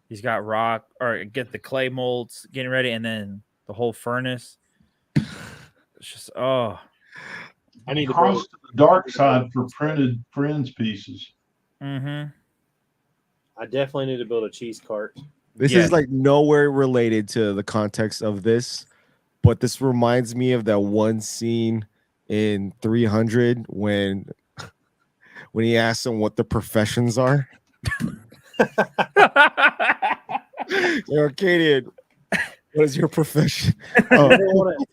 He's got rock or get the clay molds getting ready, and then the whole furnace. It's just
I need to cross to the dark side for printed Friends pieces.
I definitely need to build a cheese cart.
This is like nowhere related to the context of this, but this reminds me of that one scene in 300 when he asks them what the professions are. Arcadian, what is your profession?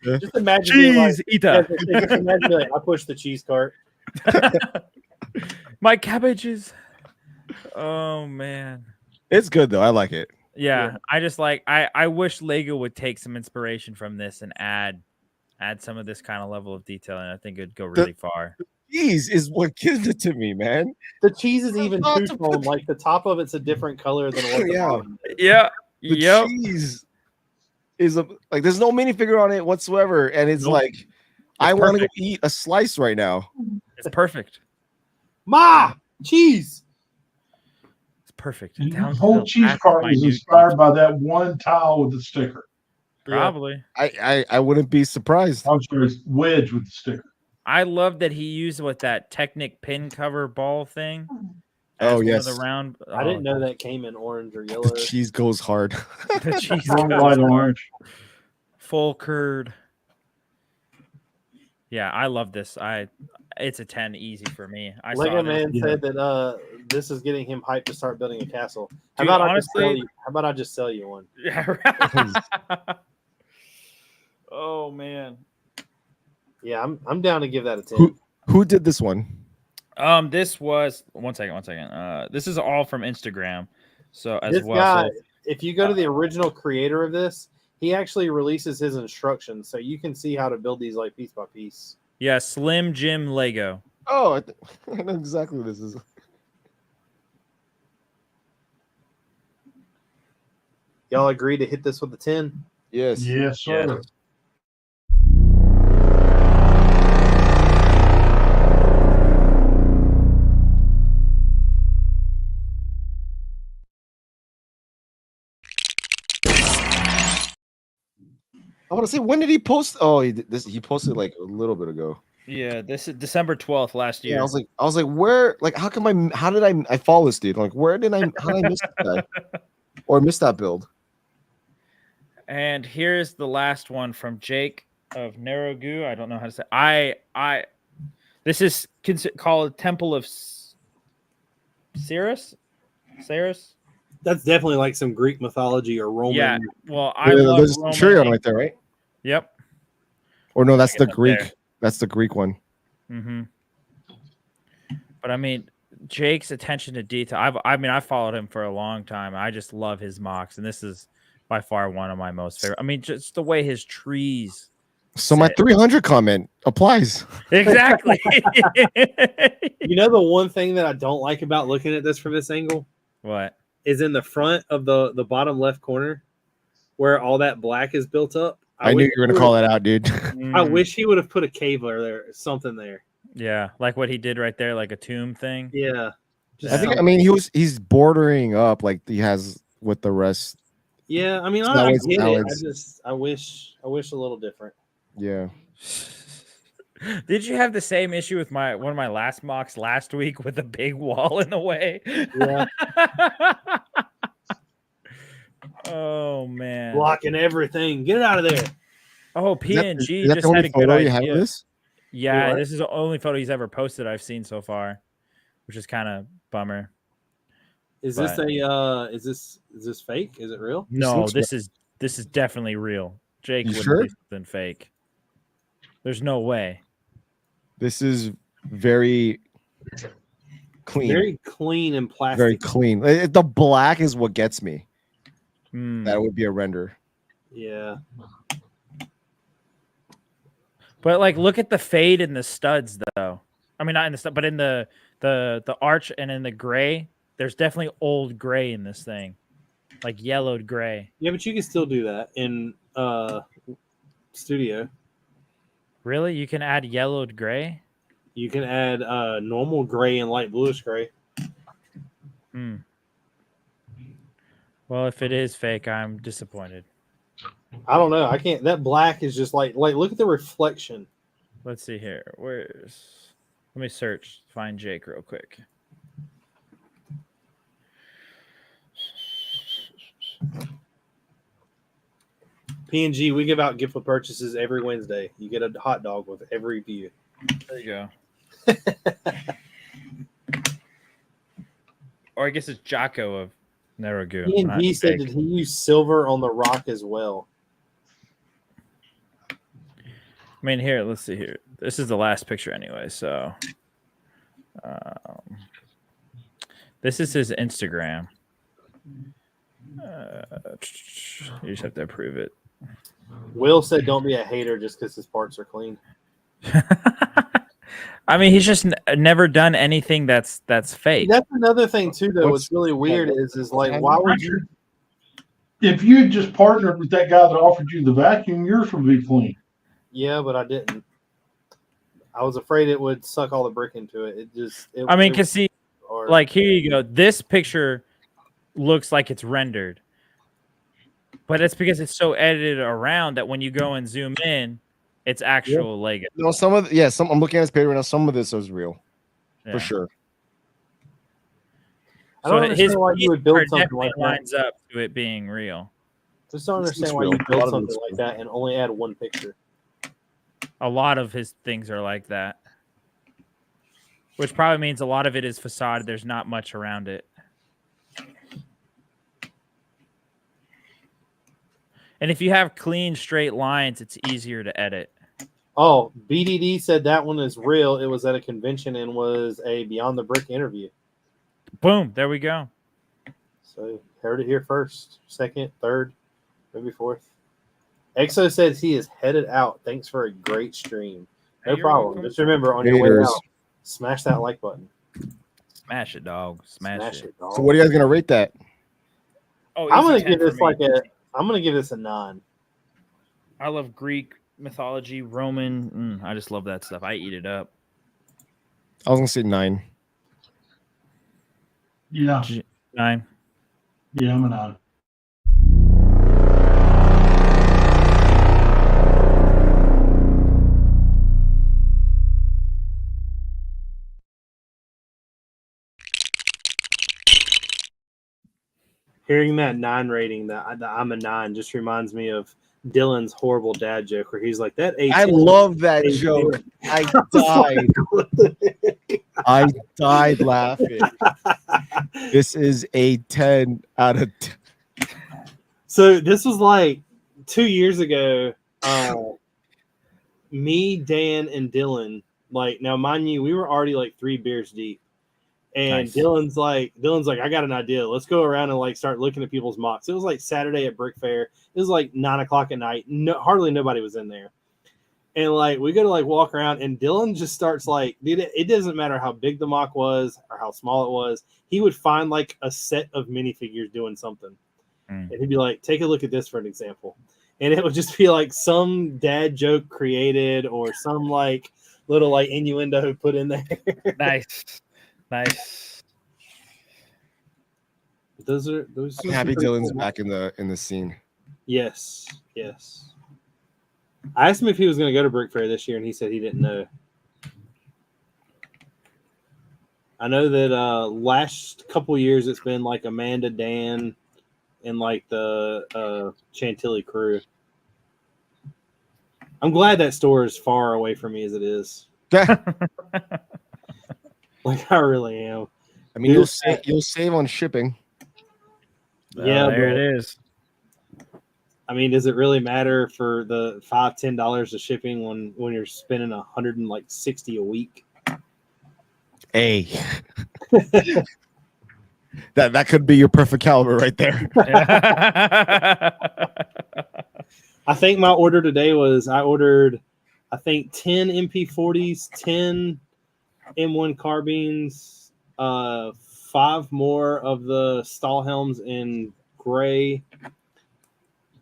Just imagine
cheese eater.
Just imagine like, I push the cheese cart.
My cabbages. Oh man,
it's good though. I like it.
Yeah. I just like I wish Lego would take some inspiration from this and add some of this kind of level of detail, and I think it'd go really far.
Cheese is what gives it to me, man.
The cheese is even two-tone. Like the top of it's a different color than what the bottom is.
Yeah.
The cheese is like there's no minifigure on it whatsoever, and it's like I want to go eat a slice right now.
It's perfect.
Cheese.
It's perfect.
And the whole cheese cart was inspired by that one tile with the sticker.
Probably.
I wouldn't be surprised.
I'm sure it's wedge with the sticker.
I love that he used with that Technic pin cover ball thing.
Oh yes,
the round.
I didn't know that came in orange or yellow.
The cheese goes hard.
The cheese
light orange,
full curd. Yeah, I love this. It's a 10 easy for me.
Lego Man said that this is getting him hyped to start building a castle. How
Dude,
about
honestly,
I just sell you one?
Yeah. Right. Oh man.
Yeah, I'm down to give that a 10.
Who did this one?
This was one second. This is all from Instagram. So as
this
well.
Guy, if you go to the original creator of this, he actually releases his instructions, so you can see how to build these like piece by piece.
Yeah, Slim Jim Lego.
Oh, I know exactly what this is.
Y'all agree to hit this with a 10?
Yes.
Yes, sir.
Yes.
I want to say, when did he post? Oh, he posted like a little bit ago.
Yeah, this is December 12th last year.
Yeah, I was like, where? Like, how did I follow this dude? Like, how did I miss this guy or miss that build?
And here's the last one from Jake of Narogu. I don't know how to say. This is called Temple of Ceres.
That's definitely like some Greek mythology or Roman.
Yeah. Well, love
there's
Roman
Centurion right there, right?
Yep.
Or no, that's the Greek. There. That's the Greek one.
Mm-hmm. But I mean, Jake's attention to detail. I followed him for a long time. I just love his mocks, and this is by far one of my most favorite. I mean, just the way his trees.
So my 300 comment applies.
Exactly.
You know the one thing that I don't like about looking at this from this angle?
What?
Is in the front of the bottom left corner where all that black is built up.
I knew you were going to call that out, dude.
I wish he would have put a cave there, something there.
Yeah, like what he did right there, like a tomb thing.
Yeah.
I mean, he's bordering up like he has with the rest.
Yeah, I mean, I get it. I wish a little different.
Yeah.
Did you have the same issue with one of my last mocks last week with a big wall in the way?
Yeah.
Oh man.
Blocking everything. Get it out of there.
Oh, PNG just had a good idea.
This?
Yeah, this is the only photo he's ever posted I've seen so far, which is kind of bummer.
Is this is this fake? Is it real?
No, this is definitely real. Jake wouldn't do something fake. There's no way.
This is very clean.
Very clean and plastic.
Very clean. The black is what gets me. That would be a render.
Yeah.
But like, look at the fade in the studs, though. I mean, not in the stud, but in the arch and in the gray. There's definitely old gray in this thing, like yellowed gray.
Yeah, but you can still do that in Studio.
Really? You can add yellowed gray?
You can add normal gray and light bluish gray.
Well, if it is fake, I'm disappointed.
I don't know. I can't. That black is just like look at the reflection.
Let's see here. Let me search. Find Jake real quick.
PNG, we give out gift with purchases every Wednesday. You get a hot dog with every view.
There you go. Or I guess it's Jocko of Narogu.
PNG said, did he use silver on the rock as well?
I mean, here, let's see here. This is the last picture anyway, so this is his Instagram. You just have to approve it.
Will said, "Don't be a hater just because his parts are clean."
I mean, he's just never done anything that's fake.
That's another thing too, though. What's really weird is like, why would you?
If you had just partnered with that guy that offered you the vacuum, yours would be clean.
Yeah, but I didn't. I was afraid it would suck all the brick into it.
I mean, because see, like here you go. This picture looks like it's rendered, but it's because it's so edited around that when you go and zoom in, it's actual Lego.
No, I'm looking at this page right now. Some of this is real, for sure.
I don't understand why you would build something like that.
Lines up to it being real.
Just don't understand why you build something like that and only add one picture.
A lot of his things are like that, which probably means a lot of it is facade. There's not much around it. And if you have clean, straight lines, it's easier to edit.
Oh, BDD said that one is real. It was at a convention and was a Beyond the Brick interview.
Boom. There we go.
So, heard it here first, second, third, maybe fourth. Exo says he is headed out. Thanks for a great stream. No problem. Just remember, on your way out, smash that like button.
Smash it, dog. Smash it,
dog.
So what are you guys gonna rate that?
Oh, I'm gonna give this I'm gonna give this a 9.
I love Greek mythology, Roman. I just love that stuff. I eat it up.
I was gonna say 9.
Yeah.
9.
Yeah, I'm a 9.
Hearing that 9 rating, that I'm a 9, just reminds me of Dylan's horrible dad joke where he's like, that
I love that
A10.
joke. I died. I died laughing. This is a 10 out of 10.
So this was like 2 years ago. Me, Dan, and Dylan. Like, now, mind you, we were already like 3 beers deep. And
Nice.
Dylan's like, I got an idea. Let's go around and like start looking at people's mocks. It was like Saturday at Brick Fair. It was like 9 o'clock at night. No, hardly nobody was in there. And like we go to like walk around, and Dylan just starts like, dude, it doesn't matter how big the mock was or how small it was. He would find like a set of minifigures doing something, and he'd be like, take a look at this for an example. And it would just be like some dad joke created or some like little like innuendo put in there.
Nice.
Those are
I'm happy Dylan's
cool.
back in the scene.
Yes. I asked him if he was going to go to Brick Fair this year, and he said he didn't know. I know that last couple years it's been like Amanda, Dan, and like the Chantilly crew. I'm glad that store is far away from me as it is. Like, I really am.
I mean, you'll save on shipping.
Yeah,
there
but,
it is.
I mean, does it really matter for the $5-10 of shipping when you're spending $160 a week?
Hey, that could be your perfect caliber right there.
I think my order today was I ordered 10 MP40s, 10 M1 carbines, 5 more of the Stahlhelms in gray.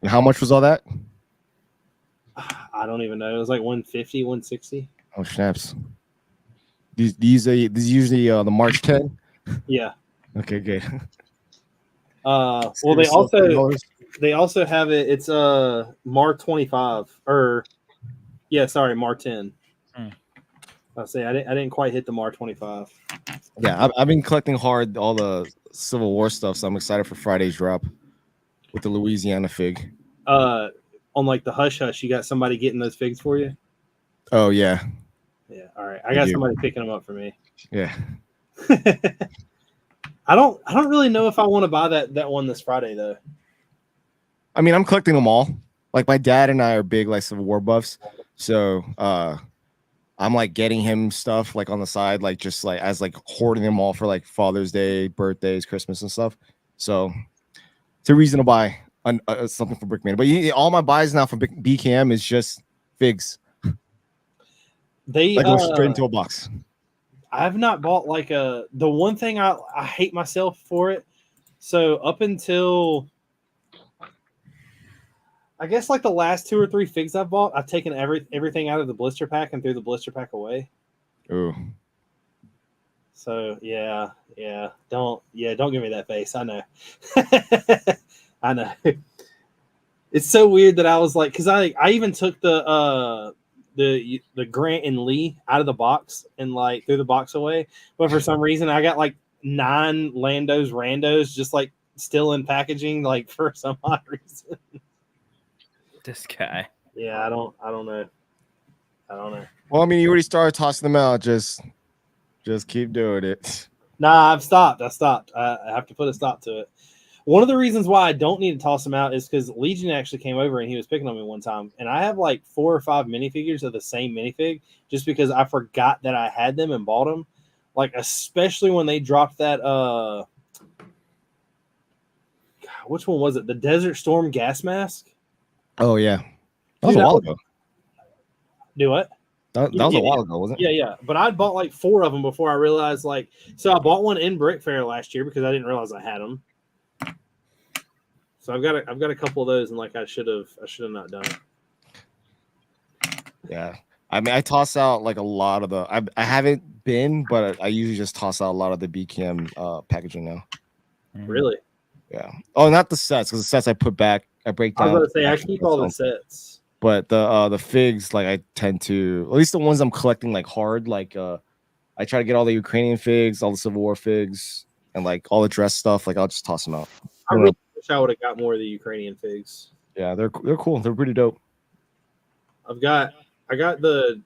And how much was all that?
I don't even know. It was like 150, 160.
Oh snaps! These usually the March 10.
Yeah.
Okay, good.
Well, they also have it. It's Mar 25 or Mar 10. I say I didn't quite hit the Mar 25.
Yeah, I've been collecting hard all the Civil War stuff, so I'm excited for Friday's drop with the Louisiana fig.
On like the Hush Hush, you got somebody getting those figs for you?
Oh yeah.
Yeah. All right. I got somebody picking them up for me.
Yeah.
I don't really know if I want to buy that one this Friday though.
I mean, I'm collecting them all. Like my dad and I are big like Civil War buffs, so I'm like getting him stuff like on the side, like just like as like hoarding them all for like Father's Day, birthdays, Christmas, and stuff. So it's a reason to buy something for Brickman. But all my buys now from BKM is just figs.
They
like go straight into a box.
I've not bought like the one thing I hate myself for it. So up until I guess like the last 2 or 3 figs I've bought, I've taken everything out of the blister pack and threw the blister pack away.
Ooh.
So yeah. Don't give me that face. I know. I know. It's so weird that I was like, because I even took the Grant and Lee out of the box and like threw the box away, but for some reason I got like 9 Landos randos just like still in packaging, like for some odd reason.
This guy.
Yeah, I don't know.
Well, I mean, you already started tossing them out. Just keep doing it.
Nah, I've stopped. I have to put a stop to it. One of the reasons why I don't need to toss them out is because Legion actually came over and he was picking on me one time. And I have like 4 or 5 minifigures of the same minifig just because I forgot that I had them and bought them. Like, especially when they dropped that, which one was it? The Desert Storm gas mask?
Oh, yeah. That was a while ago.
Do what?
That was a while ago, wasn't it?
Yeah. But I'd bought like 4 of them before I realized, like, so I bought one in Brick Fair last year because I didn't realize I had them. So I've got a couple of those, and like I should have not done it.
Yeah, I mean, I toss out like a lot of the. I haven't been, but I usually just toss out a lot of the BKM packaging now.
Really?
Yeah. Oh, not the sets, because the sets I put back. I break down.
I was going to say I keep all the sets,
but the figs, like I tend to, at least the ones I'm collecting like hard. Like I try to get all the Ukrainian figs, all the Civil War figs. and like all the dress stuff. Like I'll just toss them out.
I really wish I would have got more of the Ukrainian figs.
Yeah, they're cool. They're pretty dope.
I got the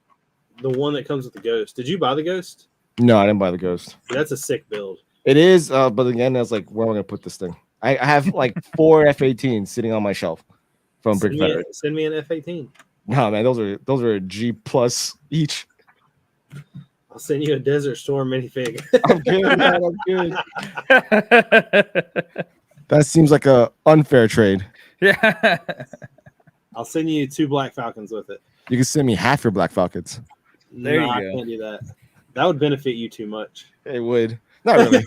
one that comes with the ghost. Did you buy the ghost?
No, I didn't buy the ghost.
That's a sick build.
It is, but again, I was like, where am I gonna put this thing? I have like 4 F18s sitting on my shelf from Brick Veteran.
Send me an F18.
No, man, those are a G plus each.
I'll send you a Desert Storm minifig.
I'm good, man. I'm good. That seems like a unfair trade.
Yeah.
I'll send you 2 Black Falcons with it.
You can send me half your Black Falcons.
There you
I
go.
can't do that. That would benefit you too much.
It would. Not really.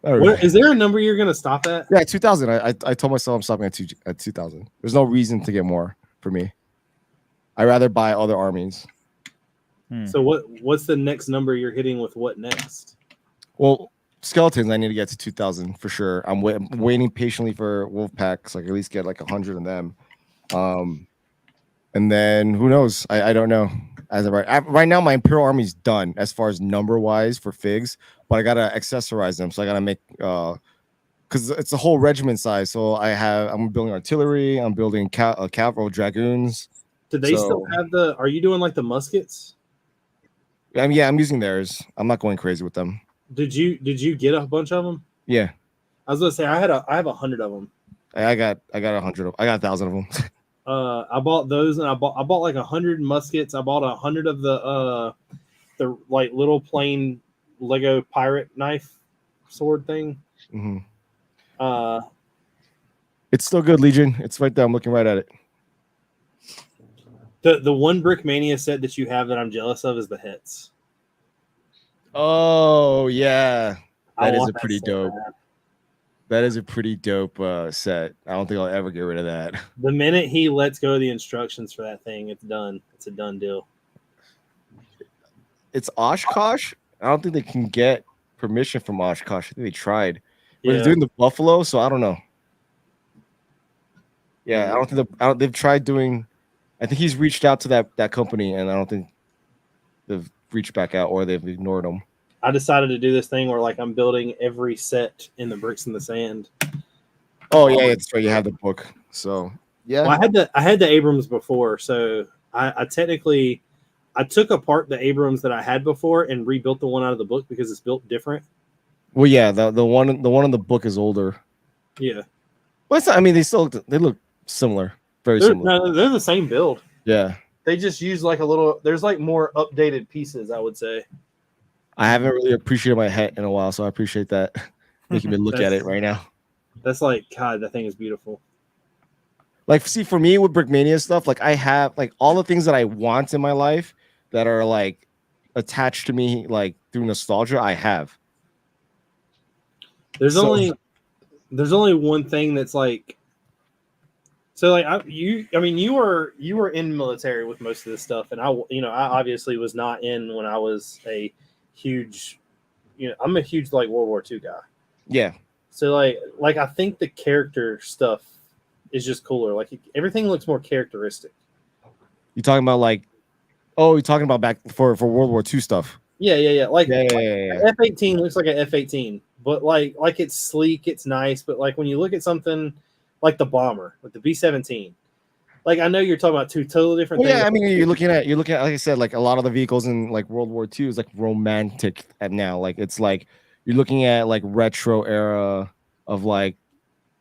Not really.
Is there a number you're going to stop at?
Yeah, 2,000. I told myself I'm stopping at 2,000. There's no reason to get more for me. I'd rather buy other armies.
So what's the next number you're hitting with what next?
Well, skeletons, I need to get to 2,000 for sure. I'm waiting patiently for wolf packs, so I can at least get like 100 of them. And then who knows? I don't know. As of right now, my Imperial Army's done as far as number wise for figs, but I gotta accessorize them. So I gotta make because it's a whole regiment size. So I'm building artillery. I'm building cavalry dragoons.
Do they still have the? Are you doing like the muskets?
Yeah, I'm using theirs. I'm not going crazy with them.
Did you get a bunch of them?
Yeah,
I was gonna say I have 100 of them.
I got 100. I got 1,000 of them.
I bought those, and I bought like 100 muskets. I bought 100 of the like little plain Lego pirate knife sword thing.
Mm-hmm. It's still good, Legion. It's right there. I'm looking right at it.
The one Brickmania set that you have that I'm jealous of is the hits.
Oh yeah, that is a pretty
set,
dope.
man.
That is a pretty dope set. I don't think I'll ever get rid of that.
The minute he lets go of the instructions for that thing, it's done. It's a done deal.
It's Oshkosh. I don't think they can get permission from Oshkosh. I think they tried. But they're doing the Buffalo, so I don't know. Yeah, I don't think they've tried doing. I think he's reached out to that company, and I don't think they've reached back out or they've ignored him.
I decided to do this thing where like I'm building every set in the Bricks in the Sand.
Oh yeah, that's right. You have the book, so yeah.
Well, I had the Abrams before, so I technically I took apart the Abrams that I had before and rebuilt the one out of the book because it's built different.
Well, yeah, the one in the book is older.
Yeah,
but it's not, I mean, they look similar, very similar.
No, they're the same build.
Yeah,
they just use like a little. There's like more updated pieces, I would say.
I haven't really appreciated my hat in a while, so I appreciate that. Making me look at it right now.
That's like, God, that thing is beautiful.
Like, see, for me with Brickmania stuff, like I have like all the things that I want in my life that are like attached to me, like through nostalgia. I have.
There's only one thing that's like. So like you were in military with most of this stuff, and I obviously was not in when I was a huge, I'm a huge like World War II guy. Yeah. So like I think the character stuff is just cooler. Like everything looks more characteristic.
You talking about like, oh, you're talking about back for World War II stuff.
Yeah. Like,
yeah.
F-18 looks like an F-18, but like it's sleek, it's nice. But like when you look at something like the bomber, like the B-17. Like I know you're talking about two totally different things.
Yeah, I mean you're looking at like I said, like a lot of the vehicles in like World War II is like romantic at now. Like it's like you're looking at like retro era of like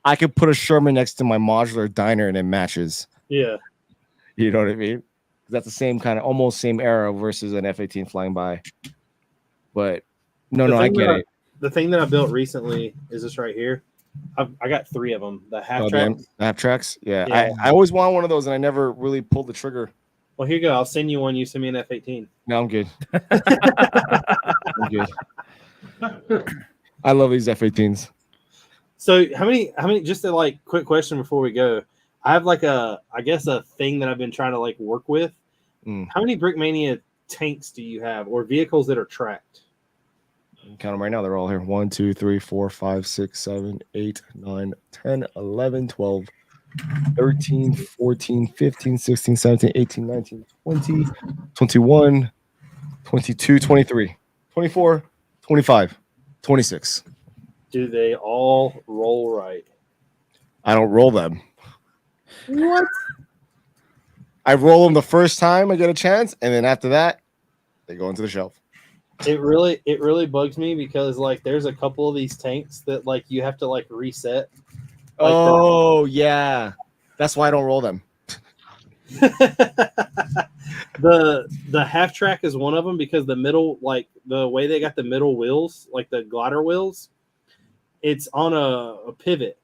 I could put a Sherman next to my modular diner and it matches.
Yeah.
You know what I mean? That's the same kind of almost same era versus an F-18 flying by. But no, I get it.
The thing that I built recently is this right here. I got 3 of them. The half tracks.
Half tracks. Yeah. I always want one of those, and I never really pulled the trigger.
Well, here you go. I'll send you one. You send me an F-18.
No, I'm good. I'm good. I love these F-18s.
So how many? Just a like quick question before we go. I have like a thing that I've been trying to like work with. How many Brickmania tanks do you have, or vehicles that are tracked?
Count them right now. They're all here. 1, 2, 3, 4, 5, 6, 7, 8, 9, 10, 11, 12, 13, 14, 15, 16, 17, 18, 19, 20, 21, 22, 23, 24, 25, 26.
Do they all roll right?
I don't roll them.
What?
I roll them the first time I get a chance, and then after that, they go into the shelf.
It really bugs me because like there's a couple of these tanks that like you have to like reset. Like
yeah, that's why I don't roll them.
the half track is one of them because the middle, like the way they got the middle wheels, like the glider wheels, it's on a pivot.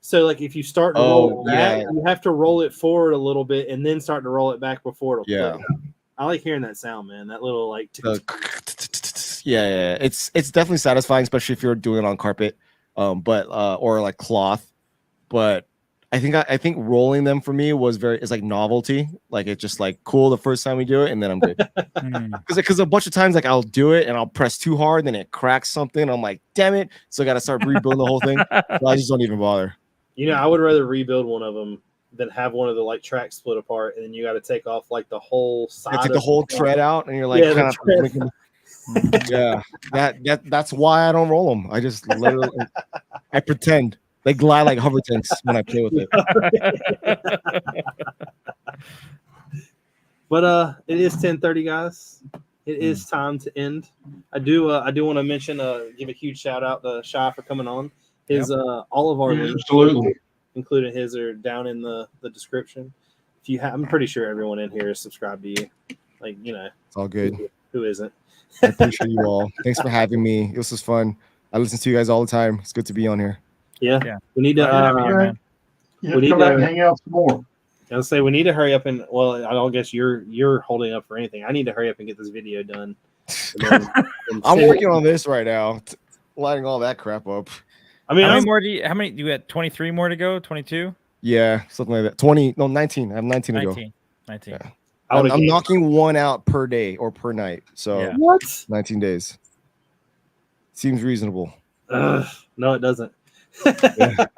So like if you start to roll it back, you have to roll it forward a little bit and then start to roll it back before it'll flip. I like hearing that sound, man. That little like
yeah. It's definitely satisfying, especially if you're doing it on carpet, but or like cloth. But I think rolling them for me it's like novelty. Like it's just like cool the first time we do it, and then I'm good. Because a bunch of times like I'll do it and I'll press too hard, then it cracks something. I'm like, damn it! So I got to start rebuilding the whole thing. So I just don't even bother.
You know, I would rather rebuild one of them than have one of the like tracks split apart, and then you got to take off like the whole side.
Take the whole tread out, and you're like, that's why I don't roll them. I just literally, I pretend they glide like hover tanks when I play with it.
But it is 10:30, guys. It is time to end. I do want to mention, give a huge shout out to Shy for coming on. His all of our links,
absolutely,
including his, are down in the description. If you I'm pretty sure everyone in here is subscribed to you. Like, you know,
it's all good.
Who isn't?
I appreciate you all. Thanks for having me. This was fun. I listen to you guys all the time. It's good to be on here.
Yeah. We need to
we need to hang out some more.
I was say we need to hurry up and I don't guess you're holding up for anything. I need to hurry up and get this video done. And
I'm working on this right now, lighting all that crap up.
I mean, how many do you got? 23 more to go? 22?
Yeah, something like that. 19. I have 19 to go.
19.
Yeah. I'm knocking one out per day or per night. So
what?
19 days. Seems reasonable.
No, it doesn't.
They're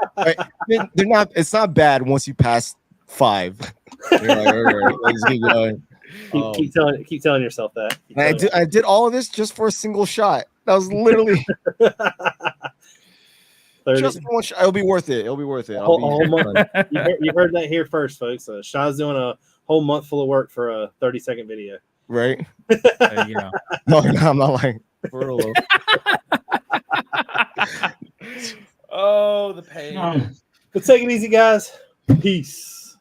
not. It's not bad once you pass 5. You're like, all right, let's keep going.
Keep telling yourself that.
I did all of this just for a single shot. That was literally
30.
Just one shot. It'll be worth it. It'll be worth it.
You heard that here first, folks. Shaw's doing a whole month full of work for a 30-second video.
Right?
There you go.
No, I'm not lying. For real.
Oh, the pain.
But take it easy, guys. Peace.